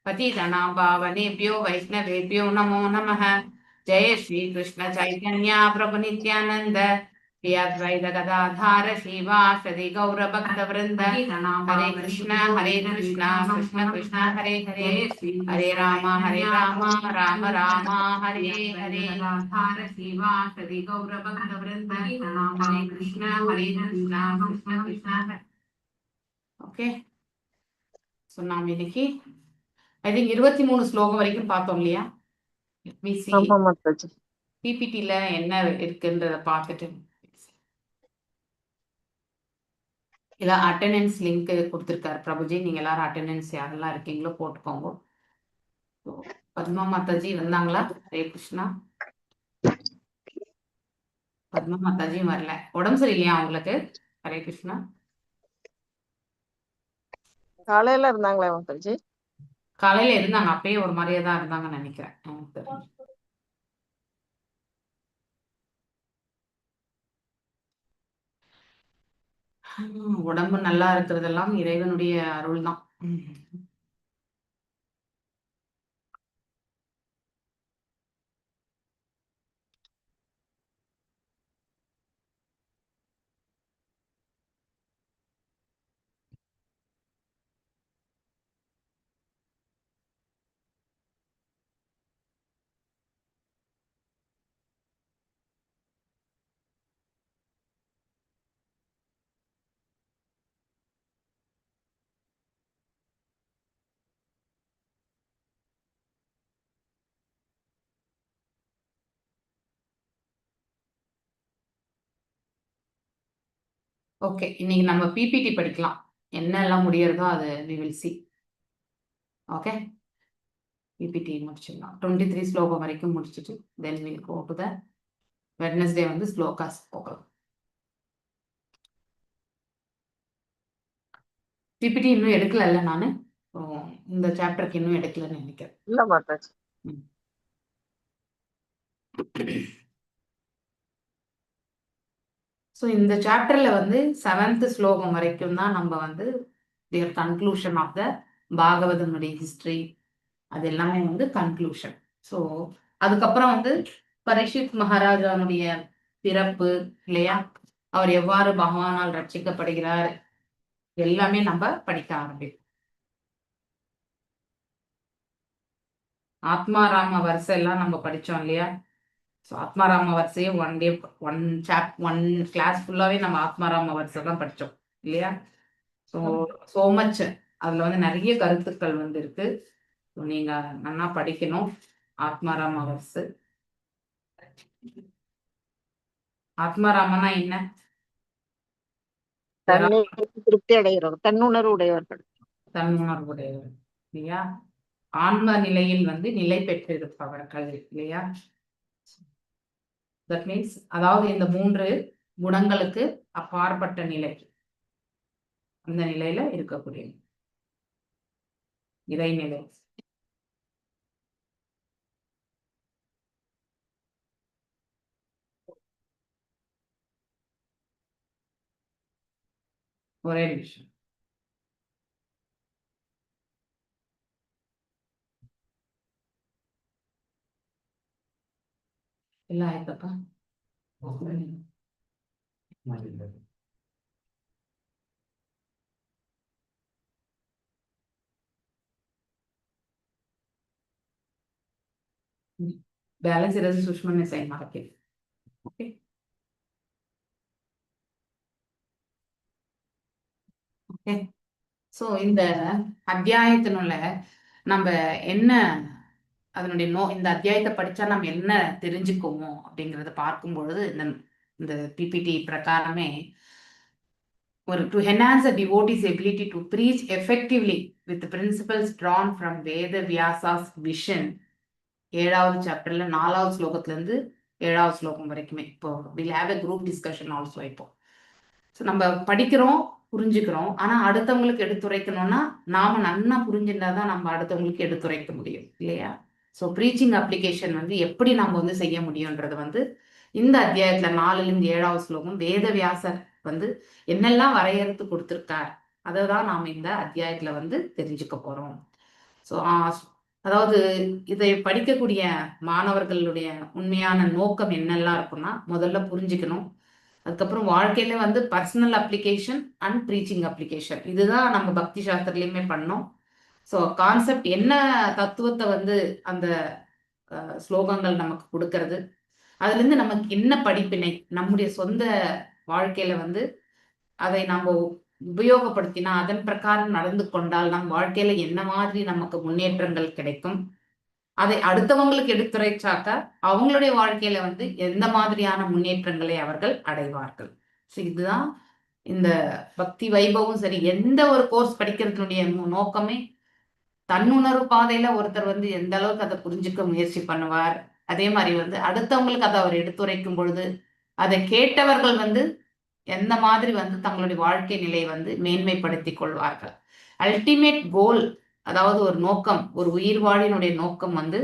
पतितनां पावनेभ्यो वैष्णवेभ्यो नमो नमः। जय श्री कृष्ण चैतन्य प्रभु नित्यानंद श्री अद्वैत गदाधार श्रीवासदि गौर भक्त वृंद। हरे कृष्ण कृष्ण कृष्ण हरे हरे, हरे राम राम राम हरे हरे। श्रीवासदि गौर भक्त वृंद। हरे कृष्ण कृष्ण कृष्ण। ஓகே, ஸோ நாம் இன்னைக்கு ஐ திங்க் 23 ஸ்லோகம் வரைக்கும் பார்த்தோம் இல்லையா? பிபிடில என்ன இருக்குன்றத பார்த்துட்டு இல்லை அட்டெண்டன்ஸ் லிங்க் கொடுத்துருக்காரு பிரபுஜி. நீங்க எல்லாரும் அட்டெண்டன்ஸ் யாரெல்லாம் இருக்கீங்களோ போட்டுக்கோங்க. பத்மா மாதாஜி வந்தாங்களா? ஹரே கிருஷ்ணா. பத்மா மாதாஜியும் வரல, உடம்பு சரியில்லையா அவங்களுக்கு? ஹரே கிருஷ்ணா. காலையில இருந்தாங்களா மாதாஜி? காலையில இருந்தாங்க, அப்பயே ஒரு மாதிரியே தான் இருந்தாங்கன்னு நினைக்கிறேன். உடம்பு நல்லா இருக்கிறதெல்லாம் இறைவனுடைய அருள் தான். ஓகே, இன்னைக்கு நம்ம பிபிடி படிக்கலாம். என்னெல்லாம் முடியறதோ அது we will see. Okay, BBT முடிச்சிடலாம். 23 ஸ்லோகம் வரைக்கும் முடிச்சுட்டு then we'll go to the Wednesday வந்து ஸ்லோகாஸ் போகலாம். பிபிடி இன்னும் எடுக்கல நானு, இந்த சாப்டருக்கு இன்னும் எடுக்கலன்னு நினைக்கிறேன். இல்ல மாதாஜி. ஸோ இந்த சாப்டர்ல வந்து 7th ஸ்லோகம் வரைக்கும் தான் நம்ம வந்து கன்க்ளூஷன் ஆஃப் த பாகவதனுடைய ஹிஸ்டரி, அது எல்லாமே வந்து கன்க்ளூஷன். ஸோ அதுக்கப்புறம் வந்து பரீட்சித் மகாராஜாவுடைய பிறப்பு இல்லையா, அவர் எவ்வாறு பகவானால் ரட்சிக்கப்படுகிறார், எல்லாமே நம்ம படிக்க ஆரம்பிப்போம். ஆத்மாராம வரிசை எல்லாம் நம்ம படிச்சோம் இல்லையா? ஸோ ஆத்மாராம வரிசையே ஒன் கிளாஸ் ஃபுல்லாவே நம்ம ஆத்மாராம வரிசை தான் படித்தோம் இல்லையா? ஸோ மச் அதுல வந்து நிறைய கருத்துக்கள் வந்து இருக்கு. நீங்க நல்லா படிக்கணும். ஆத்மாராம வரிசை, ஆத்மாராமனா என்ன? திருப்தி அடைகிறோம், தன்னுணர்வு உடையவர்கள். தன்னுணர்வு உடையவர் இல்லையா? ஆன்ம நிலையில் வந்து நிலை பெற்றிருப்பவர்கள் இல்லையா? தட் மீன்ஸ் அதாவது இந்த 3 குணங்களுக்கு அப்பாற்பட்ட நிலை, அந்த நிலையில இருக்கக்கூடிய இறைநிலை. ஒரே நிமிஷம். எல்லாம் ஆயிட்டப்பா. பேலன்ஸ் ஏதாவது சுஷ்மன் சைன் மார்க்கே. Okay okay. ஸோ இந்த அத்தியாயத்தினுள்ள நம்ம என்ன அதனுடைய இந்த அத்தியாயத்தை படிச்சா நம்ம என்ன தெரிஞ்சுக்குவோம் அப்படிங்கிறத பார்க்கும் பொழுது இந்த பிபிடி பிரகாரமே ஒரு to enhance a devotee's ability to preach effectively with the principles drawn from Veda Vyasa's vision. 7வது சாப்டர்ல 4வது ஸ்லோகத்துல இருந்து 7வது ஸ்லோகம் வரைக்குமே இப்போ we'll have a group discussion also. இப்போ ஸோ நம்ம படிக்கிறோம், புரிஞ்சுக்கிறோம், ஆனா அடுத்தவங்களுக்கு எடுத்துரைக்கணும்னா நாம நன்னா புரிஞ்சுட்டாதான் நம்ம அடுத்தவங்களுக்கு எடுத்துரைக்க முடியும் இல்லையா? ஸோ ப்ரீச்சிங் அப்ளிகேஷன் வந்து எப்படி நம்ம வந்து செய்ய முடியும்ன்றது வந்து இந்த அத்தியாயத்துல 4ல இருந்து 7வது ஸ்லோகம் வேத வியாசர் வந்து என்னெல்லாம் வரையறுத்து கொடுத்துருக்கார், அதை தான் நாம் இந்த அத்தியாயத்துல வந்து தெரிஞ்சுக்க போறோம். ஸோ அதாவது இதை படிக்கக்கூடிய மாணவர்களுடைய உண்மையான நோக்கம் என்னெல்லாம் இருக்குன்னா முதல்ல புரிஞ்சுக்கணும். அதுக்கப்புறம் வாழ்க்கையில வந்து personal application and preaching application இதுதான் நம்ம பக்தி சாஸ்திரத்துலையுமே பண்ணோம். ஸோ கான்செப்ட் என்ன தத்துவத்தை வந்து அந்த ஸ்லோகங்கள் நமக்கு கொடுக்கறது, அதுலேருந்து நமக்கு என்ன படிப்பினை நம்முடைய சொந்த வாழ்க்கையில வந்து அதை நம்ம உபயோகப்படுத்தினா அதன் பிரகாரம் நடந்து கொண்டால் நம் வாழ்க்கையில என்ன மாதிரி நமக்கு முன்னேற்றங்கள் கிடைக்கும், அதை அடுத்தவங்களுக்கு எடுத்துரைச்சாக்க அவங்களுடைய வாழ்க்கையில வந்து எந்த மாதிரியான முன்னேற்றங்களை அவர்கள் அடைவார்கள். ஸோ இதுதான் இந்த பக்தி வைபவம். சரி, எந்த ஒரு கோர்ஸ் படிக்கிறதுனுடைய நோக்கமே தன்னுணர்வு பாதையில ஒருத்தர் வந்து எந்த அளவுக்கு அதை புரிஞ்சுக்க முயற்சி பண்ணுவார், அதே மாதிரி வந்து அடுத்தவங்களுக்கு அதை அவர் எடுத்துரைக்கும் பொழுது அதை கேட்டவர்கள் வந்து எந்த மாதிரி வந்து தங்களுடைய வாழ்க்கை நிலையை வந்து மேன்மைப்படுத்தி கொள்வார்கள். அல்டிமேட் கோல், அதாவது ஒரு நோக்கம், ஒரு உயிர் வாழினுடைய நோக்கம் வந்து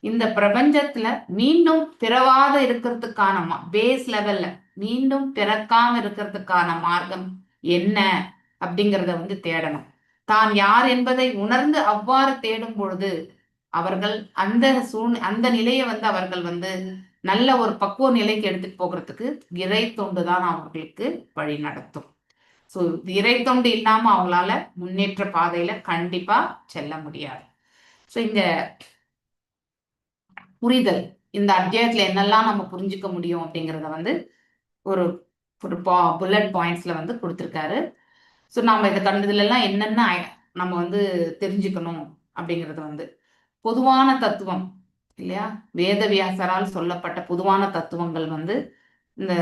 இந்த பிரபஞ்சத்துல மீண்டும் பிறவாத இருக்கிறதுக்கான பேஸ் லெவல்ல மீண்டும் பிறக்காம இருக்கிறதுக்கான மார்க்கம் என்ன அப்படிங்கிறத வந்து தேடணும். தான் யார் என்பதை உணர்ந்து அவ்வாறு தேடும் பொழுது அவர்கள் அந்த நிலையை வந்து அவர்கள் வந்து நல்ல ஒரு பக்குவ நிலைக்கு எடுத்துட்டு போகிறதுக்கு இறை தொண்டு தான் அவர்களுக்கு வழி நடத்தும். ஸோ இறை தொண்டு இல்லாம அவங்களால முன்னேற்ற பாதையில கண்டிப்பா செல்ல முடியாது. ஸோ இந்த புரிதல், இந்த அத்தியாயத்துல என்னெல்லாம் நம்ம புரிஞ்சுக்க முடியும் அப்படிங்கிறத வந்து ஒரு ஒரு புல்லட் பாயிண்ட்ஸ்ல வந்து கொடுத்துருக்காரு. ஸோ நாம இதை கண்டதுல எல்லாம் என்னென்ன நம்ம வந்து தெரிஞ்சுக்கணும் அப்படிங்கிறது வந்து பொதுவான தத்துவம் இல்லையா, வேதவியாசரால் சொல்லப்பட்ட பொதுவான தத்துவங்கள் வந்து இந்த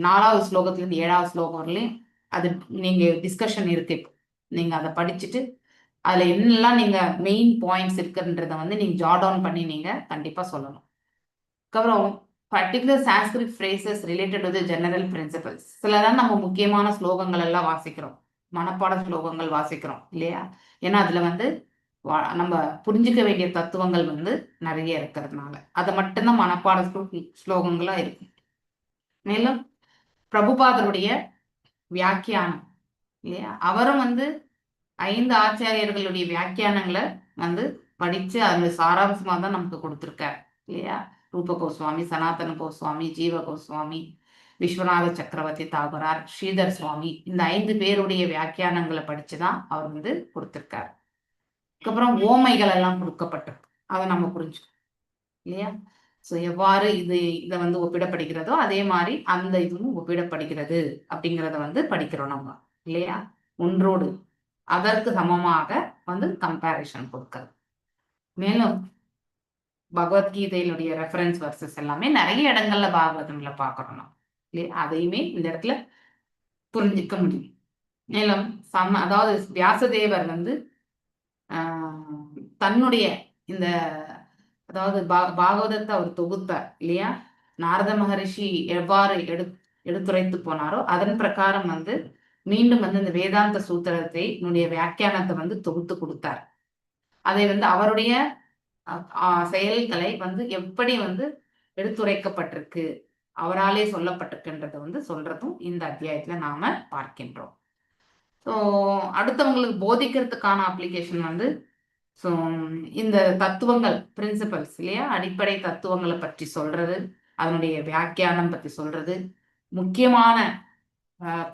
4வது ஸ்லோகத்திலிருந்து 7வது ஸ்லோகம் வரலையும் அது நீங்க டிஸ்கஷன் இருக்கு. நீங்க அதை படிச்சுட்டு அதுல என்னெல்லாம் நீங்க மெயின் பாயிண்ட்ஸ் இருக்குன்றத வந்து நீங்க ஜாட் டவுன் பண்ணி நீங்க கண்டிப்பா சொல்லணும். அப்புறம் particular Sanskrit phrases related to the general principles, சிலதான் நம்ம முக்கியமான ஸ்லோகங்கள் எல்லாம் வாசிக்கிறோம், மனப்பாட ஸ்லோகங்கள் வாசிக்கிறோம் இல்லையா. ஏன்னா அதுல வந்து நம்ம புரிஞ்சுக்க வேண்டிய தத்துவங்கள் வந்து நிறைய இருக்கிறதுனால அதை மட்டும்தான் மனப்பாட ஸ்லோகங்களா இருக்கு. மேலும் பிரபுபாதருடைய வியாக்கியானம் இல்லையா, அவரும் வந்து 5 ஆச்சாரியர்களுடைய வியாக்கியானங்களை வந்து படிச்சு அதனுடைய சாராம்சமா தான் நமக்கு கொடுத்துருக்காரு இல்லையா. ரூப கோஸ்வாமி, சனாதன கோஸ்வாமி, ஜீவ கோஸ்வாமி, விஸ்வநாத சக்கரவர்த்தி தாகூரார், ஸ்ரீதர் சுவாமி, இந்த 5 பேருடைய வியாக்கியானங்களை படிச்சுதான் அவர் வந்து கொடுத்திருக்காரு. அதுக்கப்புறம் ஓமைகள் எல்லாம் கொடுக்கப்பட்டிருக்கு, அதை நம்ம புரிஞ்சுக்கணும் இல்லையா. ஸோ எவ்வாறு இதை வந்து ஒப்பிடப்படுகிறதோ அதே மாதிரி அந்த இதுவும் ஒப்பிடப்படுகிறது அப்படிங்கிறத வந்து படிக்கிறோம் நம்ம இல்லையா. ஒன்றோடு அதற்கு சமமாக வந்து கம்பேரிஷன் கொடுக்கிறது. மேலும் பகவத்கீதையினுடைய ரெஃபரன்ஸ் வர்சஸ் எல்லாமே நிறைய இடங்கள்ல பாகவதம்ல பார்க்கறோம் நம்ம இல்லையா, அதையுமே இந்த இடத்துல புரிஞ்சுக்க முடியும். மேலும் அதாவது வியாசதேவர் வந்து தன்னுடைய இந்த அதாவது பாகவதத்தை அவர் தொகுத்தார் இல்லையா. நாரத மகரிஷி எவ்வாறு எடுத்துரைத்து போனாரோ அதன் பிரகாரம் வந்து மீண்டும் வந்து இந்த வேதாந்த சூத்திரத்தை வியாக்கியானத்தை வந்து தொகுத்து கொடுத்தார். அதை வந்து அவருடைய செயல்களை வந்து எப்படி வந்து எடுத்துரைக்கப்பட்டிருக்கு, அவராலே சொல்லப்பட்டிருக்குன்றத வந்து சொல்றதும் இந்த அத்தியாயத்துல நாம பார்க்கின்றோம். ஸோ அடுத்தவங்களுக்கு போதிக்கிறதுக்கான அப்ளிகேஷன் வந்து ஸோ இந்த தத்துவங்கள் பிரின்சிபல்ஸ் இல்லையா, அடிப்படை தத்துவங்களை பற்றி சொல்றது, அதனுடைய வியாக்கியானம் பற்றி சொல்றது, முக்கியமான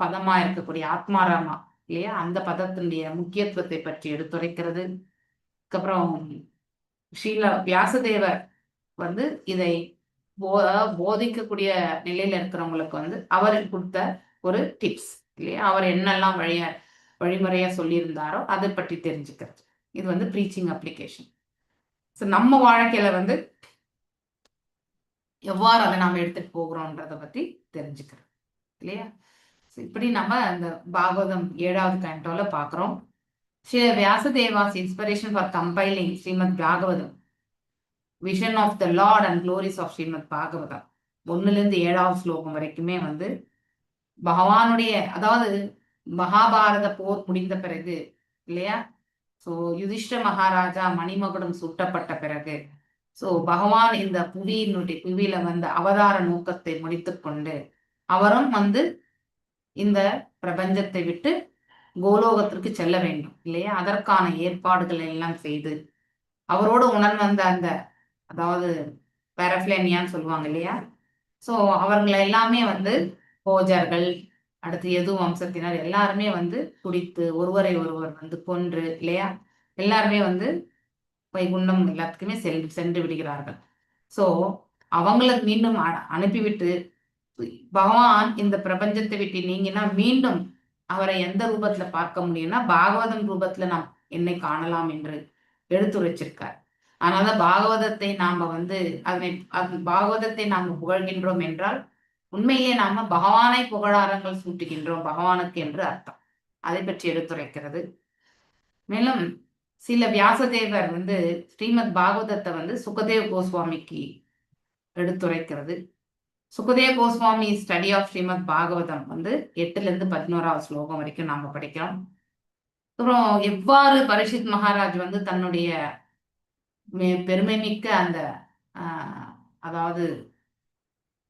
பதமா இருக்கக்கூடிய ஆத்மாராமா இல்லையா, அந்த பதத்தினுடைய முக்கியத்துவத்தை பற்றி எடுத்துரைக்கிறது. அதுக்கப்புறம் ஸ்ரீல வியாசதேவர் வந்து இதை போதிக்கக்கூடிய நிலையில இருக்கிறவங்களுக்கு வந்து அவர் கொடுத்த ஒரு டிப்ஸ் இல்லையா, அவர் என்னெல்லாம் வழிமுறையா சொல்லியிருந்தாரோ அதை பற்றி தெரிஞ்சுக்கிறது. இது வந்து ப்ரீச்சிங் அப்ளிகேஷன். ஸோ நம்ம வாழ்க்கையில வந்து எவ்வாறு அதை நாம எடுத்துட்டு போகிறோம்ன்றதை பத்தி தெரிஞ்சுக்கிறோம் இல்லையா. இப்படி நம்ம அந்த பாகவதம் 7வது கேண்டோல பாக்குறோம். Shri Vyasadeva's inspiration for compiling Srimad Bhagavatam, vision of the Lord and glories of Srimad Bhagavatam 1லிருந்து 7வது ஸ்லோகம் வரைக்குமே வந்து பகவானுடைய, அதாவது மகாபாரத போர் முடிந்த பிறகு இல்லையா, ஸோ யுதிஷ்ட மகாராஜா மணிமகுடம் சுட்டப்பட்ட பிறகு ஸோ பகவான் இந்த புவியில வந்து அவதார நோக்கத்தை முடித்து கொண்டு அவரும் வந்து இந்த பிரபஞ்சத்தை விட்டு கோலோகத்திற்கு செல்ல வேண்டும் இல்லையா, அதற்கான ஏற்பாடுகள் எல்லாம் செய்து அவரோடு உணர்ந்து வந்த அந்த, அதாவது பேரப்ளேனியான்னு சொல்லுவாங்க இல்லையா. ஸோ அவர்களை எல்லாமே வந்து போஜர்கள், அடுத்து எது வம்சத்தினர் எல்லாருமே வந்து குடித்து ஒருவரை ஒருவர் வந்து கொன்று இல்லையா, எல்லாருமே வந்து வைகுண்டம் எல்லாத்துக்குமே சென்று விடுகிறார்கள். ஸோ அவங்கள மீண்டும் அனுப்பிவிட்டு பகவான் இந்த பிரபஞ்சத்தை விட்டு நீங்கினா மீண்டும் அவரை எந்த ரூபத்துல பார்க்க முடியும்னா பாகவதம் ரூபத்துல நாம் என்னை காணலாம் என்று எடுத்துரைச்சிருக்கார். அதனால பாகவதத்தை நாம வந்து பாகவதத்தை நாம புகழ்கின்றோம் என்றால் உண்மையிலே நாம பகவானை புகழாரங்கள் சூட்டுகின்றோம் பகவானுக்கு என்று அர்த்தம். அதை பற்றி எடுத்துரைக்கிறது. மேலும் சில வியாசதேவர் வந்து ஸ்ரீமத் பாகவதத்தை வந்து சுகதேவ் கோஸ்வாமிக்கு எடுத்துரைக்கிறது. சுகதேவ் கோஸ்வாமி ஸ்டடி ஆஃப் ஸ்ரீமத் பாகவதம் வந்து 8லிருந்து 11வது ஸ்லோகம் வரைக்கும் நாம படிக்கிறோம். அப்புறம் எவ்வாறு பரீட்சித் மகாராஜ் வந்து தன்னுடைய பெருமை மிக்க அந்த அதாவது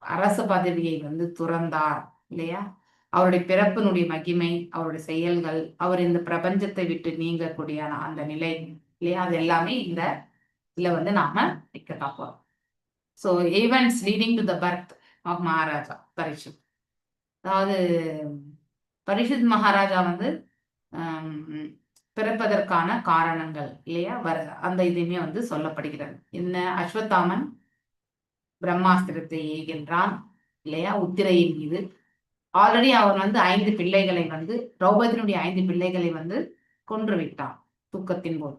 அரச பதவியை வந்து துறந்தார் இல்லையா, அவருடைய பிறப்பினுடைய மகிமை, அவருடைய செயல்கள், அவர் இந்த பிரபஞ்சத்தை விட்டு நீங்கக்கூடிய அந்த நிலை இல்லையா, அது எல்லாமே இந்த இதுல வந்து நாம டிக்கெட் ஆப்போம். So events leading to the birth of Maharaja Parikshit. அதாவது பரீட்சித் மகாராஜா வந்து பிறப்பதற்கான காரணங்கள் இல்லையா அந்த இதுவுமே வந்து சொல்லப்படுகிறது. என்ன, அஸ்வத்தாமன் பிரம்மாஸ்திரத்தை ஏகின்றான் இல்லையா உத்திரையின் மீது. ஆல்ரெடி அவன் வந்து 5 பிள்ளைகளை வந்து திரௌபதியினுடைய 5 பிள்ளைகளை வந்து கொன்று விட்டான் தூக்கத்தின் போது.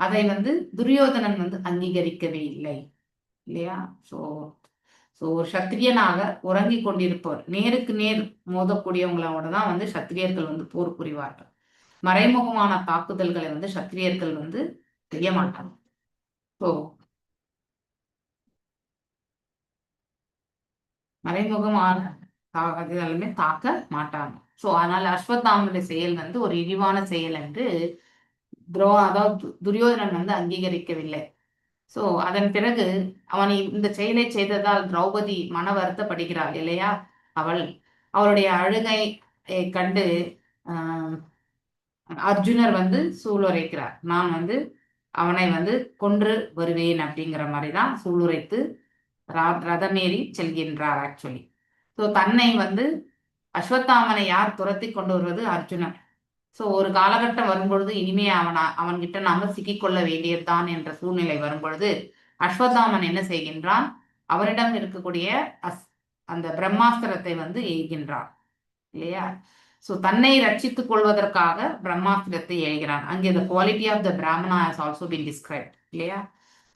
அதை வந்து துரியோதனன் வந்து அங்கீகரிக்கவே இல்லை இல்லையா. ஸோ ஒரு சத்திரியனாக உறங்கி கொண்டிருப்பவர், நேருக்கு நேர் மோதக்கூடியவங்களோட தான் வந்து சத்திரியர்கள் வந்து போர் புரிவார்கள். மறைமுகமான தாக்குதல்களை வந்து சத்திரியர்கள் வந்து செய்ய மாட்டாங்க. ஸோ மறைமுகமான தாக்குதலுமே தாக்க மாட்டாங்க. ஸோ அதனால அஸ்வத்தாமனுடைய செயல் வந்து ஒரு இழிவான செயல் என்று அதாவது துரியோதனன் வந்து அங்கீகரிக்கவில்லை. ஸோ அதன் பிறகு அவன் இந்த செயலை செய்ததால் திரௌபதி மன வருத்தப்படுகிறாள் இல்லையா. அவளுடைய அழுகை கண்டு அர்ஜுனர் வந்து சூளுரைக்கிறார். நான் வந்து அவனை வந்து கொன்று வருவேன் அப்படிங்கிற மாதிரி தான் சூளுரைத்து ரதமேறி செல்கின்றார் ஆக்சுவலி. ஸோ தன்னை வந்து அஸ்வத்தாமனை யார் துரத்தி கொண்டு வருவது? அர்ஜுனன். ஸோ ஒரு காலகட்டம் வரும்பொழுது இனிமே அவன்கிட்ட நாம சிக்கிக்கொள்ள வேண்டியதுதான் என்ற சூழ்நிலை வரும்பொழுது அஸ்வத்தாமன் என்ன செய்கின்றான்? அவரிடம் இருக்கக்கூடிய அந்த பிரம்மாஸ்திரத்தை வந்து எய்கின்றான் இல்லையா. ஸோ தன்னை ரட்சித்துக் கொள்வதற்காக பிரம்மாஸ்திரத்தை எழுகிறான். அங்கே த குவாலிட்டி ஆஃப் த பிராமணா ஹஸ் ஆல்சோ பீன் டிஸ்கிரைப்ட் இல்லையா.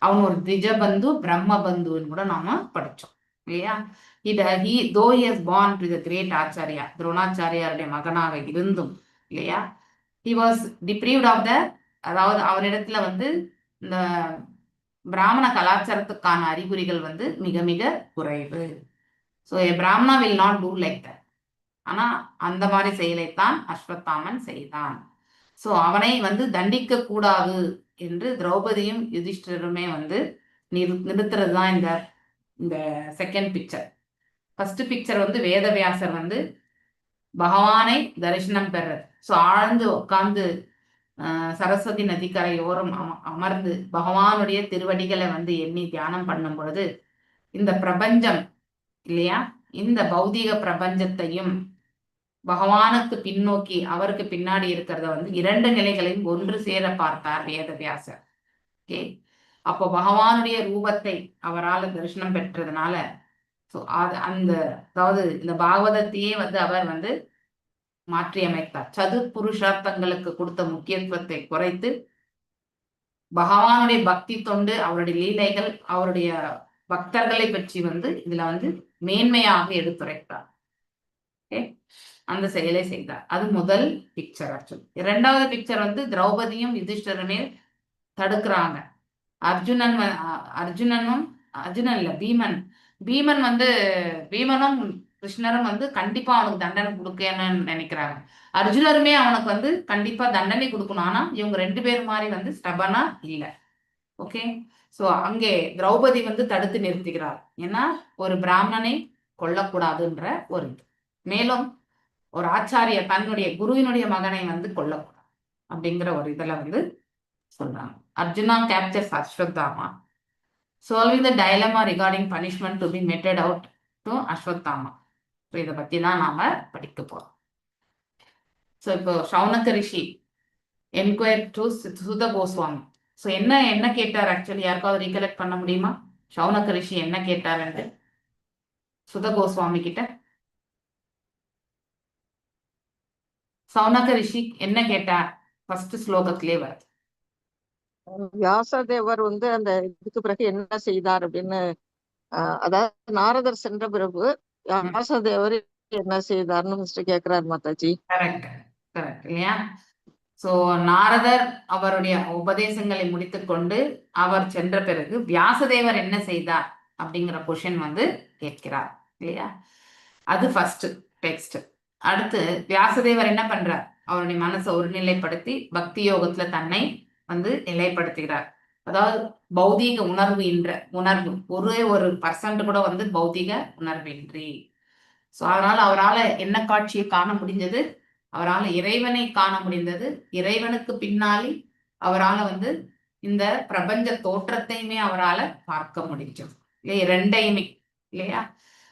அவன் ஒரு திஜபந்து பிரம்ம பந்துன்னு கூட நாம படிச்சோம் இல்லையா. Though he has born to the great Acharya, துரோணாச்சாரியாருடைய மகனாக இருந்தும் இல்லையா, he was deprived of the, அதாவது அவரிடத்துல வந்து இந்த பிராமண கலாச்சாரத்துக்கான அறிகுறிகள் வந்து மிக மிக குறைவு. So a Brahmana will not do like that. ஆனா அந்த மாதிரி செயலைத்தான் அஸ்வத்தாமன் செய்தான். ஸோ அவனை வந்து தண்டிக்க கூடாது என்று திரௌபதியும் யுதிஷ்டருமே வந்து நிறுத்துறது தான் இந்த செகண்ட் பிக்சர். ஃபர்ஸ்ட் பிக்சர் வந்து வேதவியாசர் வந்து பகவானை தரிசனம் பெறது. ஸோ ஆழ்ந்து உட்கார்ந்து சரஸ்வதி நதிக்கரையோரம் அமர்ந்து பகவானுடைய திருவடிகளை வந்து எண்ணி தியானம் பண்ணும் பொழுது இந்த பிரபஞ்சம் இல்லையா, இந்த பௌதிக பிரபஞ்சத்தையும் பகவானுக்கு பின்னோக்கி அவருக்கு பின்னாடி இருக்கிறத வந்து 2 நிலைகளையும் ஒன்று சேர பார்த்தார் வேதவியாசர். ஓகே, அப்போ பகவானுடைய ரூபத்தை அவரால் தரிசனம் பெற்றதுனால அதாவது இந்த பாகவதத்தையே வந்து அவர் வந்து மாற்றி அமைத்தார். புருஷார்த்தங்களுக்கு கொடுத்த முக்கியத்துவத்தை குறைத்து பகவானுடைய பக்தி தொண்டு, அவருடைய லீலைகள், அவருடைய பக்தர்களை பற்றி வந்து இதுல வந்து மேன்மையாக எடுத்துரைத்தார். அந்த செயலை செய்தார். அது முதல் பிக்சர். ஆக்சுவலி 2வது பிக்சர் வந்து திரௌபதியும் யுதிஷ்டருமே தடுக்கிறாங்க. அர்ஜுனன் இல்ல பீமன் வந்து பீமனும் கிருஷ்ணரும் வந்து கண்டிப்பா அவனுக்கு தண்டனை கொடுக்கணும்னு நினைக்கிறாங்க. அர்ஜுனருமே அவனுக்கு வந்து கண்டிப்பா தண்டனை கொடுக்கணும். ஆனா இவங்க 2 பேரும் மாதிரி வந்து ஸ்டபனா இல்லை. ஓகே, ஸோ அங்கே திரௌபதி வந்து தடுத்து நிறுத்துகிறார். ஏன்னா ஒரு பிராமணனை கொல்லக்கூடாதுன்ற ஒரு இது. மேலும் ஒரு ஆச்சாரிய தன்னுடைய குருவினுடைய மகனை வந்து கொல்லக்கூடாது அப்படிங்கிற ஒரு இதுல வந்து சொல்றாங்க. Arjuna captures Ashwatthama, solving the dilemma regarding punishment to be meted out to Ashwatthama. So இதை பத்தி தான் நாம படிக்க போறோம். ஸோ இப்போ சௌனக ரிஷி என்கொயர் டு சுத கோஸ்வாமி. ஸோ என்ன என்ன கேட்டார் ஆக்சுவலி, யாருக்காவது ரீகலெக்ட் பண்ண முடியுமா? சௌனக ரிஷி என்ன கேட்டார் சுத கோஸ்வாமி கிட்ட? சௌனக ரிஷி என்ன கேட்டார்? ஃபர்ஸ்ட் ஸ்லோகத்திலே வருது. வியாசதேவர் வந்து அந்த இதுக்கு பிறகு என்ன செய்தார் அப்படின்னு, அதாவது நாரதர் சென்ற பிறகு வியாசதேவர் என்ன செய்தார்னு மிஸ்டர் கேக்குறாரு மாதாஜி. கரெக்ட் கரெக்ட் இல்லையா? ஸோ நாரதர் அவருடைய உபதேசங்களை முடித்துக்கொண்டு அவர் சென்ற பிறகு வியாசதேவர் என்ன செய்தார் அப்படிங்கிற கொஷின் வந்து கேட்கிறார் இல்லையா? அது ஃபர்ஸ்ட் டெக்ஸ்ட். அடுத்து வியாசதேவர் என்ன பண்றார்? அவருடைய மனசை ஒருநிலைப்படுத்தி பக்தி யோகத்துல தன்னை வந்து நிலைப்படுத்துகிறார். அதாவது பௌதீக உணர்வு ஒரே ஒரு பர்சன்ட் கூட வந்து பௌதீக உணர்வின்றி. ஸோ அதனால அவரால் என்ன காட்சியை காண முடிஞ்சது? அவரால் இறைவனை காண முடிந்தது. இறைவனுக்கு பின்னாலே அவரால் வந்து இந்த பிரபஞ்ச தோற்றத்தையுமே அவரால் பார்க்க முடிஞ்சது இல்லையா? ரெண்டையுமே இல்லையா?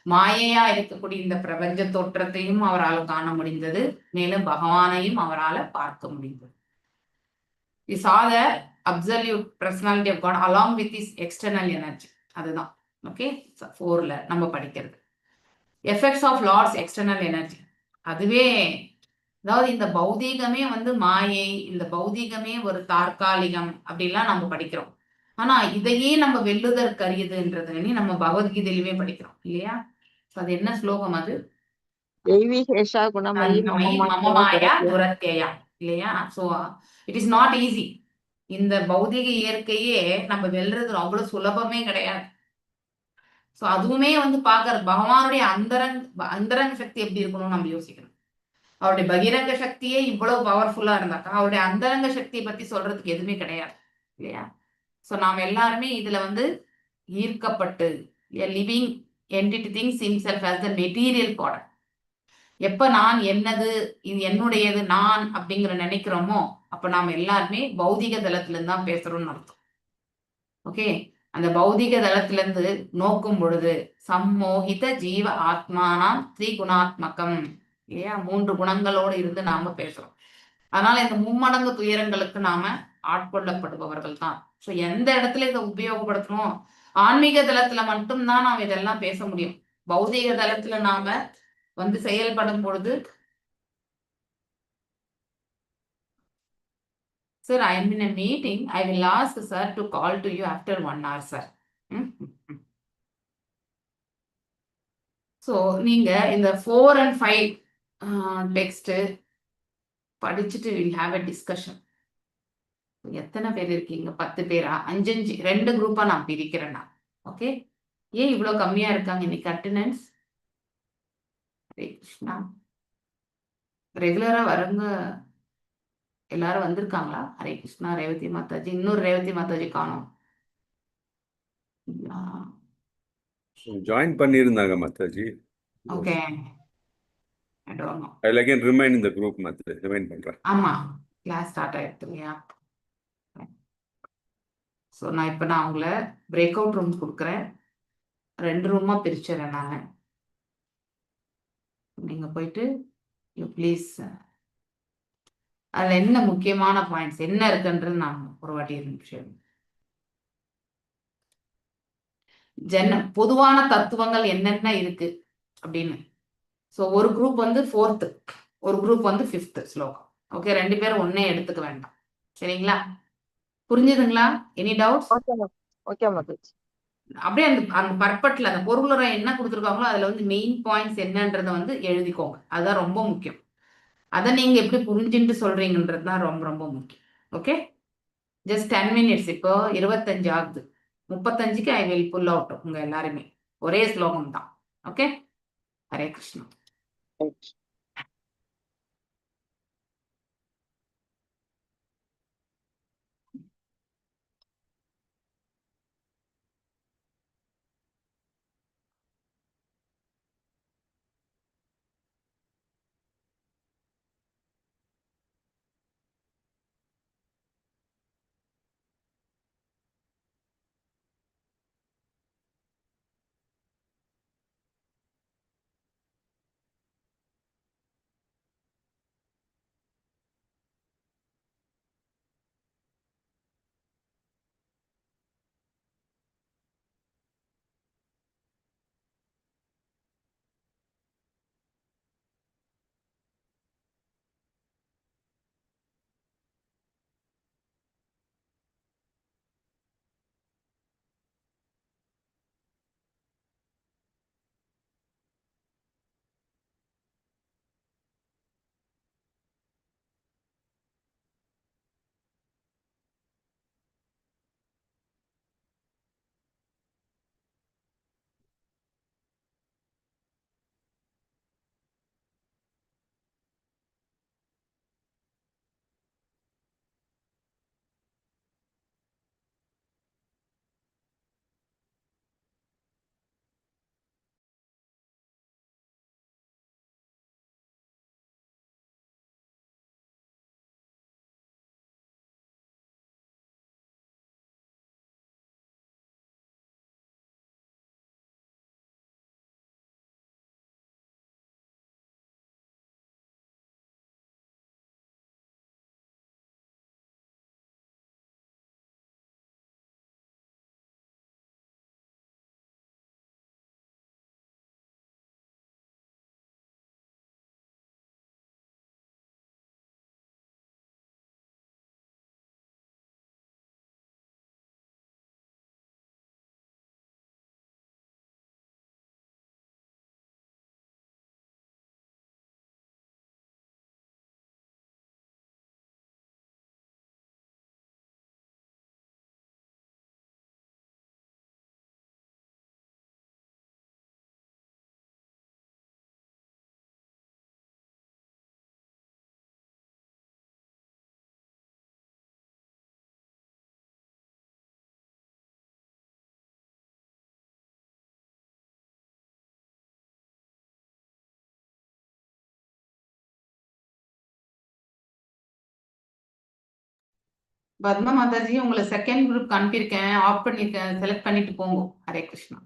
மாயையா இருக்கக்கூடிய இந்த பிரபஞ்ச தோற்றத்தையும் அவரால் காண முடிந்தது, மேலும் பகவானையும் அவரால் பார்க்க முடிந்தது. He saw the absolute personality of God along with his external energy. அதுதான் ஓகே 4ல நம்ம படிக்கிறது. Effects of lord's external energy. அதுவே அதாவது இந்த பௌதீகமே வந்து மாயை, இந்த பௌதீகமே ஒரு தற்காலிகம் அப்படிலாம் நம்ம படிக்கிறோம். ஆனா இதையே நம்ம வெல்லுதற்கரியதுன்றது நம்ம பகவத்கீதையிலுமே படிக்கிறோம் இல்லையா? அது என்ன ஸ்லோகம் அது? தெய்வீகேஷா குணமயி மமமாயா துரத்யயா இல்லையா? So it is not easy. இந்த பௌதிக இயற்கையே நம்ம வெல்றது அவ்வளவு சுலபமே கிடையாது. ஸோ அதுவுமே வந்து பார்க்கறது பகவானுடைய அந்தரங்க சக்தி எப்படி இருக்கணும்னு நம்ம யோசிக்கணும். அவருடைய பகிரங்க சக்தியே இவ்வளவு பவர்ஃபுல்லா இருந்தாக்கா அவருடைய அந்தரங்க சக்தியை பத்தி சொல்றதுக்கு எதுவுமே கிடையாது இல்லையா? ஸோ நாம் எல்லாருமே இதுல வந்து ஈர்க்கப்பட்டு living entity things himself as the material product. எப்ப நான் என்னது, இது என்னுடையது, நான் அப்படிங்கிற நினைக்கிறோமோ அப்ப நாம எல்லாருமே பௌதிக தளத்துல இருந்து தான் பேசுறோம்னு அர்த்தம். ஓகே, அந்த பௌதிக தளத்துல இருந்து நோக்கும் பொழுது சம்மோகித ஜீவ ஆத்மானாம் திரிகுணாத்மகம் இல்லையா? 3 குணங்களோடு இருந்து நாம பேசுறோம். அதனால இந்த மும்மடங்கு துயரங்களுக்கு நாம ஆட்கொள்ளப்படுபவர்கள் தான். ஸோ எந்த இடத்துல இதை உபயோகப்படுத்தணும்? ஆன்மீக தளத்துல மட்டும்தான் நாம் இதெல்லாம் பேச முடியும். பௌதிக தளத்துல நாம வந்து செயல்படும் பொழுது, sir, I am in a meeting. I will ask sir to call to you after 1 hour, sir. So நீங்க இந்த 4 and 5 டெக்ஸ்ட் படிச்சுட்டு வில் ஹாவ் அ டிஸ்கஷன். எத்தனை பேர் இருக்கீங்க? 10 பேரா? 5 2 குரூப்பா நான் பிரிக்கிறேன் நான். ஓகே, ஏன் இவ்வளவு கம்மியா இருக்காங்க இன்னைக்கு அட்டெண்டன்ஸ்? ஹரே கிருஷ்ணா. ரெகுலரா வரவங்க எல்லாரும் வந்திருக்காங்களா? ஹரே கிருஷ்ணா. ரேவதி மாதாஜி, இன்னொரு ரேவதி மாதாஜி காணோம். ஜாயின் பண்ணியிருந்தாங்க Mataji. Okay, I don't know. I like can remain in the group Mataji. Remain பண்றேன். ஆமா, கிளாஸ் ஸ்டார்ட் ஆயிடுது இல்லையா? ஸோ நான் உங்களை பிரேக் அவுட் ரூம் கொடுக்குறேன். 2 ரூமா பிரிச்சுறேன் நான். நீங்க போயிட்டு யூ ப்ளீஸ் அதில் என்ன முக்கியமான பாயிண்ட்ஸ் என்ன இருக்குன்றது நான் ஒரு வாட்டி நிமிஷம். பொதுவான தத்துவங்கள் என்னென்ன இருக்கு அப்படின்னு. ஸோ ஒரு குரூப் வந்து 4th, ஒரு குரூப் வந்து 5th ஸ்லோகம். ஓகே, 2 பேரும் ஒன்னே எடுத்துக்க வேண்டாம். சரிங்களா? புரிஞ்சுதுங்களா? Any doubts? ஓகே மாதாஜி. அப்படியே அந்த அந்த பர்பட்ல அந்த பொருளுரை என்ன கொடுத்துருக்காங்களோ அதுல வந்து மெயின் பாயிண்ட்ஸ் என்னன்றதை வந்து எழுதிக்கோங்க. அதுதான் ரொம்ப முக்கியம். அதை நீங்க எப்படி புரிஞ்சுட்டு சொல்றீங்கன்றது தான் ரொம்ப ரொம்ப முக்கியம். Okay, just 10 minutes. இப்போ 25 ஆகுது. 35க்கு ஐ வில் புல் அவுட் உங்க எல்லாருமே. ஒரே ஸ்லோகம் தான். ஓகே, ஹரே கிருஷ்ணா. பத்மா மாதாஜி உங்களை செகண்ட் குரூப் அனுப்பியிருக்கேன், ஆஃப் பண்ணிருக்கேன், செலக்ட் பண்ணிட்டு போங்க. ஹரே கிருஷ்ணா.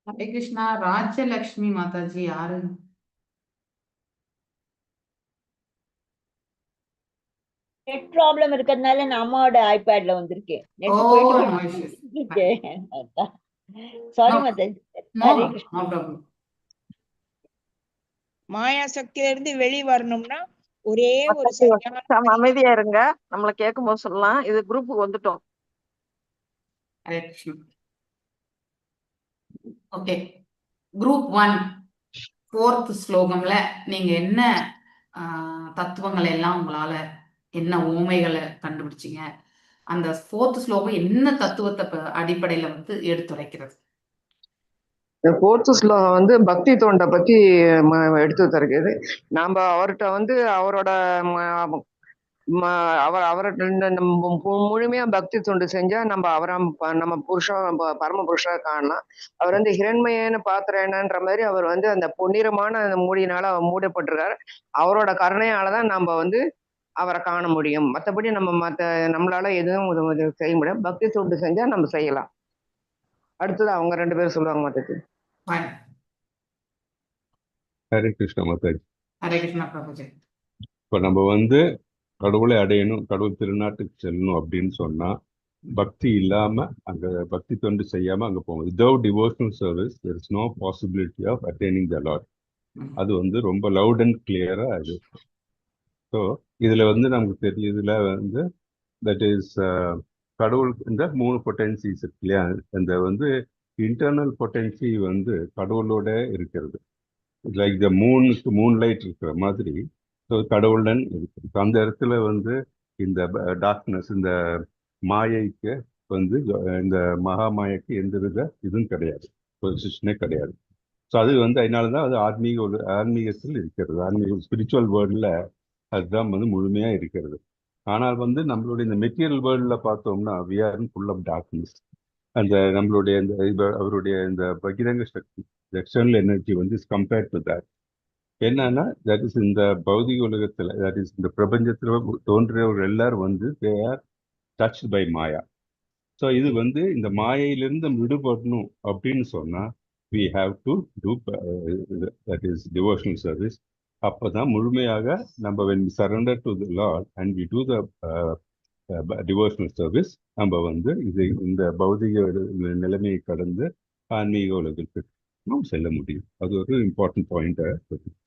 ஹரே கிருஷ்ணா. ராஜலக்ஷ்மி மாதாஜி யாரு? நெட் ப்ராப்ளம் இருக்கிறதுனால நான் அம்மாவோட ஐபேட்ல வந்திருக்கேன். ஓ, நெட் போயிட்டு no issues. Sorry No, Mataji. no, Hare no Krishna. problem. மாயா சக்தியில இருந்து வெளி வரணும்னா ஒரே ஒரு மாதாஜி சரியான கொஞ்சம் அமைதியா இருங்க, நம்மள கேட்கும் போது சொல்லலாம். இது குரூப்புக்கு வந்துட்டோம். Hare Krishna. Okay, group 1 4th ஸ்லோகம்ல நீங்க என்ன தத்துவங்களை எல்லாம் உங்களால என்ன ஊமைகளை கண்டுபிடிச்சீங்க? அந்த 4th ஸ்லோகம் என்ன தத்துவத்தை அடிப்படையில வந்து எடுத்துரைக்கிறது? இந்த ஃபோர்த்து ஸ்லோகம் வந்து பக்தி தொண்டை பத்தி எடுத்து தருகிறது. நாம அவர்கிட்ட வந்து அவரோட முழுமையா பக்தி தொண்டு செஞ்சா நம்ம அவரை நம்ம புருஷன் பரம புருஷா காணலாம். அவர் வந்து ஹிரண்மயன்னு பாத்திரன்ற மாதிரி அவர் வந்து அந்த பொன்னிறமான அந்த மூடியினால அவர் மூடப்பட்டிருக்காரு. அவரோட கருணையாலதான் நம்ம வந்து அவரை காண முடியும். மற்றபடி நம்மளால எதுவும் செய்ய முடியாது. பக்தி தொண்டு செஞ்சா நம்ம செய்யலாம். அடுத்தது அவங்க 2 பேரும் சொல்லுவாங்க மாதாஜி. ஹரே கிருஷ்ணா மாதாஜி. ஹரே கிருஷ்ணா பிரபுஜி. இப்போ நம்ம வந்து கடவுளை அடையணும், கடவுள் திருநாட்டுக்கு செல்லணும் அப்படின்னு சொன்னா பக்தி இல்லாம அங்க பக்தி தொண்டு செய்யாம அங்க போகும். Without devotional service there is no possibility of attaining the Lord. அது வந்து ரொம்ப லவுட் அண்ட் கிளியரா அது. ஸோ இதுல வந்து நமக்கு தெரியுதுல வந்து தட் இஸ் கடவுள் இந்த 3 பொட்டன்சிஸ் இருக்கு இல்லையா? அந்த வந்து இன்டர்னல் பொட்டன்சி வந்து கடவுளோட இருக்கிறது. லைக் த மூன் லைட் இருக்கிற மாதிரி கடவுளுடன் இருக்கு. அந்த இடத்துல வந்து இந்த டார்க்னஸ், இந்த மாயைக்கு வந்து இந்த மகா மாயைக்கு எந்த வித இதுவும் கிடையாது, பொசிஷனே கிடையாது. ஸோ அது வந்து அதனாலதான் அது ஆன்மீகத்தில் இருக்கிறது. ஆன்மீக ஸ்பிரிச்சுவல் வேர்ல்டில் அதுதான் வந்து முழுமையா இருக்கிறது. ஆனால் வந்து நம்மளுடைய இந்த மெட்டீரியல் வேர்ல்டில் பார்த்தோம்னா we are in full of darkness. அந்த நம்மளுடைய இந்த அவருடைய இந்த பகிரங்க சக்தி, எக்ஸ்டர்னல் எனர்ஜி வந்து இஸ் கம்பேர்ட் டு தட். என்னன்னா தட் இஸ் இந்த பௌதிக உலகத்துல, தட் இஸ் இந்த பிரபஞ்சத்துல தோன்றியவர்கள் எல்லாரும் வந்து they are touch by maya. So இது வந்து இந்த மாயையிலிருந்து விடுபடணும் அப்படின்னு சொன்னா we have to do that is devotional service. அப்பதான் முழுமையாக நம்ம when we surrender to the Lord and we do the devotional service, நம்ம வந்து இந்த பௌதிக நிலைமையை கடந்து ஆன்மீக உலகத்துக்கு செல்ல முடியும். அது ஒரு இம்பார்ட்டன்ட் பாயிண்ட்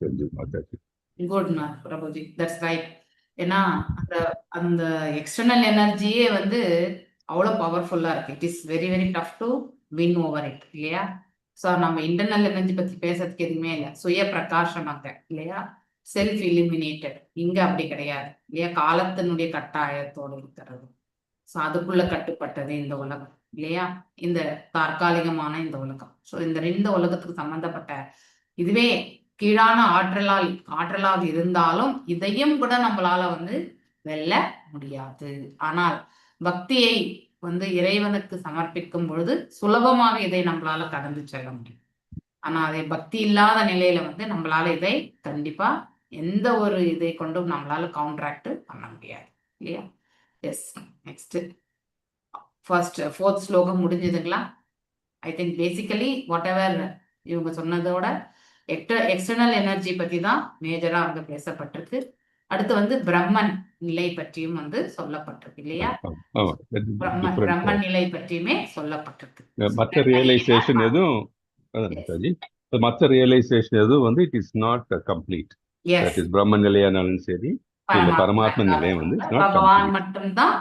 தெரிஞ்சு Mataji. Good Prabhuji, that's right. ஏன்னா அந்த எக்ஸ்டர்னல் எனர்ஜியே வந்து அவ்வளோ பவர்ஃபுல்லா இருக்கு. It is very very tough to win over it இல்லையா? ஸோ நம்ம இன்டர்னல் எனர்ஜி பத்தி பேசுறதுக்கு எதுவுமே இல்லை. சுய பிரகாசமாக இல்லையா? Self eliminated. இங்க அப்படி கிடையாது இல்லையா? காலத்தினுடைய கட்டாயத்தோடு இருக்கிறது. ஸோ அதுக்குள்ள கட்டுப்பட்டது இந்த உலகம் இல்லையா? இந்த தற்காலிகமான இந்த உலகம். ஸோ இந்த 2 உலகத்துக்கு சம்பந்தப்பட்ட இதுவே கீழான ஆற்றலாக இருந்தாலும் இதையும் கூட நம்மளால வந்து வெல்ல முடியாது. ஆனால் பக்தியை வந்து இறைவனுக்கு சமர்ப்பிக்கும் பொழுது சுலபமாக இதை நம்மளால கடந்து செல்ல முடியும். ஆனா அதை பக்தி இல்லாத நிலையில வந்து நம்மளால இதை கண்டிப்பா எந்த ஒரு இதை கொண்டும் நம்மளால கவுண்டராக்ட் பண்ண முடியாது இல்லையா? எஸ், நெக்ஸ்ட் ஃபோர்த் ஸ்லோகம் முடிஞ்சதுங்களா? I think basically what ever இவங்க சொன்னதோட எக்ஸ்டர்னல் எனர்ஜி பத்தி தான் மேஜரா அங்க பேசப்பட்டிருக்கு. அடுத்து வந்து பிரம்மன் நிலை பற்றியும் வந்து சொல்லப்பட்டிருக்கு இல்லையா? பிரம்மன் நிலை பற்றியுமே சொல்லப்பட்டிருக்கு. மற்ற ரியலைசேஷன் எதுவும் மற்ற ரியலைசேஷன் எதுவும் வந்து it is not complete. That is பிரம்ம நிலையானாலும் சரி, இல்ல பரமாத்ம நிலையம் வந்து பகவான் மட்டும்தான்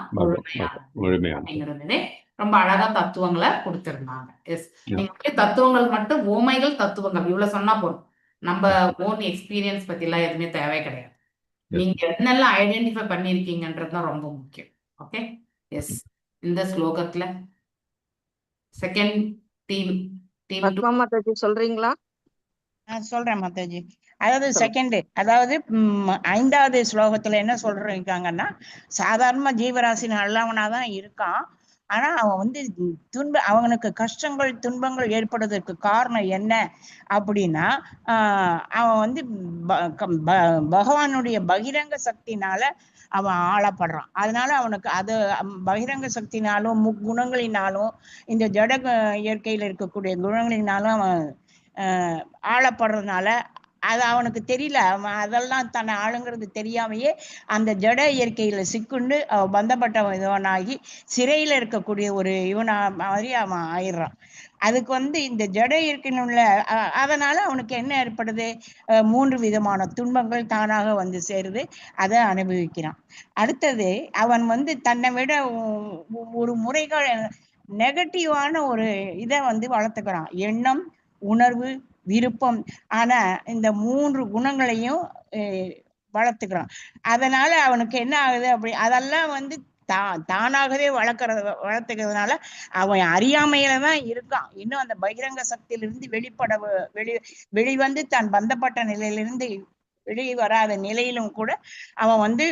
முழுமையானது. ரொம்ப அழகா தத்துவங்களை கொடுத்திருந்தாங்க. எஸ், நீங்க தத்துவங்கள் மட்டும் ஓமைகள் தத்துவங்கள் இவ்வளவு சொன்னா போதும். நம்ம ஓன் எக்ஸ்பீரியன்ஸ் பத்தி எல்லாம் எதுவுமே தேவை கிடையாது. நீங்க என்னெல்லாம் ஐடென்டிஃபை பண்ணிருக்கீங்கன்றதுதான் ரொம்ப முக்கியம். Okay, yes. இந்த ஸ்லோகத்துல செகண்ட் டீம் மாதாஜி சொல்றீங்களா? சொல்றேன் மாதாஜி. அதாவது செகண்ட், அதாவது 5வது ஸ்லோகத்துல என்ன சொல்றாங்கன்னா, சாதாரண ஜீவராசி நல்லவனாதான் இருக்கான். ஆனா அவன் வந்து அவனுக்கு கஷ்டங்கள் துன்பங்கள் ஏற்படுவதற்கு காரணம் என்ன அப்படின்னா அவன் வந்து பகவானுடைய பகிரங்க சக்தினால அவன் ஆளப்படுறான். அதனால அவனுக்கு அது பகிரங்க சக்தினாலும் முக்குணங்களினாலும் இந்த ஜட இயற்கையில இருக்கக்கூடிய குணங்களினாலும் அவன் ஆளப்படுறதுனால அது அவனுக்கு தெரியல. அவன் அதெல்லாம் தன்னை ஆளுங்கிறது தெரியாமையே அந்த ஜட இயற்கையில சிக்குண்டு அவன் பந்தப்பட்டவன் இவனாகி சிறையில இருக்கக்கூடிய ஒரு இவனா மாதிரி அவன் ஆயிடுறான். அதுக்கு வந்து இந்த ஜட இயற்கையினுள்ள அதனால அவனுக்கு என்ன ஏற்படுது? 3 விதமான துன்பங்கள் தானாக வந்து சேருது, அதை அனுபவிக்கிறான். அடுத்தது அவன் வந்து தன்னை விட ஒரு முறைகள் நெகட்டிவான ஒரு இதை வந்து வளர்த்துக்கிறான். எண்ணம், உணர்வு, விருப்பம் ஆனா இந்த 3 குணங்களையும் வளர்த்துக்கிறான். அதனால அவனுக்கு என்ன ஆகுது? அப்படி அதெல்லாம் வந்து தானாகவே வளர்த்துக்கிறதுனால அவன் அறியாமையில தான் இருக்கான். இன்னும் அந்த பகிரங்க சக்தியிலிருந்து வெளிவந்து தான் பந்தப்பட்ட நிலையிலிருந்து வெளியே வராத நிலையிலும் கூட அவன் வந்து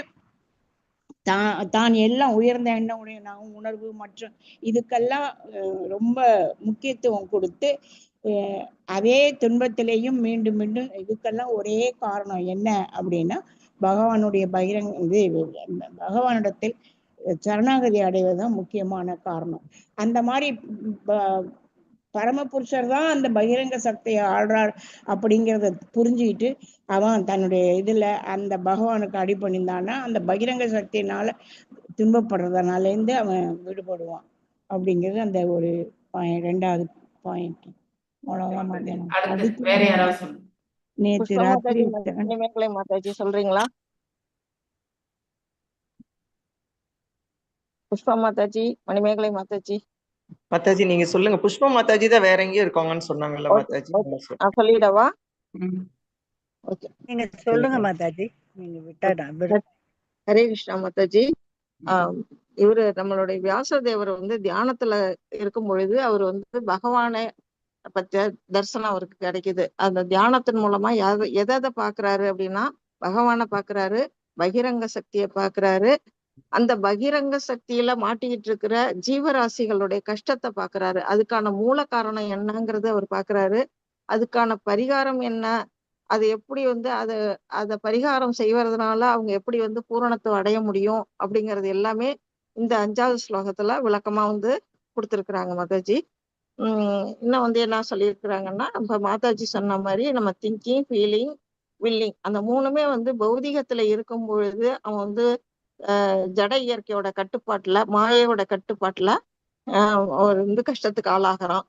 தான் எல்லாம் உயர்ந்த எண்ணம் உடைய உணர்வு மற்றும் இதுக்கெல்லாம் ரொம்ப முக்கியத்துவம் கொடுத்து அதே துன்பத்திலேயும் மீண்டும் மீண்டும் இதுக்கெல்லாம் ஒரே காரணம் என்ன அப்படின்னா பகவானுடைய பகவானிடத்தில் சரணாகதி அடைவதுதான் முக்கியமான காரணம். அந்த மாதிரி பரமபுருஷர் தான் அந்த பகிரங்க சக்தியை ஆள்றார் அப்படிங்கிறத புரிஞ்சுக்கிட்டு அவன் தன்னுடைய இதுல அந்த பகவானுக்கு அடிபணிந்தான்னா அந்த பகிரங்க சக்தியினால துன்பப்படுறதுனால இருந்து அவன் விடுபடுவான் அப்படிங்கிறது அந்த ஒரு 2வது பாயிண்ட். வேற யாராவது சொல்லுங்க. நேற்று ராத்திரி மணிமேகலை மாதாஜி சொல்றீங்களா? புஷ்பா மாதாஜி, மணிமேகலை மாதாஜி. மாதாஜி நீங்க சொல்லுங்க. புஷ்பா மாதாஜி தான் வேற எங்கேயும் இருக்காங்கன்னு சொன்னாங்கல்ல மாதாஜி. சொல்லிடவா? நீங்க சொல்லுங்க மாதாஜி. நீங்க விட்டாடா. ஹரே கிருஷ்ணா மாதாஜி. இவரு நம்மளுடைய வியாசதேவர் வந்து தியானத்துல இருக்கும் பொழுது அவர் வந்து பகவானை பத்திய தரிசனம் அவருக்கு கிடைக்குது. அந்த தியானத்தின் மூலமா எதை பாக்குறாரு அப்படின்னா பகவானை பாக்குறாரு, பகிரங்க சக்தியை பாக்குறாரு. அந்த பகிரங்க சக்தியில மாட்டிக்கிட்டு இருக்கிற ஜீவராசிகளுடைய கஷ்டத்தை பாக்குறாரு. அதுக்கான மூல காரணம் என்னங்கிறத அவர் பாக்குறாரு. அதுக்கான பரிகாரம் என்ன, அது எப்படி வந்து அதை பரிகாரம் செய்வதனால அவங்க எப்படி வந்து பூரணத்தை அடைய முடியும் அப்படிங்கிறது எல்லாமே இந்த 5வது ஸ்லோகத்துல விளக்கமா வந்து கொடுத்துருக்குறாங்க மாதாஜி. இன்னும் வந்து என்ன சொல்லியிருக்கிறாங்கன்னா, நம்ம மாதாஜி சொன்ன மாதிரி நம்ம திங்கிங், ஃபீலிங், வில்லிங் அந்த 3மே வந்து பௌதிகத்துல இருக்கும் பொழுது அவன் வந்து ஜட இயற்கையோட கட்டுப்பாட்டுல, மாயையோட கட்டுப்பாட்டுல அவர் வந்து கஷ்டத்துக்கு ஆளாகிறான்.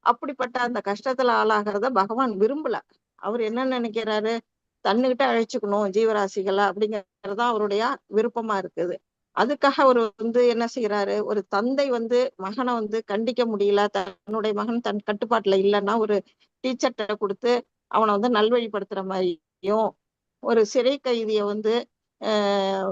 அப்படிப்பட்ட அந்த கஷ்டத்துல ஆளாகிறத பகவான் விரும்பல. அவர் என்ன நினைக்கிறாரு? தன்னுகிட்ட அழைச்சுக்கணும் ஜீவராசிகளை அப்படிங்கறதுதான் அவருடைய விருப்பமா இருக்குது. அதுக்காக அவர் வந்து என்ன செய்யறாரு? ஒரு தந்தை வந்து மகனை வந்து கண்டிக்க முடியல, தன்னுடைய மகன் தன் கட்டுப்பாட்டுல இல்லைன்னா ஒரு டீச்சர்கிட்ட கொடுத்து அவனை வந்து நல்வழிப்படுத்துற மாதிரியும், ஒரு சிறை கைதிய வந்து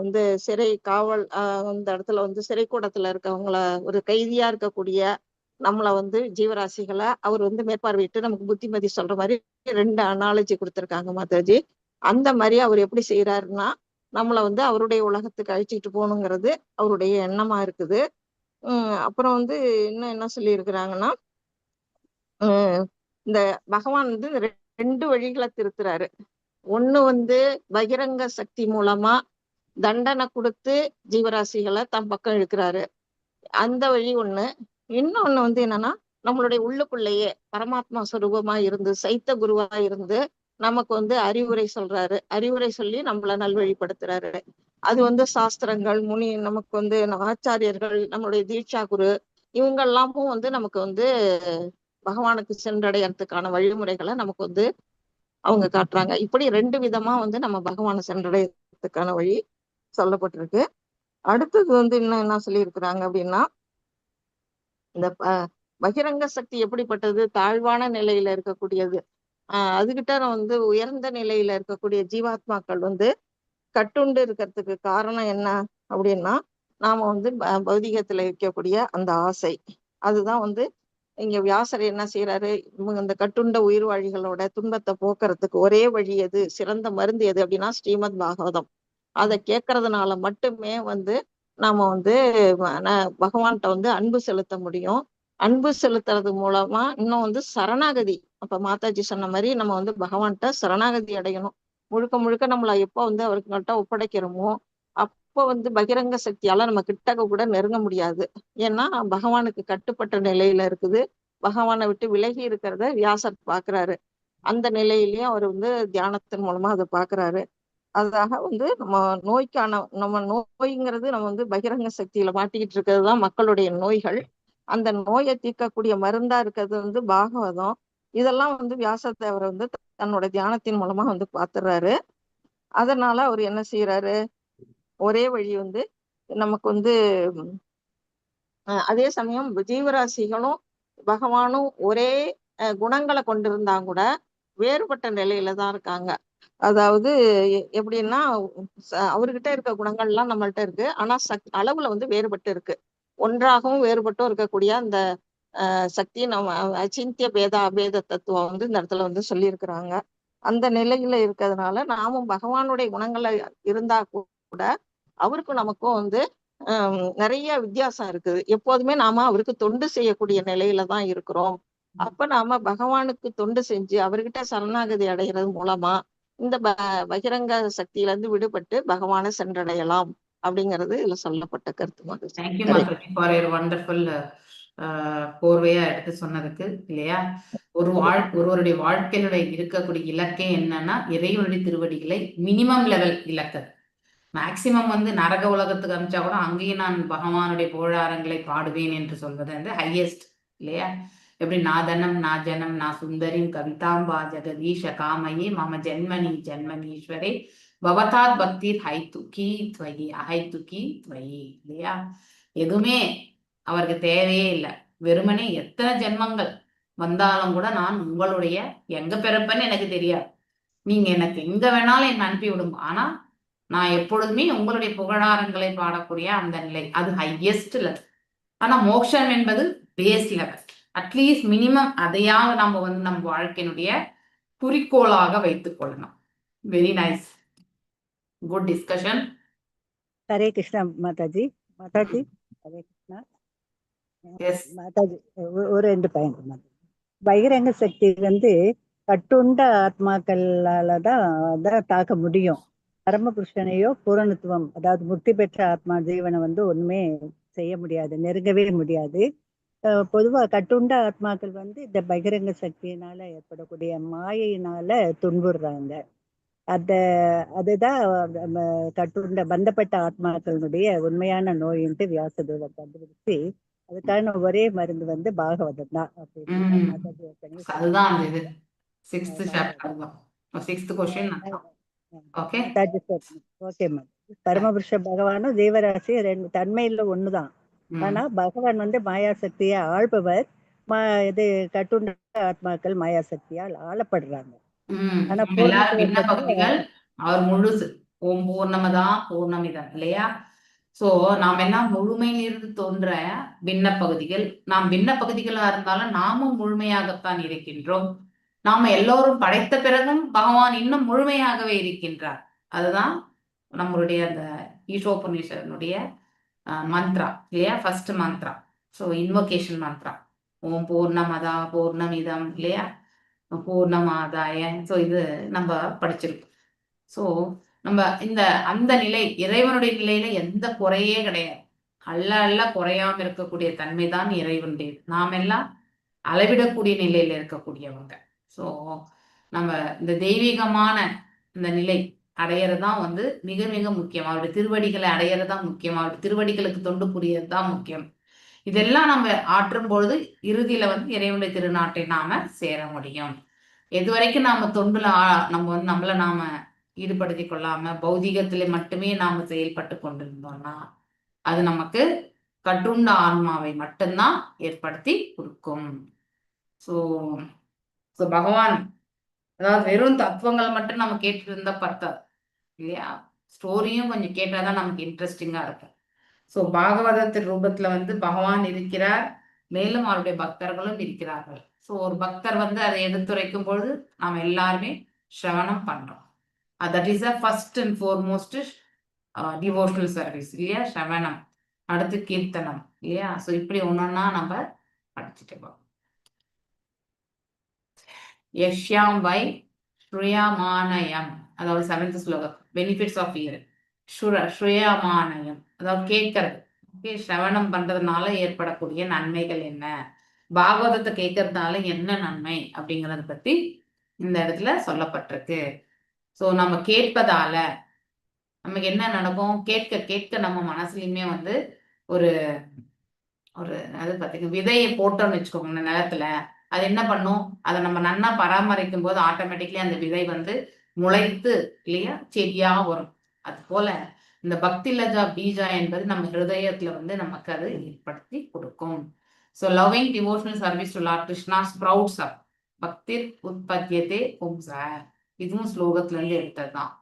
வந்து சிறை காவல் அந்த இடத்துல வந்து சிறை கூடத்துல இருக்கவங்கள ஒரு கைதியா இருக்கக்கூடிய நம்மளை வந்து ஜீவராசிகளை அவர் வந்து மேற்பார்வையிட்டு நமக்கு புத்திமதி சொல்ற மாதிரி 2 அனாலஜி கொடுத்துருக்காங்க மாதாஜி. அந்த மாதிரி அவர் எப்படி செய்யறாருன்னா நம்மளை வந்து அவருடைய உலகத்துக்கு அழைச்சிட்டு போகணுங்கிறது அவருடைய எண்ணமா இருக்குது. அப்புறம் வந்து இன்னும் என்ன சொல்லி இருக்கிறாங்கன்னா, இந்த பகவான் வந்து 2 வழிகளை திருத்துறாரு. ஒண்ணு வந்து பகிரங்க சக்தி மூலமா தண்டனை கொடுத்து ஜீவராசிகளை தன் பக்கம் இழுக்கிறாரு, அந்த வழி ஒண்ணு. இன்னொன்னு வந்து என்னன்னா நம்மளுடைய உள்ளுக்குள்ளேயே பரமாத்மா சுரூபமா இருந்து சைத்த குருவா இருந்து நமக்கு வந்து அறிவுரை சொல்றாரு, அறிவுரை சொல்லி நம்மள நல்வழிப்படுத்துறாரு. அது வந்து சாஸ்திரங்கள், முனி, நமக்கு வந்து ஆச்சாரியர்கள், நம்மளுடைய தீட்சா குரு இவங்க எல்லாமும் வந்து நமக்கு வந்து பகவானுக்கு சென்றடையறதுக்கான வழிமுறைகளை நமக்கு வந்து அவங்க காட்டுறாங்க. இப்படி 2 விதமா வந்து நம்ம பகவானை சென்றடையறதுக்கான வழி சொல்லப்பட்டிருக்கு. அடுத்தது வந்து இன்னும் என்ன சொல்லி இருக்கிறாங்க அப்படின்னா, இந்த பகிரங்க சக்தி எப்படிப்பட்டது? தாழ்வான நிலையில இருக்கக்கூடியது. அதுகிட்ட வந்து உயர்ந்த நிலையில இருக்கக்கூடிய ஜீவாத்மாக்கள் வந்து கட்டுண்டு இருக்கிறதுக்கு காரணம் என்ன அப்படின்னா நாம வந்து பௌதிகத்துல இருக்கக்கூடிய அந்த ஆசை. அதுதான் வந்து இங்க வியாசர் என்ன செய்யறாரு? இந்த கட்டுண்ட உயிர்வாழிகளோட துன்பத்தை போக்குறதுக்கு ஒரே வழி எது, சிறந்த மருந்து எது அப்படின்னா ஸ்ரீமத் பாகவதம். அதை கேட்கறதுனால மட்டுமே வந்து நாம வந்து பகவான்கிட்ட வந்து அன்பு செலுத்த முடியும். அன்பு செலுத்துறது மூலமா இன்னும் வந்து சரணாகதி, அப்ப மாதாஜி சொன்ன மாதிரி நம்ம வந்து பகவான்கிட்ட சரணாகதி அடையணும். முழுக்க முழுக்க நம்மள எப்போ வந்து அவர்கிட்ட ஒப்படைக்கிறோமோ அப்போ வந்து பகிரங்க சக்தியால நம்ம கிட்டக்க கூட நெருங்க முடியாது. ஏன்னா பகவானுக்கு கட்டுப்பட்ட நிலையில இருக்குது. பகவானை விட்டு விலகி இருக்கிறத வியாசர் பாக்குறாரு. அந்த நிலையிலயும் அவர் வந்து தியானத்தின் மூலமா அதை பாக்குறாரு. அதாக வந்து நம்ம நோய்ங்கிறது நம்ம வந்து பகிரங்க சக்தியில மாட்டிக்கிட்டு இருக்கிறது தான் மக்களுடைய நோய்கள். அந்த நோயை தீர்க்கக்கூடிய மருந்தா இருக்கிறது வந்து பாகவதம். இதெல்லாம் வந்து வியாசதேவர் வந்து தன்னோட தியானத்தின் மூலமா வந்து பாத்துறாரு. அதனால அவர் என்ன செய்யறாரு, ஒரே வழி வந்து நமக்கு வந்து அதே சமயம் ஜீவராசிகளும் பகவானும் ஒரே குணங்களை கொண்டிருந்தா கூட வேறுபட்ட நிலையில தான் இருக்காங்க. அதாவது எப்படின்னா அவர்கிட்ட இருக்க குணங்கள்லாம் நம்மள்ட்ட இருக்கு. ஆனா அளவுல வந்து வேறுபட்டு இருக்கு. ஒன்றாகவும் வேறுபட்டும் இருக்கக்கூடிய அந்த சக்தி நம்ம அச்சிந்திய பேத அபேத தத்துவம் வந்து இந்த இடத்துல வந்து சொல்லியிருக்கிறாங்க. அந்த நிலையில இருக்கிறதுனால நாமும் பகவானுடைய குணங்கள்ல இருந்தா கூட அவருக்கும் நமக்கும் வந்து நிறைய வித்தியாசம் இருக்குது. எப்போதுமே நாம அவருக்கு தொண்டு செய்யக்கூடிய நிலையில தான் இருக்கிறோம். அப்ப நாம பகவானுக்கு தொண்டு செஞ்சு அவர்கிட்ட சரணாகதி அடைகிறது மூலமா இந்த பகிரங்க சக்தியில இருந்து விடுபட்டு பகவானை சென்றடையலாம் அப்படிங்கிறது இதுல சொல்லப்பட்ட கருத்து. Thank you Mataji for your wonderful கோர்வையா எடுத்து சொன்னதுக்கு. இல்லையா, ஒருவருடைய வாழ்க்கையினுடைய இருக்கக்கூடிய இலக்கே என்னன்னா இறைவனுடைய திருவடிகளை மினிமம் லெவல் இலக்கு. மேக்சிமம் வந்து நரக உலகத்துக்கு அனுப்பிச்சா கூட அங்கேயும் நான் பகவானுடைய புகழாரங்களை பாடுவேன் என்று சொல்வது வந்து ஹையஸ்ட். இல்லையா, எப்படி நாதனம் நா ஜனம் நா சுந்தரிம் கவிதாம்பா ஜெகதீஷ காமயே மம ஜென்மனி ஜென்மனீஸ்வரே பவதாத் பக்திர் ஹைத்துக்கி துவயி அஹைத்துக்கி துவயி. இல்லையா, எதுவுமே அவருக்கு தேவையே இல்லை. வெறுமனே எத்தனை ஜென்மங்கள் வந்தாலும் கூட நான் உங்களுடைய எங்க பிறப்பன்னு எனக்கு தெரியாது, நீங்க எனக்கு எங்க வேணாலும் என்ன அனுப்பி விடுங்க, ஆனா நான் எப்பொழுதுமே உங்களுடைய புகழாரங்களை பாடக்கூடிய அந்த நிலை, அது ஹையஸ்ட் லெவல். ஆனா மோட்சம் என்பது பேஸ் லெவல். அட்லீஸ்ட் மினிமம் அதையாவது நம்ம வந்து நம்ம வாழ்க்கையினுடைய குறிக்கோளாக வைத்துக் கொள்ளணும். Very nice, good discussion. Hare Krishna Mataji. Mataji Hare Krishna. Yes Mataji ஒரு 2 பாயிண்ட். பகிரங்க சக்தி வந்து கட்டுண்ட ஆத்மாக்களால தான் தாக்க முடியும். பரமபுருஷனையோ பூரணத்துவம், அதாவது முக்தி பெற்ற ஆத்மா ஜீவனை வந்து ஒண்ணுமே செய்ய முடியாது, நெருங்கவே முடியாது. பொதுவா கட்டுண்ட ஆத்மாக்கள் வந்து இந்த பகிரங்க சக்தியினால ஏற்படக்கூடிய மாயையினால துன்புறுறாங்க. அதுதான் கட்டுண்ட பந்தப்பட்ட ஆத்மாக்களுடைய உண்மையான நோயின்ட்டு வியாசதேவர் கண்டுபிடிச்சு அதுக்கான ஒரே மருந்து வந்து பாகவதம் தான் அப்படின்னு. அதுதான் அந்த இது 6th சாப்டர் தான், 6th question. Okay okay ma'am. பரமபுருஷ பகவானும் ஜீவராசி ரெண்டு தன்மையில ஒண்ணுதான். ஆனா பகவான் வந்து மாயாசக்தியை ஆள்பவர். இது கட்டுண்ட ஆத்மாக்கள் மாயாசக்தியால் ஆளப்படுறாங்க. ஆனா பகுதிகள் அவர் முழுசு ஓம் பூர்ணமதா பூர்ணமிதம். இல்லையா, சோ நாம் எல்லாம் முழுமையிலிருந்து தோன்ற பின்ன பகுதிகள். நாம் பின்ன பகுதிகளா இருந்தாலும் நாமும் முழுமையாகத்தான் இருக்கின்றோம். நாம எல்லோரும் படைத்த பிறகும் பகவான் இன்னும் முழுமையாகவே இருக்கின்றார். அதுதான் நம்மளுடைய அந்த ஈஷோபநிஷனுடைய மந்த்ரா. இல்லையா, first mantra. So invocation mantra Om பூர்ணமதா பூர்ணமிதம். இல்லையா, பூர்ணமாதாய. ஸோ இது நம்ம படிச்சிருக்கோம். ஸோ நம்ம அந்த நிலை இறைவனுடைய நிலையில எந்த குறையே கிடையாது. அல்ல குறையாம இருக்கக்கூடிய தன்மை தான் இறைவனுடையது. நாம் எல்லாம் அளவிடக்கூடிய நிலையில இருக்கக்கூடியவங்க. ஸோ நம்ம இந்த தெய்வீகமான இந்த நிலை அடையறதுதான் வந்து மிக மிக முக்கியம். அவருடைய திருவடிகளை அடையறதுதான் முக்கியம். அவருடைய திருவடிகளுக்கு தொண்டு புரியறது தான் முக்கியம். இதெல்லாம் நம்ம ஆற்றும் பொழுது இறுதியில வந்து இறைவனுடைய திருநாட்டை நாம சேர முடியும். எது வரைக்கும் நாம தொண்டுல நம்ம வந்து நம்மள நாம ஈடுபடுத்திக் கொள்ளாம பௌதிகத்திலே மட்டுமே நாம செயல்பட்டு கொண்டிருந்தோம்னா அது நமக்கு கட்டுண்ட ஆன்மாவை மட்டும்தான் ஏற்படுத்தி கொடுக்கும். ஸோ பகவான் அதாவது வெறும் தத்துவங்களை மட்டும் நம்ம கேட்டுட்டு இருந்தா பத்தாது. இல்லையா, ஸ்டோரியும் கொஞ்சம் கேட்டாதான் நமக்கு இன்ட்ரெஸ்டிங்கா இருக்கும். ஸோ பாகவதத்தின் ரூபத்துல வந்து பகவான் இருக்கிறார், மேலும் அவருடைய பக்தர்களும் இருக்கிறார்கள். ஸோ ஒரு பக்தர் வந்து அதை எடுத்துரைக்கும் பொழுது நாம் எல்லாருமே சிரவணம் பண்றோம். That is a first and foremost devotional service இல்லையா, ஸ்ரவணம், அடுத்து கீர்த்தனம் இல்லையா. ஸோ இப்படி ஒன்னொன்னா நம்ம படிச்சுட்டு போறோம். யஷ்யாம் வை ஸ்ருயமானயம், அதாவது 7th ஸ்லோகம், பெனிஃபிட்ஸ் ஆஃப் இயர். ஸ்ருயமானயம் அதாவது கேட்கறது. ஓகே, ஸ்ரவணம் பண்றதுனால ஏற்படக்கூடிய நன்மைகள் என்ன, பாகவதத்தை கேட்கறதுனால என்ன நன்மை அப்படிங்கறத பத்தி இந்த இடத்துல சொல்லப்பட்டிருக்கு. ஸோ நம்ம கேட்பதால நமக்கு என்ன நடக்கும், கேட்க கேட்க நம்ம மனசுலயுமே வந்து ஒரு ஒரு அது பார்த்தீங்கன்னா விதையை போட்டோம்னு வச்சுக்கோங்க நிலத்துல, அது என்ன பண்ணும், அதை நம்ம நன்னா பராமரிக்கும் போது ஆட்டோமேட்டிக்லி அந்த விதை வந்து முளைத்து இல்லையா செடியா வரும். அது போல இந்த பக்தி லஜா பீஜா என்பது நம்ம ஹிருதயத்துல வந்து நமக்கு அது ஏற்படுத்தி கொடுக்கும். So loving devotional service to Lord Krishna sprouts up பக்தி உற்பத்தியதே பும்ச. இதுவும் ஸ்லோகத்துல இருந்து எடுத்ததுதான்.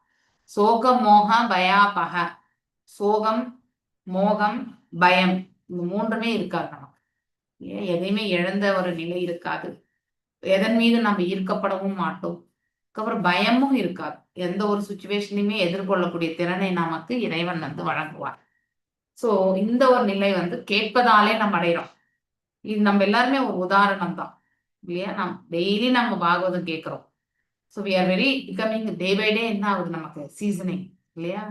சோக மோக பயாபக, சோகம் மோகம் பயம், இந்த மூன்றுமே இருக்காது நமக்கு. எதையுமே இழந்த ஒரு நிலை இருக்காது, எதன் மீது நம்ம ஈர்க்கப்படவும் மாட்டோம், அதுக்கப்புறம் பயமும் இருக்காது. எந்த ஒரு சுச்சுவேஷனையுமே எதிர்கொள்ளக்கூடிய திறனை நமக்கு இறைவன் வந்து வழங்குவார். ஸோ இந்த ஒரு நிலை வந்து கேட்பதாலே நம்ம அடைகிறோம். இது நம்ம எல்லாருமே ஒரு உதாரணம் தான் இல்லையா. நம்ம டெய்லி நம்ம பாகவதம் கேட்கிறோம். So we are very becoming day by day. என்ன ஆகுது நமக்கு சீசனிங் இல்லையா,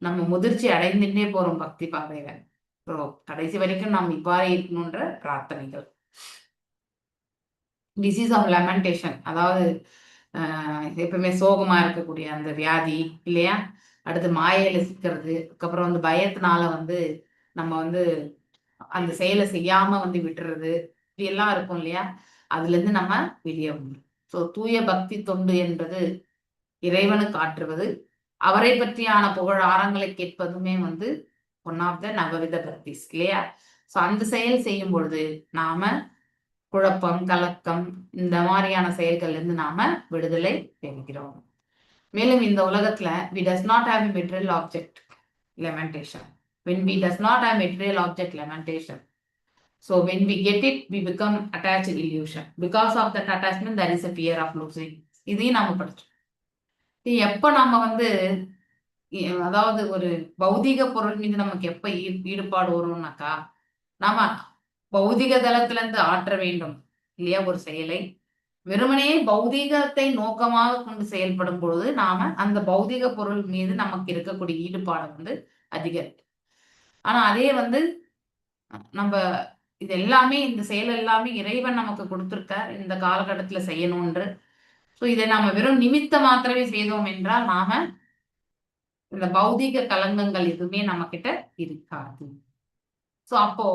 நம்ம முதிர்ச்சி அடைந்துட்டே போறோம் பக்தி பாதையில. ஸோ கடைசி வரைக்கும் நாம் இவ்வாறு இருக்கணும்ன்ற பிரார்த்தனைகள். டிசீஸ் ஆஃப் லெமெண்டேஷன், அதாவது எப்பவுமே சோகமா இருக்கக்கூடிய அந்த வியாதி இல்லையா, அடுத்து மாயையில சிக்கிறது, அதுக்கப்புறம் வந்து பயத்தினால வந்து நம்ம வந்து அந்த செயலை செய்யாம வந்து விட்டுறது, இப்படி எல்லாம் இருக்கும் இல்லையா. அதுல இருந்து நம்ம வெளியே வரணும். ஸோ தூய பக்தி தொண்டு என்பது இறைவனுக்கு ஆற்றுவது, அவரை பற்றியான புகழ் ஆரங்களை கேட்பதுமே வந்து ஒன் ஆஃப் த நவவித பக்திஸ் இல்லையா. ஸோ அந்த செயல் செய்யும் பொழுது நாம குழப்பம் கலக்கம் இந்த மாதிரியான செயல்கள்ல இருந்து நாம விடுதலை பெறுகிறோம். மேலும் இந்த உலகத்துல we does not have a material object lamentation. When we does not have material object lamentation, so when we get it we become attached illusion. Because of that attachment there is a fear of losing. இதையும் நாம படிச்சோம். எப்ப நாம வந்து அதாவது ஒரு பௌதிக பொருள் மீது நமக்கு எப்ப ஈடுபாடு வரும்னாக்கா, நாம பௌதிக தளத்துல இருந்து ஆற்ற வேண்டும் இல்லையா ஒரு செயலை. வெறுமனே பௌதீகத்தை நோக்கமாக கொண்டு செயல்படும் பொழுது நாம அந்த பௌதிக பொருள் மீது நமக்கு இருக்கக்கூடிய ஈடுபாடு வந்து அதிகரிக்கும். ஆனா அதே வந்து நம்ம இது எல்லாமே இந்த செயல் எல்லாமே இறைவன் நமக்கு கொடுத்திருக்கார் இந்த காலகட்டத்துல செய்யணும்ன்று. ஸோ இதை நாம வெறும் நிமித்த மாத்திரமே செய்தோம் என்றால் நாம இந்த பௌதிக கலங்கங்கள் எதுவுமே நம்ம கிட்ட இருக்காது. ஸோ அப்போ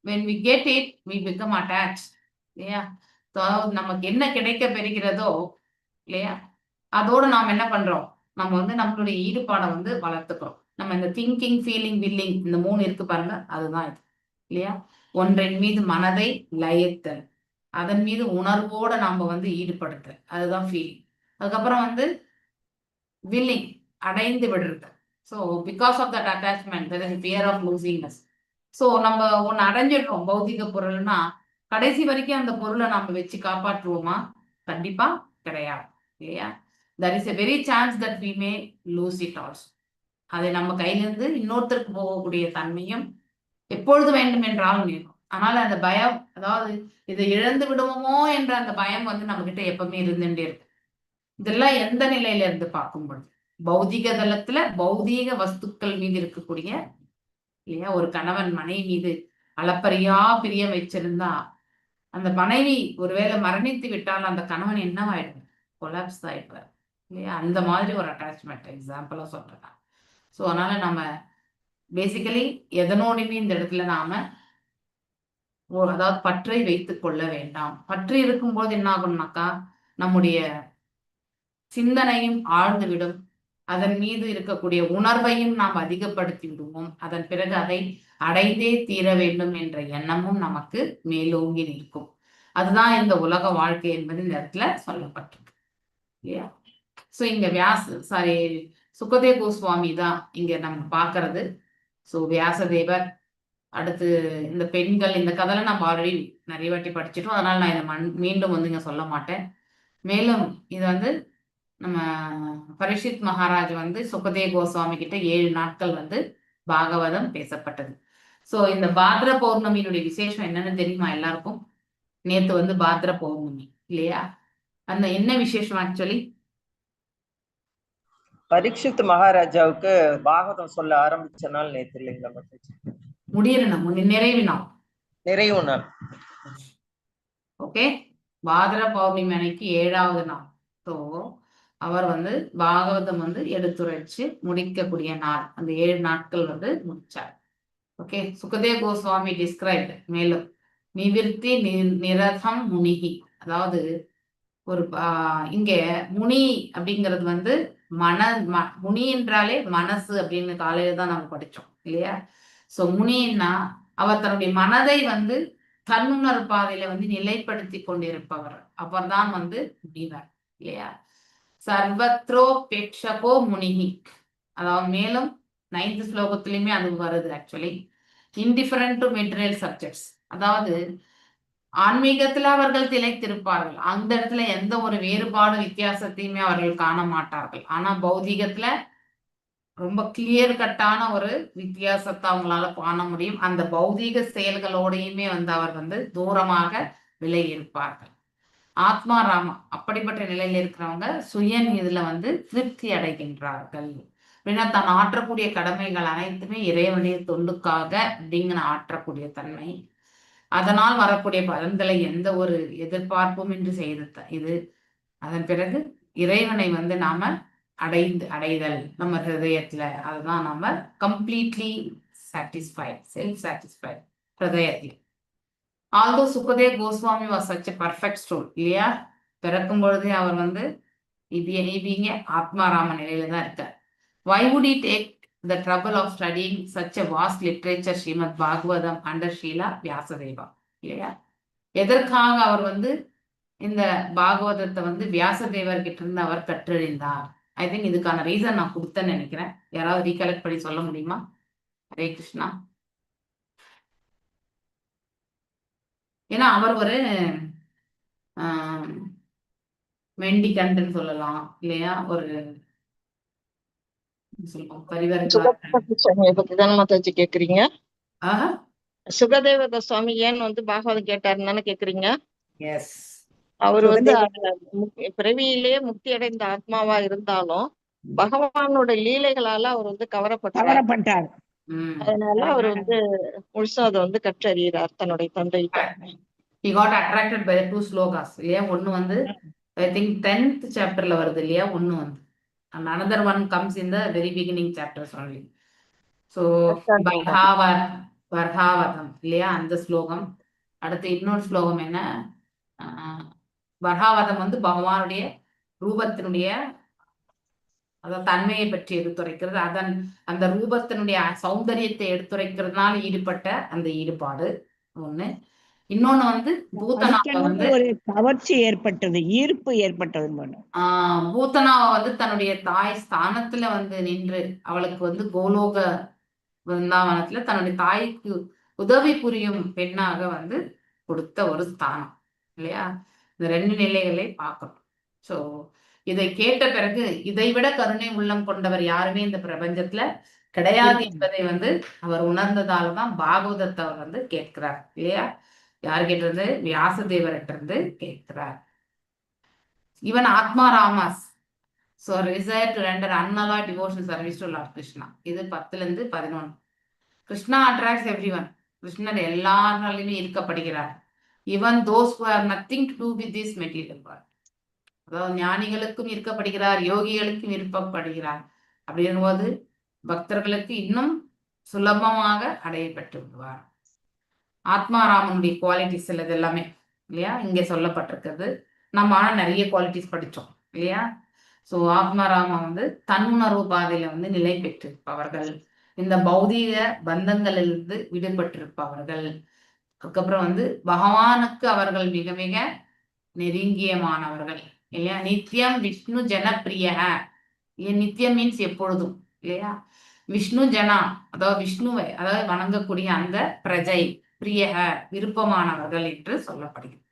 when we get it we become attached இல்லையா. அதாவது நமக்கு என்ன கிடைக்க பெறுகிறதோ இல்லையா, அதோடு நாம் என்ன பண்றோம், நம்ம வந்து நம்மளுடைய ஈடுபாடை வந்து வளர்த்துக்கிறோம். நம்ம இந்த திங்கிங் ஃபீலிங் வில்லிங் இந்த 3 இருக்கு பாருங்க, அதுதான் இது இல்லையா. ஒன்றின் மீது மனதை லயித்தல், அதன் மீது உணர்வோட நாம வந்து ஈடுபடுத்தல், அதுதான் ஃபீலிங். அதுக்கப்புறம் வந்து வில்லிங், அடைந்து விடுறது. So because of that attachment there is fear of losing us. ஸோ நம்ம ஒன்று அடைஞ்சிடுறோம் பௌதிக பொருள்னா, கடைசி வரைக்கும் அந்த பொருளை நம்ம வச்சு காப்பாற்றுவோமா, கண்டிப்பா கிடையாது இல்லையா. there is a very chance that we may lose it also. அதை நம்ம கையிலிருந்து இன்னொருத்தருக்கு போகக்கூடிய தன்மையும் எப்பொழுது வேண்டும் என்றாலும் இருக்கும். ஆனால் அந்த பயம், அதாவது இதை இழந்து விடுவோமோ என்ற அந்த பயம் வந்து நம்ம கிட்ட எப்பவுமே இருந்துட்டே இருக்கு. இதெல்லாம் எந்த நிலையில இருந்து பார்க்கும்போது, பௌதிக தளத்துல பௌதீக வஸ்துக்கள் மீது இருக்கக்கூடிய இல்லையா, ஒரு கணவன் மனைவி மீது அளப்பரியா பிரியம் வச்சிருந்தா, அந்த மனைவி ஒருவேளை மரணித்து விட்டால் அந்த கணவன் என்னவாயிடும், கொலாப்ஸ் ஆயிடுவார் இல்லையா. அந்த மாதிரி ஒரு அட்டாச்மெண்ட் எக்ஸாம்பிளா சொல்றேன். ஸோ அதனால நம்ம பேசிக்கலி எதனோடையுமே இந்த இடத்துல நாம அதாவது பற்றை வைத்துக் கொள்ள வேண்டாம். பற்று இருக்கும்போது என்ன ஆகும்னாக்கா நம்முடைய சிந்தனையும் ஆழ்ந்து விடும், அதன் மீது இருக்கக்கூடிய உணர்வையும் நாம் அதிகப்படுத்தி விடுவோம். அதன் பிறகு அதை அடைந்தே தீர வேண்டும் என்ற எண்ணமும் நமக்கு மேலோங்கி நிற்கும். அதுதான் இந்த உலக வாழ்க்கை என்பது இந்த இடத்துல சொல்லப்பட்டிருக்கு இல்லையா. ஸோ இங்க சுகதேவ கோஸ்வாமி தான் இங்க நம்ம பார்க்கறது. ஸோ வியாசதேவர், அடுத்து இந்த பெண்கள், இந்த கதையெல்லாம் நம்ம ஆல்ரெடி நிறைய வாட்டி படிச்சிட்டோம். அதனால நான் இதை மீண்டும் வந்து இங்க சொல்ல மாட்டேன். மேலும் இது வந்து நம்ம பரீட்சித் மகாராஜ் வந்து சுகதேவ கோஸ்வாமி கிட்ட 7 நாட்கள் வந்து பாகவதம் பேசப்பட்டது. சோ இந்த பாத்ர பௌர்ணமியினுடைய விசேஷம் என்னன்னு தெரியுமா எல்லாருக்கும்? நேத்து வந்து பாத்ர பௌர்ணமி இல்லையா? அந்த என்ன விசேஷம் ஆக்சுவலி? பரீட்சித் மகாராஜாவுக்கு பாகவதம் சொல்ல ஆரம்பிச்ச நாள் நேத்து இல்லைங்களா மாதாஜி? முடியிற நாள், நிறைவு நாள், நிறைவு நாள். ஓகே. பாத்ர பௌர்ணமி அன்னைக்கு 7வது நாள். ஸோ அவர் வந்து பாகவதம் வந்து எடுத்துரைச்சு முடிக்கக்கூடிய நாள். அந்த 7 நாட்கள் வந்து முடிச்சார். ஓகே. சுகதேவ கோஸ்வாமி டிஸ்கிரைப்ட் மேலும் நிவிர்த்தி நிரதம் முனிகி, அதாவது ஒரு இங்க முனி அப்படிங்கிறது வந்து முனி என்றாலே மனசு அப்படின்னு காலையில தான் நம்ம படிச்சோம் இல்லையா? சோ முனின்னா அவர் தன்னுடைய மனதை வந்து தன்னுணர் பாதையில வந்து நிலைப்படுத்தி கொண்டிருப்பவர். அவர்தான் வந்து முனிவர் இல்லையா? சர்வத்ரோபேட்சகோ முனிகி, அதாவது மேலும் 9th ஸ்லோகத்திலுமே அது வருது actually. Indifferent to material subjects, அதாவது ஆன்மீகத்துல அவர்கள் திளைத்திருப்பார்கள். அந்த இடத்துல எந்த ஒரு வேறுபாடு வித்தியாசத்தையுமே அவர்கள் காண மாட்டார்கள். ஆனா பௌதிகத்துல ரொம்ப கிளியர் கட்டான ஒரு வித்தியாசத்தை அவங்களால காண முடியும். அந்த பௌதீக செயல்களோடையுமே வந்து அவர் வந்து தூரமாக விலகி இருப்பார்கள். ஆத்மாராமா அப்படிப்பட்ட நிலையில இருக்கிறவங்க சுயன் இதுல வந்து திருப்தி அடைகின்றார்கள். அப்படின்னா தான் ஆற்றக்கூடிய கடமைகள் அனைத்துமே இறைவனுடைய தொண்டுக்காக அப்படிங்கிற ஆற்றக்கூடிய தன்மை. அதனால் வரக்கூடிய பலன்களை எந்த ஒரு எதிர்பார்ப்பும் இன்றி செய்த இது. அதன் பிறகு இறைவனை வந்து நாம அடைதல் நம்ம ஹிருதயத்துல, அதுதான் நம்ம கம்ப்ளீட்லி சாட்டிஸ்ஃபைட், செல்ஃப் சாட்டிஸ்ஃபைட் ஹிருதயத்துல. Although Sukadev Goswami was such a perfect ஸ்டோல் இல்லையா? பிறக்கும் பொழுதே அவர் வந்து இபிங்க ஆத்மாராம நிலையில தான் இருக்கார். Why would he take the trouble of studying such a vast literature, Srimad Bhagavatam under Srila Vyasadeva இல்லையா? எதற்காக அவர் வந்து இந்த பாகவதத்தை வந்து வியாசதேவர் கிட்ட இருந்து அவர் கற்றறிந்தார்? ஐ திங்க் இதுக்கான ரீசன் நான் கொடுத்தேன்னு நினைக்கிறேன். யாராவது ரீகலெக்ட் பண்ணி சொல்ல முடியுமா? ஹரே கிருஷ்ணா. ஏன்னா அவர் ஒரு மெண்டிகண்ட்னு சொல்லலாம் இல்லையா? ஒரு சுகதேவ பத்தி தானே மாதாஜி கேக்குறீங்க? சுகதேவ கோஸ்வாமி ஏன் வந்து பாகவதம் கேட்டாருன்னு கேக்குறீங்க? அவர் வந்து பிறவியிலேயே முக்தி அடைந்த ஆத்மாவா இருந்தாலும் பகவானோட லீலைகளால அவர் வந்து கவரப்பட்டார். அதனால அவர் வந்து முழுசா அதை வந்து கற்றறிகிறார் தன்னுடைய தந்தைகிட்ட. He got attracted by the 2 slokas இல்லையா? ஒன்னு வந்து I think 10th chapterல வருது இல்லையா? ஒன்னு வந்து and another one comes in the very beginning chapters only. So வர்ஹாவதம் இல்லையா? அந்த ஸ்லோகம். அடுத்து இன்னொரு ஸ்லோகம் என்ன? வர்ஹாவதம் வந்து பகவானுடைய ரூபத்தினுடைய அதாவது தன்மையை பற்றி எடுத்துரைக்கிறது. அந்த ரூபத்தினுடைய சௌந்தரியத்தை எடுத்துரைக்கிறதுனால ஈடுபட்ட அந்த ஈடுபாடு ஒண்ணு. இன்னொன்னு வந்து பூத்தனாவை வந்து ஒரு கவர்ச்சி ஏற்பட்டது, ஈர்ப்பு ஏற்பட்டது. பூத்தனாவை வந்து தன்னுடைய தாய் ஸ்தானத்துல வந்து நின்று அவளுக்கு வந்து கோலோக விருந்தாவனத்துல தன்னுடைய தாய்க்கு உதவி புரியும் பெண்ணாக வந்து கொடுத்த ஒரு ஸ்தானம் இல்லையா? இந்த 2 நிலைகளை பார்க்கணும். சோ இதை கேட்ட பிறகு இதை விட கருணை உள்ளம் கொண்டவர் யாருமே இந்த பிரபஞ்சத்துல கிடையாது என்பதை வந்து அவர் உணர்ந்ததாலதான் பாகவதத்தை அவர் வந்து கேட்கிறார் இல்லையா? யாருகிட்ட இருந்து? வியாசதேவர்கிட்ட இருந்து கேட்கிறார். Even atmaramas so desire to render unalloyed devotional service to Lord Krishna. இது 10ல இருந்து 11. Krishna attracts everyone. கிருஷ்ணர் எல்லாராலுமே ஈர்க்கப்படுகிறார். even those who have nothing to do with this material world. அதாவது ஞானிகளுக்கும் ஈர்க்கப்படுகிறார், யோகிகளுக்கும் ஈர்க்கப்படுகிறார். அப்படிங்கும்போது பக்தர்களுக்கு இன்னும் சுலபமாக அடையப்பட்டு விடுவார். ஆத்மாராமனுடைய குவாலிட்டிஸ் சிலது எல்லாமே இல்லையா இங்க சொல்லப்பட்டிருக்கிறது. நம்ம ஆனா நிறைய குவாலிட்டிஸ் படிச்சோம் இல்லையா? சோ ஆத்மாராமன் வந்து தன்னுணர்வு பாதையில வந்து நிலை பெற்றிருப்பவர்கள், இந்த பௌதீக பந்தங்களிலிருந்து விடுபட்டிருப்பவர்கள், அதுக்கப்புறம் வந்து பகவானுக்கு அவர்கள் மிக மிக நெருங்கியமானவர்கள் இல்லையா? நித்தியம் விஷ்ணு ஜனப்பிரிய, நித்தியம் மீன்ஸ் எப்பொழுதும் இல்லையா? விஷ்ணு ஜனா அதாவது விஷ்ணுவை அதாவது வணங்கக்கூடிய அந்த பிரஜை, பிரிய விருப்பமானவர்கள் என்று சொல்லப்படுகிறது.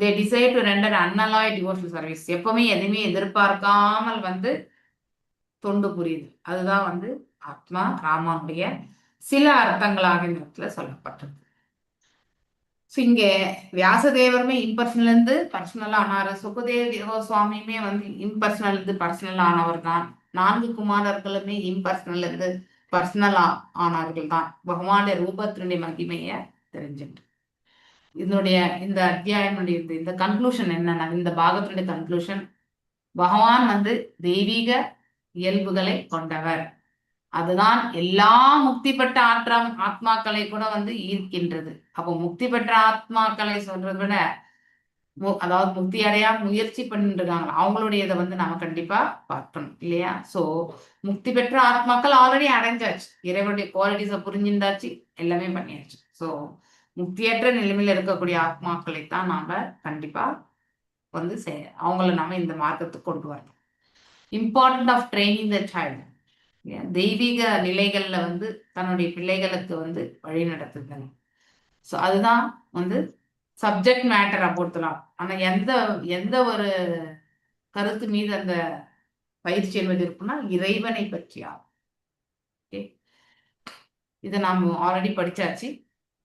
they decide to render unalloyed devotional service. எப்பவுமே எதுவுமே எதிர்பார்க்காமல் வந்து தொண்டு புரியுது. அதுதான் வந்து ஆத்மா ராமனுடைய சில அர்த்தங்களாக இந்த இடத்துல சொல்லப்பட்டது. ஸோ இங்க வியாசதேவருமே இம்பர்சனல் இருந்து பர்சனலா ஆனாரு. சுகதேவ சுவாமியுமே வந்து இம்பர்சனல் இருந்து பர்சனல் ஆனவர் தான். 4 குமாரர்களுமே இம்பர்சனல் இருந்து பர்சனல் ஆனவர்கள் தான். பகவானுடைய ரூபத்தினுடைய மகிமைய தெரிஞ்சுட்டு இதனுடைய இந்த அத்தியாயனுடைய இந்த கன்க்ளூஷன் என்னன்னா, இந்த பாகத்தினுடைய கன்க்ளூஷன், பகவான் வந்து தெய்வீக இயல்புகளை கொண்டவர். அதுதான் எல்லா முக்தி பெற்ற ஆத்மாக்களை கூட வந்து ஈர்க்கின்றது. அப்போ முக்தி பெற்ற ஆத்மாக்களை சொல்றதை விட அதாவது முக்தி அடையா முயற்சி பண்ணிட்டு இருக்காங்க அவங்களுடைய இதை வந்து நம்ம கண்டிப்பா பார்க்கணும் இல்லையா? சோ முக்தி பெற்ற ஆத்மாக்கள் ஆல்ரெடி அடைஞ்சாச்சு, இறைவனுடைய குவாலிட்டிஸை புரிஞ்சிருந்தாச்சு, எல்லாமே பண்ணியாச்சு. சோ முக்தியற்ற நிலைமையில இருக்கக்கூடிய ஆத்மாக்களை தான் நாம கண்டிப்பா வந்து அவங்கள நாம இந்த மார்க்கத்துக்கு கொண்டு வரணும். Important of training the child, தெய்வீக நிலைகள்ல வந்து தன்னுடைய பிள்ளைகளுக்கு வந்து வழி நடத்துதல். ஸோ அதுதான் வந்து சப்ஜெக்ட் மேட்டரை பொறுத்தலாம். ஆனா எந்த ஒரு கருத்து மீது அந்த பயிற்சி என்பது இருக்குன்னா இறைவனை பற்றியா. ஓகே, இதை நாம் ஆல்ரெடி படிச்சாச்சு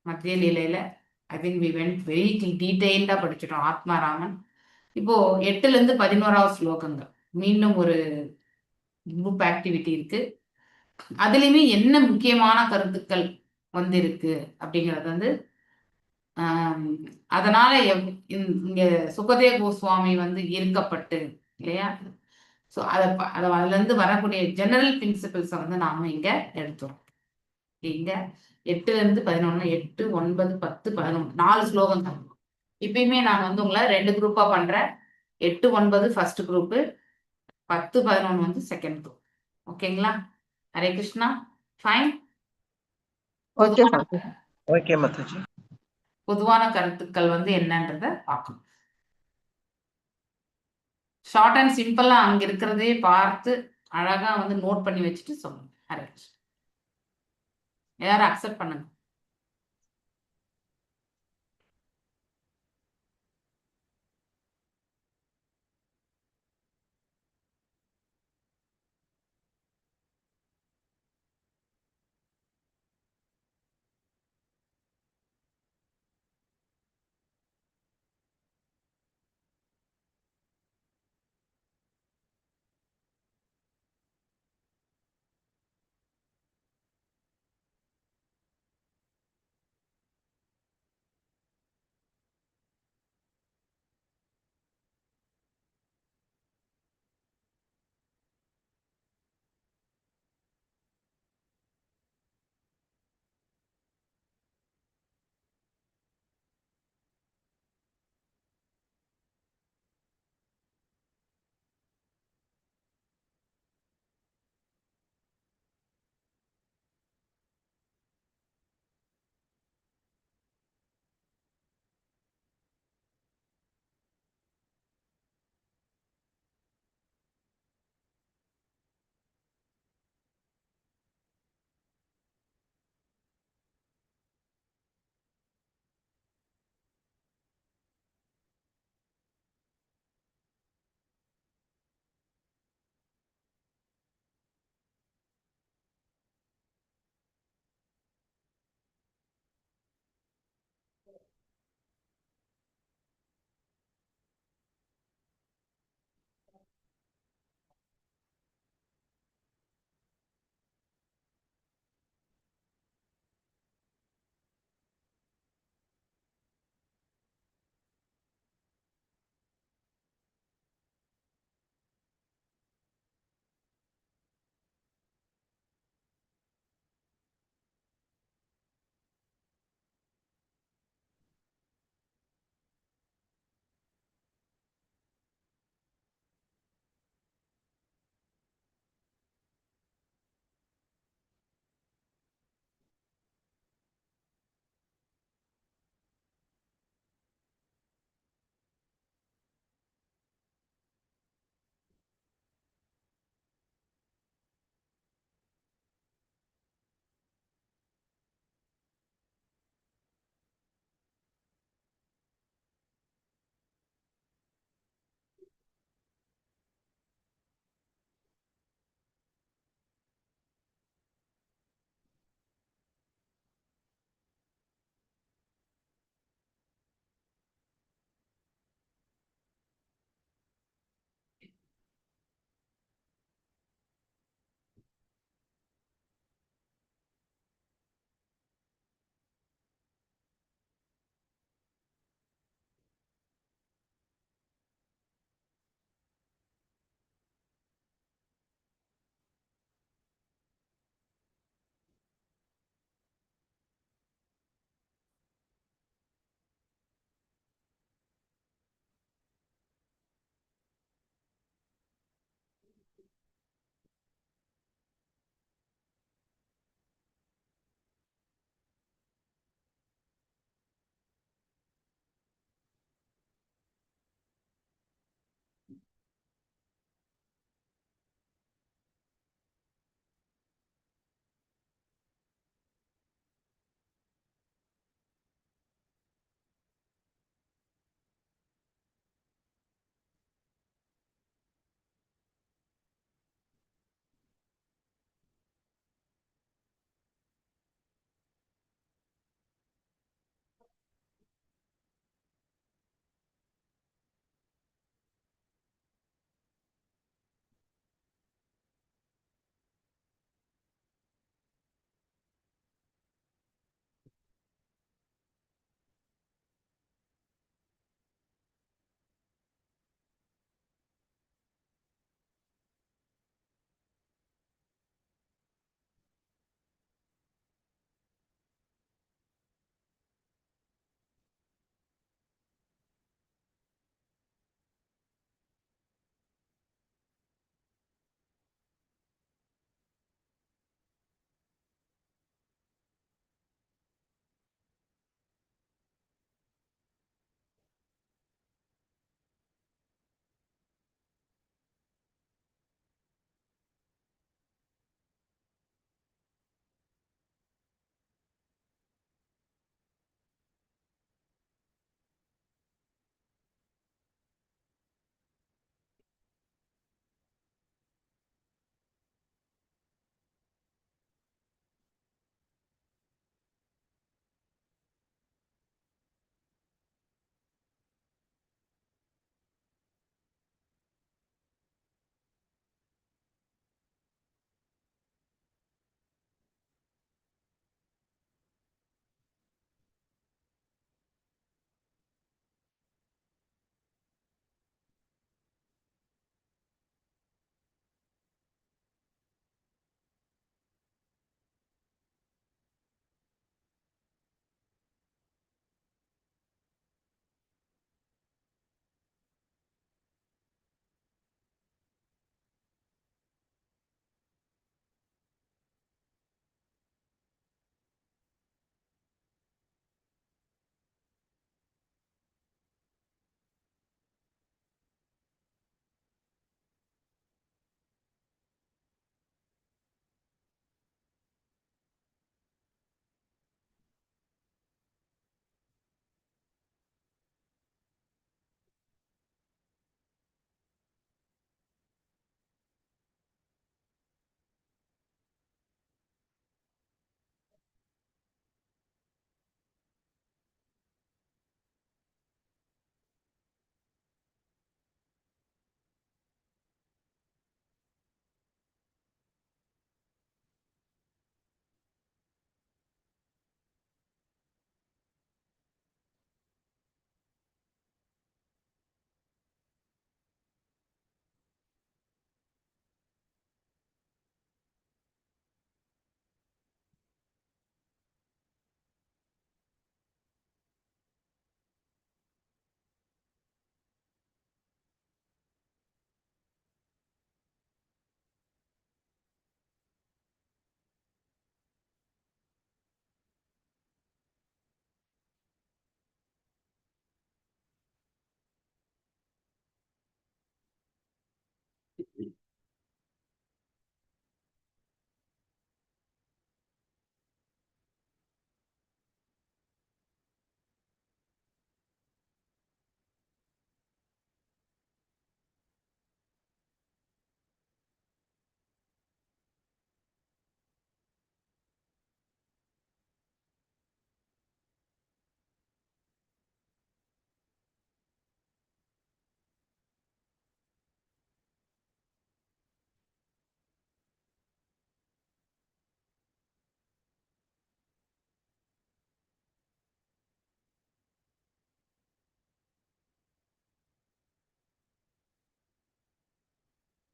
மத்திய லீலையில. I think we went very டீடைல்டா படிச்சிட்டோம் ஆத்மாராமன். இப்போ 8ல இருந்து 11வது ஸ்லோகங்கள் மீண்டும் ஒரு குரூப் ஆக்டிவிட்டி இருக்கு. அதுலயுமே என்ன முக்கியமான கருத்துக்கள் வந்திருக்கு அப்படிங்கிறது வந்து அதனால இங்க சுகதேவ கோஸ்வாமி வந்து ஈர்க்கப்பட்டு இல்லையா? ஸோ அதுல இருந்து வரக்கூடிய ஜெனரல் பிரின்சிபிள்ஸை வந்து நாம இங்க எடுத்துறோம். இங்க 8ல இருந்து 11, 8, 9, 10, 11 4 ஸ்லோகம் தான். இப்பயுமே நான் வந்து உங்களை 2 குரூப்பா பண்றேன். 8, 9 ஃபர்ஸ்ட் குரூப்பு, 10, 11 வந்து செகண்ட் குரூப். ஓகேங்களா? Hare Krishna. Fine. Okay Mataji. Okay Mataji. பொதுவான கருத்துக்கள் வந்து என்னன்றத பார்க்கணும். ஷார்ட் அண்ட் சிம்பிளா அங்க இருக்கிறதே பார்த்து அழகா வந்து நோட் பண்ணி வச்சுட்டு சொல்லுங்க. ஹரே கிருஷ்ணா. எல்லாரும் அக்செப்ட் பண்ணுங்க.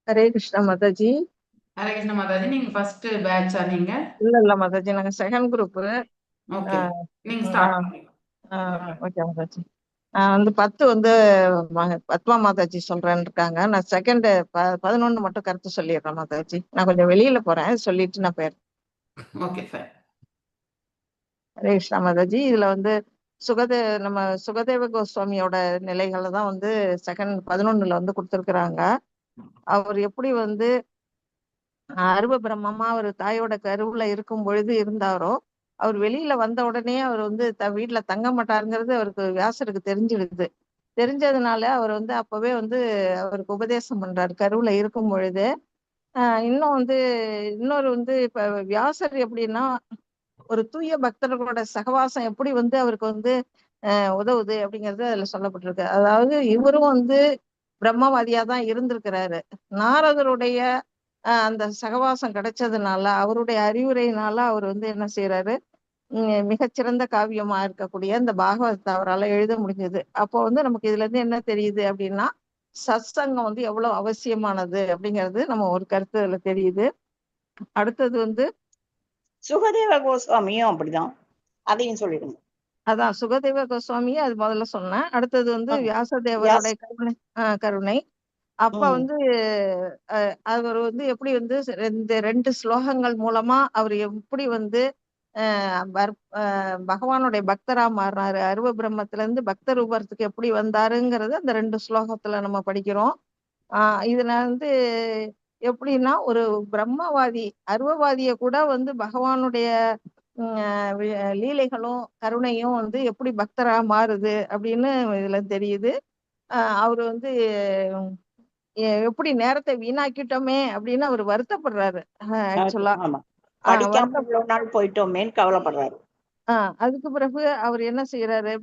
ஹரே கிருஷ்ணா மாதாஜி. ஹரே கிருஷ்ண மாதாஜி, நீங்க ஃபர்ஸ்ட் பேட்சா நீங்க? இல்ல மாதாஜி, நாங்க செகண்ட் குரூப். ஓகே, நீங்க ஸ்டார்ட் பண்ணுங்க. ஓகே மாதாஜி. வந்து 10 வந்து பத்மா மாதாஜி சொல்றேன்னு இருக்காங்க. நான் செகண்ட் 11 மட்டும் கருத்து சொல்லிடுறேன் மாதாஜி. நான் கொஞ்சம் வெளியில போறேன், சொல்லிட்டு நான் போயிடுறேன். Okay fine. ஹரே கிருஷ்ணா மாதாஜி. இதுல வந்து நம்ம சுகதேவ கோஸ்வாமியோட நிலைகளை தான் வந்து செகண்ட் 11ல வந்து கொடுத்துருக்குறாங்க. அவர் எப்படி வந்து அருவ பிரம்மமா அவர் தாயோட கருவுல இருக்கும் பொழுது இருந்தாரோ, அவர் வெளியில வந்த உடனே அவர் வந்து வீட்டுல தங்க மாட்டாருங்கிறது அவருக்கு வியாசருக்கு தெரிஞ்சிடுது. தெரிஞ்சதுனால அவர் வந்து அப்பவே வந்து அவருக்கு உபதேசம் பண்றாரு கருவுல இருக்கும் பொழுது. இன்னும் வந்து இன்னொரு வந்து இப்ப வியாசர் எப்படின்னா ஒரு தூய பக்தர்களோட சகவாசம் எப்படி வந்து அவருக்கு வந்து உதவுது அப்படிங்கிறது அதுல சொல்லப்பட்டிருக்கு. அதாவது இவரும் வந்து பிரம்மவாதியா தான் இருந்திருக்கிறாரு. நாரதருடைய அந்த சகவாசம் கிடைச்சதுனால அவருடைய அறிவுரையினால அவர் வந்து என்ன செய்யறாரு, மிகச்சிறந்த காவியமா இருக்கக்கூடிய இந்த பாகவதத்தை அவரால் எழுத முடிஞ்சது. அப்போ வந்து நமக்கு இதுல இருந்து என்ன தெரியுது அப்படின்னா, சத்சங்கம் வந்து எவ்வளவு அவசியமானது அப்படிங்கிறது நம்ம ஒரு கருத்து அதுல தெரியுது. அடுத்தது வந்து சுகதேவ கோஸ்வாமியும் அப்படிதான், அதையும் சொல்லிடுங்க. அதான் சுகதேவ கோஸ்வாமியே அது முதல்ல சொன்னேன். அடுத்தது வந்து வியாசதேவருடைய கருணை. அப்ப வந்து அவர் வந்து எப்படி வந்து இந்த 2 ஸ்லோகங்கள் மூலமா அவர் எப்படி வந்து பகவானுடைய பக்தரா மாறினாரு, அருவ பிரம்மத்துல இருந்து பக்த ரூபத்துக்கு எப்படி வந்தாருங்கிறது அந்த 2 ஸ்லோகத்துல நம்ம படிக்கிறோம். இதுல வந்து எப்படின்னா ஒரு பிரம்மவாதி அருவவாதிய கூட வந்து பகவானுடைய லீலைகளும் கருணையும் வந்து எப்படி பக்தரா மாறுது அப்படின்னு இதுல தெரியுது. அவரு வந்து எப்படி நேரத்தை வீணாக்கிட்டோமே அப்படின்னு அவர் வருத்தப்படுறாரு. ஆக்சுவலா படிக்காம இவ்வளவு நாள் போயிட்டோமேன்னு கவலைப்படுறாரு. அதுக்கு பிறகு அவர் என்ன செய்யறாரு,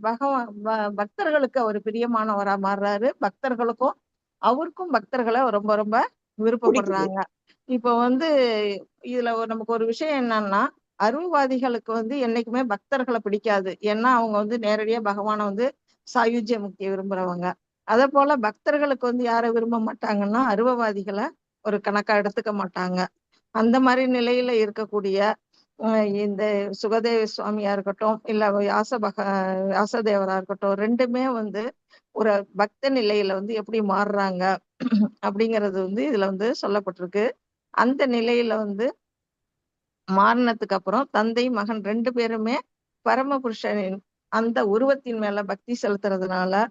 பக்தர்களுக்கு அவர் பிரியமானவரா மாறுறாரு. பக்தர்களுக்கும் அவருக்கும் பக்தர்களை ரொம்ப ரொம்ப விருப்பப்படுறாங்க. இப்ப வந்து இதுல நமக்கு ஒரு விஷயம் என்னன்னா, அருள்வாதிகளுக்கு வந்து என்னைக்குமே பக்தர்களை பிடிக்காது. ஏன்னா அவங்க வந்து நேரடியா பகவானை வந்து சாயுஜ்ய முக்தியை விரும்புறவங்க. அதே போல பக்தர்களுக்கு வந்து யாரை விரும்ப மாட்டாங்கன்னா அருவவாதிகளை ஒரு கணக்கா எடுத்துக்க மாட்டாங்க. அந்த மாதிரி நிலையில இருக்கக்கூடிய இந்த சுகதேவ சுவாமியா இருக்கட்டும், இல்ல வியாசதேவரா இருக்கட்டும், ரெண்டுமே வந்து ஒரு பக்த நிலையில வந்து எப்படி மாறுறாங்க அப்படிங்கிறது வந்து இதுல வந்து சொல்லப்பட்டிருக்கு. அந்த நிலையில வந்து மாறினதுக்கு அப்புறம் தந்தை மகன் 2 பேருமே பரமபுருஷனின் அந்த உருவத்தின் மேல பக்தி செலுத்துறதுனால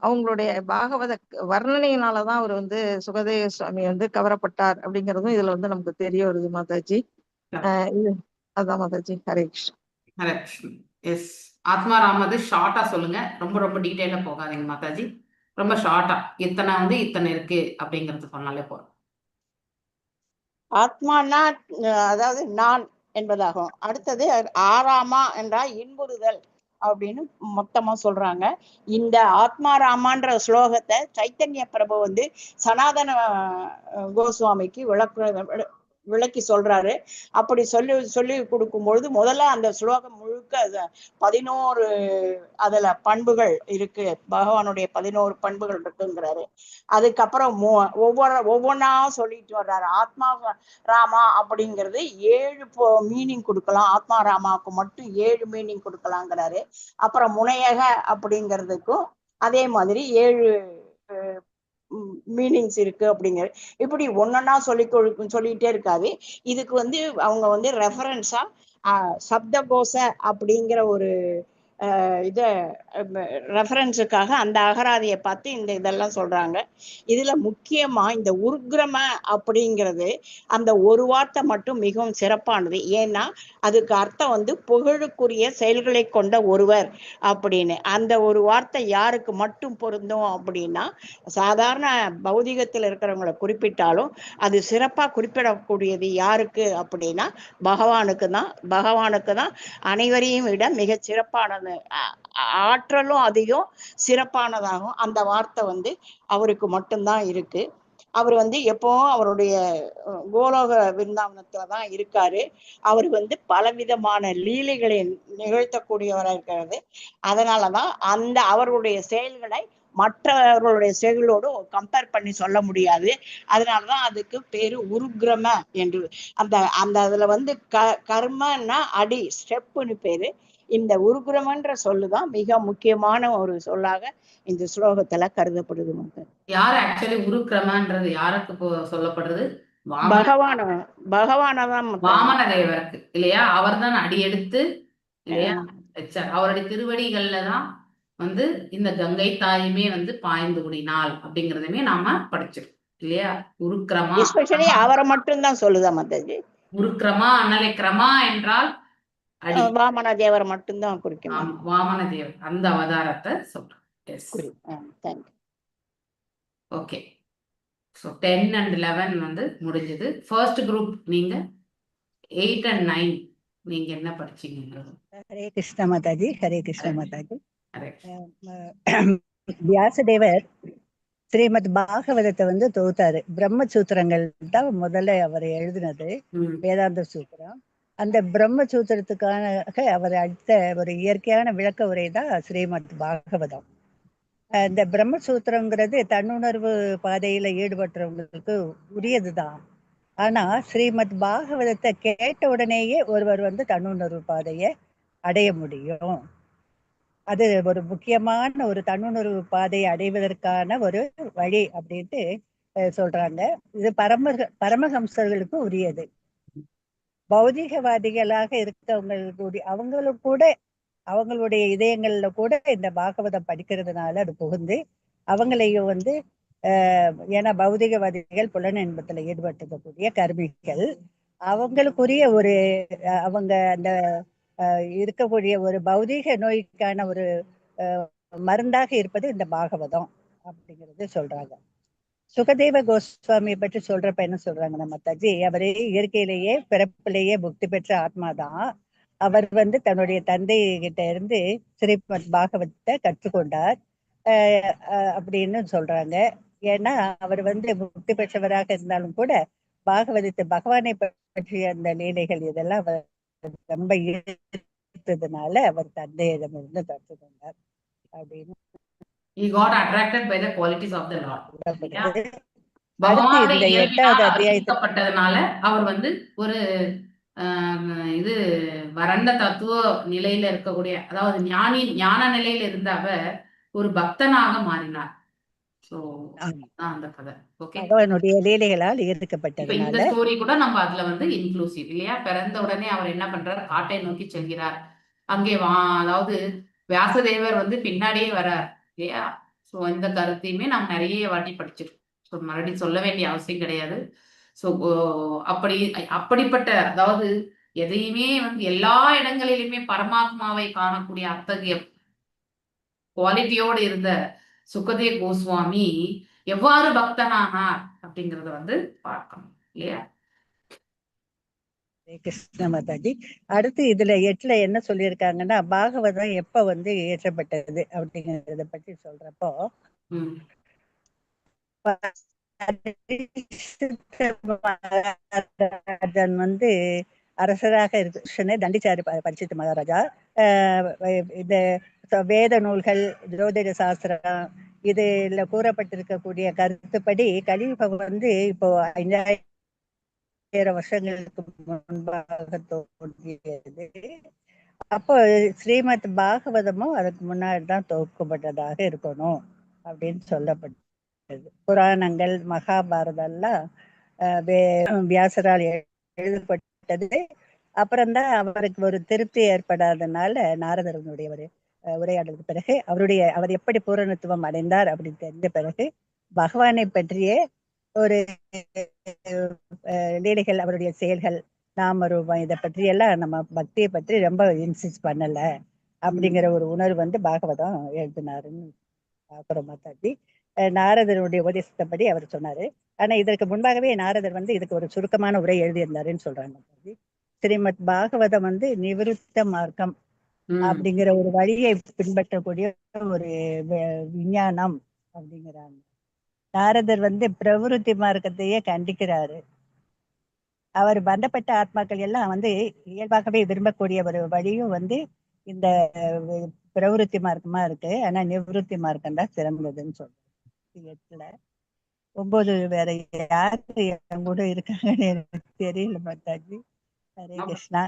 அவங்களுடைய பாகவத வர்ணனையினாலதான் அவர் வந்து சுகதேவ சுவாமி வந்து கவரப்பட்டார் அப்படிங்கிறதும் இதுல வந்து நமக்கு தெரிய வருது மாதாஜி. அதான் மாதாஜி. ஹரே கிருஷ்ணா. ஹரே கிருஷ்ணா. எஸ், ஆத்மாராமது ஷார்ட்டா சொல்லுங்க, ரொம்ப ரொம்ப டீட்டெயிலா போகாதீங்க மாதாஜி. ரொம்ப ஷார்ட்டா இத்தனை வந்து இத்தனை இருக்கு அப்படிங்கிறது சொன்னாலே போறோம். ஆத்மானா அதாவது நான் என்பதாகும். அடுத்தது ஆராமா என்றால் இன்புறுதல் அப்படின்னு மொத்தமா சொல்றாங்க. இந்த ஆத்மாராமான்ற ஸ்லோகத்தை சைத்தன்ய பிரபு வந்து சனாதன கோஸ்வாமிக்கு விளக்கி சொல்றாரு. அப்படி சொல்லி கொடுக்கும்பொழுது முதல்ல அந்த ஸ்லோகம் முழுக்க 11 அதுல பண்புகள் இருக்கு, பகவானுடைய 11 பண்புகள் இருக்குங்கிறாரு. அதுக்கப்புறம் ஒவ்வொன்னா சொல்லிட்டு வர்றாரு. ஆத்மா ராமா அப்படிங்கிறது 7 மீனிங் கொடுக்கலாம், ஆத்மா ராமாவுக்கு மட்டும் 7 மீனிங் கொடுக்கலாங்கிறாரு. அப்புறம் முனையக அப்படிங்கிறதுக்கும் அதே மாதிரி 7 மீனிங்ஸ் இருக்கு அப்படிங்கிற. இப்படி ஒன்னொன்னா சொல்லிட்டே இருக்காது. இதுக்கு வந்து அவங்க வந்து ரெஃபரன்ஸா சப்தகோச அப்படிங்கிற ஒரு இத ரெஃபரன்ஸுக்காக அந்த அகராதியை பார்த்து இந்த இதெல்லாம் சொல்றாங்க. இதுல முக்கியமா இந்த உருக்கிரம அப்படிங்கிறது அந்த ஒரு வார்த்தை மட்டும் மிகவும் சிறப்பானது. ஏன்னா அதுக்கு அர்த்தம் வந்து புகழுக்குரிய செயல்களை கொண்ட ஒருவர் அப்படின்னு. அந்த ஒரு வார்த்தை யாருக்கு மட்டும் பொருந்தும் அப்படின்னா, சாதாரண பௌதிகத்தில் இருக்கிறவங்களை குறிப்பிட்டாலும் அது சிறப்பா குறிப்பிடக்கூடியது யாருக்கு அப்படின்னா பகவானுக்கு தான். பகவானுக்கு தான் அனைவரையும் விட மிக சிறப்பானது, ஆற்றலும் அதிகம் சிறப்பானதாகும். அந்த வார்த்தை வந்து அவருக்கு மட்டும்தான் இருக்கு. அவர் வந்து எப்பவும் அவருடைய கோலோக விருந்தாவனத்துலதான் இருக்காரு. அவர் வந்து பலவிதமான லீலைகளை நிகழ்த்தக்கூடியவராக இருக்கிறது. அதனாலதான் அந்த அவருடைய செயல்களை மற்றவர்களுடைய செயலோடு கம்பேர் பண்ணி சொல்ல முடியாது. அதனாலதான் அதுக்கு பேரு உருக்கிரம என்று. அந்த அந்த அதுல வந்து கர்மன்னா அடி, ஸ்டெப்புன்னு பேரு. இந்த உருக்கிரமன்ற சொல்லுதான் மிக முக்கியமான ஒரு சொல்லாக இந்த ஸ்லோகத்துல கருதப்படுது. யார் ஆக்சுவலி உருக்கிரமன்றது யாருக்கு சொல்லப்படுறது? பகவானதான் வாமன தேவருக்கு இல்லையா? அவர் தான் அடியெடுத்து இல்லையா வச்சார். அவருடைய திருவடிகள்ல தான் வந்து இந்த கங்கை தாயுமே வந்து பாய்ந்து குடினாள் அப்படிங்கறதுமே நாம படிச்சிருக்கோம் இல்லையா? உருக்கிரமா எஸ்பெஷலி அவரை மட்டும்தான் சொல்லுதா மாதாஜி. உருக்கிரமா அண்ணலை கிரமா என்றால் அடி. வாமன தேவரை மட்டும்தான் குறிக்கும். வாமன தேவர் அந்த அவதாரத்தை சொல்றேன். ஓகே. ஸோ 10 and 11 வந்து முடிஞ்சது. ஃபர்ஸ்ட் குரூப் நீங்க 8 and 9 நீங்க என்ன படிச்சீங்க? ஹரே கிருஷ்ண மாதாஜி. ஹரே கிருஷ்ண மாதாஜி. வியாசதேவர் ஸ்ரீமத் பாகவதத்தை வந்து தொகுத்தாரு. பிரம்மசூத்திரங்கள் தான் முதல்ல அவர் எழுதினது, வேதாந்த சூத்திரம். அந்த பிரம்மசூத்திரத்துக்காக அவர் அடுத்த ஒரு இயற்கையான விளக்க உரை தான் ஸ்ரீமத் பாகவதம். இந்த பிரம்மசூத்திரங்கிறது தன்னுணர்வு பாதையில ஈடுபட்டவங்களுக்கு உரியதுதான். ஆனா ஸ்ரீமத் பாகவதத்தை கேட்ட உடனேயே ஒருவர் வந்து தன்னுணர்வு பாதையை அடைய முடியும். அது ஒரு முக்கியமான ஒரு தன்னுணர்வு பாதையை அடைவதற்கான ஒரு வழி அப்படின்ட்டு சொல்றாங்க. இது பரமஹம்சர்களுக்கு உரியது. பௌதிகவாதிகளாக இருக்கவங்களுக்கு அவங்களுக்கு கூட அவங்களுடைய இதயங்கள்ல கூட இந்த பாகவதம் படிக்கிறதுனால அது புகுந்து அவங்களையும் வந்து ஏன்னா பௌதிகவாதிகள் புலன் இன்பத்துல ஈடுபட்டிருக்கக்கூடிய கர்மிகள், அவங்களுக்குரிய ஒரு அவங்க அந்த இருக்கக்கூடிய ஒரு பௌதீக நோய்க்கான ஒரு மருந்தாக இருப்பது இந்த பாகவதம் அப்படிங்கிறது சொல்றாங்க. சுகதேவ கோஸ்வாமியை பற்றி சொல்றப்ப என்ன சொல்றாங்க நம்ம தஜி, அவரு இயற்கையிலேயே பிறப்பிலேயே முக்தி பெற்ற ஆத்மாதான். அவர் வந்து தன்னுடைய தந்தை கிட்ட இருந்து ஸ்ரீமத் பாகவத்தை கற்றுக்கொண்டார் அப்படின்னு சொல்றாங்க. ஏன்னா அவர் வந்து முக்தி பெற்றவராக இருந்தாலும் கூட பாகவதத்தை பகவானை பற்றிய அந்த லீலைகள் இதெல்லாம் அவர் ரொம்ப ஈர்த்ததுனால அவர் தந்தையிடமிருந்து கற்றுக்கொண்டார் அப்படின்னு. He got attracted by the qualities of the Lord. அடுத்து இந்த 8வது அத்தியாயப்பட்டதுனால அவர் வந்து ஒரு இது வறண்ட தத்துவ நிலையில இருக்கக்கூடிய, அதாவது ஞான நிலையில இருந்த அவர் ஒரு பக்தனாக மாறினார். அந்த கதை அவனுடைய லீலைகளால் ஈர்க்கப்பட்டதுனால இந்த ஸ்டோரி கூட நம்ம அதுல வந்து இன்க்ளூசிவ் இல்லையா? பிறந்த உடனே அவர் என்ன பண்றார்? காட்டை நோக்கி செல்கிறார். அங்கே அதாவது வியாசதேவர் வந்து பின்னாடியே வர்றார் இல்லையா? ஸோ இந்த கருத்தையுமே நாம் நிறைய வாட்டி படிச்சிருக்கோம். ஸோ மறுபடியும் சொல்ல வேண்டிய அவசியம் கிடையாது. ஸோ அப்படிப்பட்ட, அதாவது எதையுமே வந்து எல்லா இடங்களிலுமே பரமாத்மாவை காணக்கூடிய அத்தகைய குவாலிட்டியோடு இருந்த சுகதேவ் கோஸ்வாமி எவ்வாறு பக்தனானார் அப்படிங்கறத வந்து பார்க்கணும் இல்லையா? கிருஷ்ண மாதாஜி. அடுத்து இதுல 8ல என்ன சொல்லியிருக்காங்கன்னா, பாகவதம் எப்ப வந்து இயற்றப்பட்டது அப்படிங்கறத பற்றி சொல்றப்போ வந்து அரசராக இருக்கு தண்டிச்சாரு பரிசித்த மகாராஜா. இந்த வேத நூல்கள், ஜோதிட சாஸ்திரம் இதுல கூறப்பட்டிருக்கக்கூடிய கருத்துப்படி கலியுகம் வந்து இப்போ 5000 வருஷங்களுக்கு முன்பாக தோன்றியது. அப்போ ஸ்ரீமத் பாகவதமும் அதுக்கு முன்னாடி தான் தொகுக்கப்பட்டதாக இருக்கணும் அப்படின்னு சொல்லப்பட்டது. புராணங்கள், மகாபாரதம்லாம் வியாசரால் எழுதப்பட்டது. அப்புறம்தான் அவருக்கு ஒரு திருப்தி ஏற்படாதனால நாரதனுடைய ஒரு உரையாடலுக்கு பிறகு அவர் எப்படி பூரணத்துவம் அடைந்தார் அப்படின்னு தெரிஞ்ச பிறகு பகவானை பற்றிய ஒரு லீலைகள், அவருடைய செயல்கள், நாமரூபம், இதை பற்றி எல்லாம் நம்ம பக்தியை பற்றி ரொம்ப இன்சிஸ்ட் பண்ணல அப்படிங்கிற ஒரு உணர்வு வந்து பாகவதம் எழுதினாருன்னு பாக்குறோம் மாதாஜி. நாரதனுடைய உபதேசத்தைப்படி அவர் சொன்னாரு. ஆனா இதற்கு முன்பாகவே நாரதர் வந்து இதுக்கு ஒரு சுருக்கமான உரை எழுதியிருந்தாருன்னு சொல்றாங்க மாதாஜி. ஸ்ரீமத் பாகவதம் வந்து நிவிருத்த மார்க்கம் அப்படிங்கிற ஒரு வழியை பின்பற்றக்கூடிய ஒரு விஞ்ஞானம் அப்படிங்கிறாங்க. நாரதர் வந்து பிரவிருத்தி மார்க்கத்தையே கண்டிக்கிறாரு. அவர் பந்தப்பட்ட ஆத்மாக்கள் எல்லாம் வந்து இயல்பாகவே விரும்பக்கூடிய ஒரு வழியும் வந்து இந்த பிரவருத்தி மார்க்கமா இருக்கு. ஆனா நிவೃತ್ತಿ மார்க்கம் தான் சிறந்ததுன்னு சொல்றேன். 8ல 9 வேற யாரு என் கூட இருக்காங்கன்னு எனக்கு தெரியல மாதாஜி. ஹரே கிருஷ்ணா.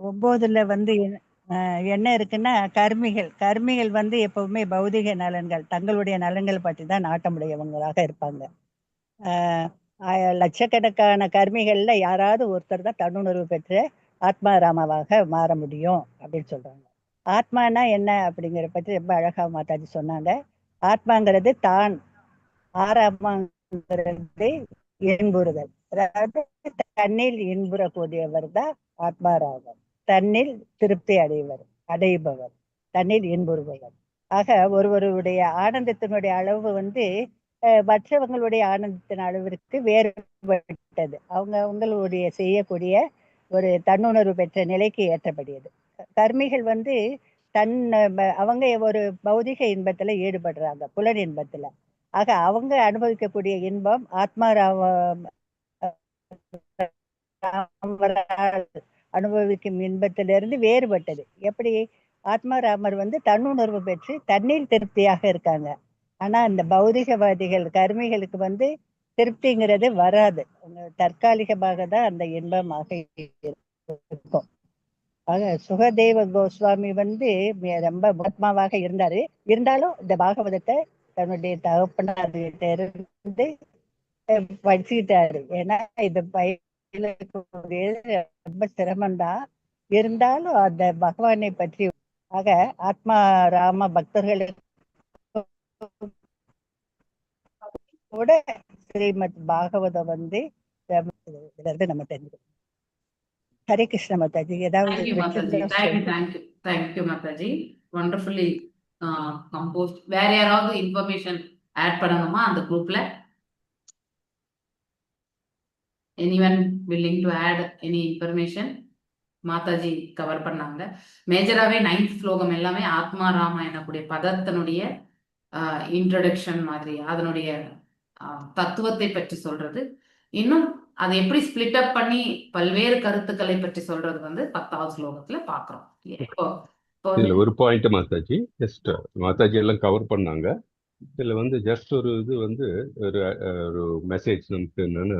9ல வந்து என்ன இருக்குன்னா கர்மிகள் வந்து எப்பவுமே பௌதிக நலன்கள், தங்களுடைய நலன்கள் பற்றி தான் நாட்டமுடையவங்களாக இருப்பாங்க. லட்சக்கணக்கான கர்மிகள்ல யாராவது ஒருத்தர் தான் தன்னுணர்வு பெற்று ஆத்மாராமாவாக மாற முடியும் அப்படின்னு சொல்றாங்க. ஆத்மானா என்ன அப்படிங்கிற பற்றி ரொம்ப அழகா மாதாஜி சொன்னாங்க. ஆத்மாங்கிறது தான், ஆராமாங்கிறது இன்புறுதல். அதாவது தன்னில் இன்புறக்கூடியவர் தான் ஆத்மாராமம். தன்னில் திருப்தி அடைபவர், தன்னில் இன்புறுபவர். ஆக ஒருவருடைய ஆனந்தத்தினுடைய அளவு வந்து மற்றவங்களுடைய ஆனந்தத்தின் அளவிற்கு வேறுபட்டது. அவங்களுடைய செய்யக்கூடிய ஒரு தன்னுணர்வு பெற்ற நிலைக்கு ஏற்றபடியது. கர்மிகள் வந்து அவங்க ஒரு பௌதிக இன்பத்துல ஈடுபடுறாங்க, புலன் இன்பத்துல. ஆக அவங்க அனுபவிக்கக்கூடிய இன்பம் அனுபவிக்கும் இன்பத்திலிருந்து வேறுபட்டது. எப்படி? ஆத்மாராமர் வந்து தன்னுணர்வு பெற்று தண்ணீர் திருப்தியாக இருக்காங்க. ஆனா இந்த பௌதிகவாதிகள் கர்மிகளுக்கு வந்து திருப்திங்கிறது வராது. தற்காலிகமாக தான் அந்த இன்பமாக இருக்கும். ஆக சுகதேவ கோஸ்வாமி வந்து ரொம்ப ஆத்மாவாக இருந்தாலும் இந்த பாகவதத்தை தன்னுடைய தகப்பனார்கிட்ட இருந்து படிச்சுக்கிட்டாரு. ஏன்னா இது ரொம்ப சிரமம்தான், இருந்தாலும் அந்த பகவானை பற்றி. ஆக ஆத்மா ராம பக்தர்களுக்கு கூட ஸ்ரீமத் பாகவதம் வந்து நம்ம தெரிஞ்சுக்கணும். ஹரே கிருஷ்ண மாதாஜி. ஏதாவது தேங்க்யூ மாதாஜி. Wonderfully compost. வேற யாராவது இன்ஃபர்மேஷன் ஆட் பண்ணணுமா அந்த குரூப்ல? Anyone willing to add any information? Mataji cover பண்ணாங்க. மேஜராகவே 9th ஸ்லோகம் எல்லாமே ஆத்மா ராமா எனக்கூடிய பதத்தினுடைய இன்ட்ரடக்ஷன் மாதிரி, அதனுடைய தத்துவத்தை பற்றி சொல்றது. இன்னும் அதை எப்படி ஸ்பிளிட் அப் பண்ணி பல்வேறு கருத்துக்களை பற்றி சொல்றது வந்து 10வது ஸ்லோகத்துல பாக்குறோம். இதுல ஒரு பாயிண்ட் மாதாஜி, ஜஸ்ட் மாதாஜி எல்லாம் கவர் பண்ணாங்க. இதுல வந்து ஜஸ்ட் ஒரு இது வந்து ஒரு மெசேஜ் நமக்கு என்னன்னா,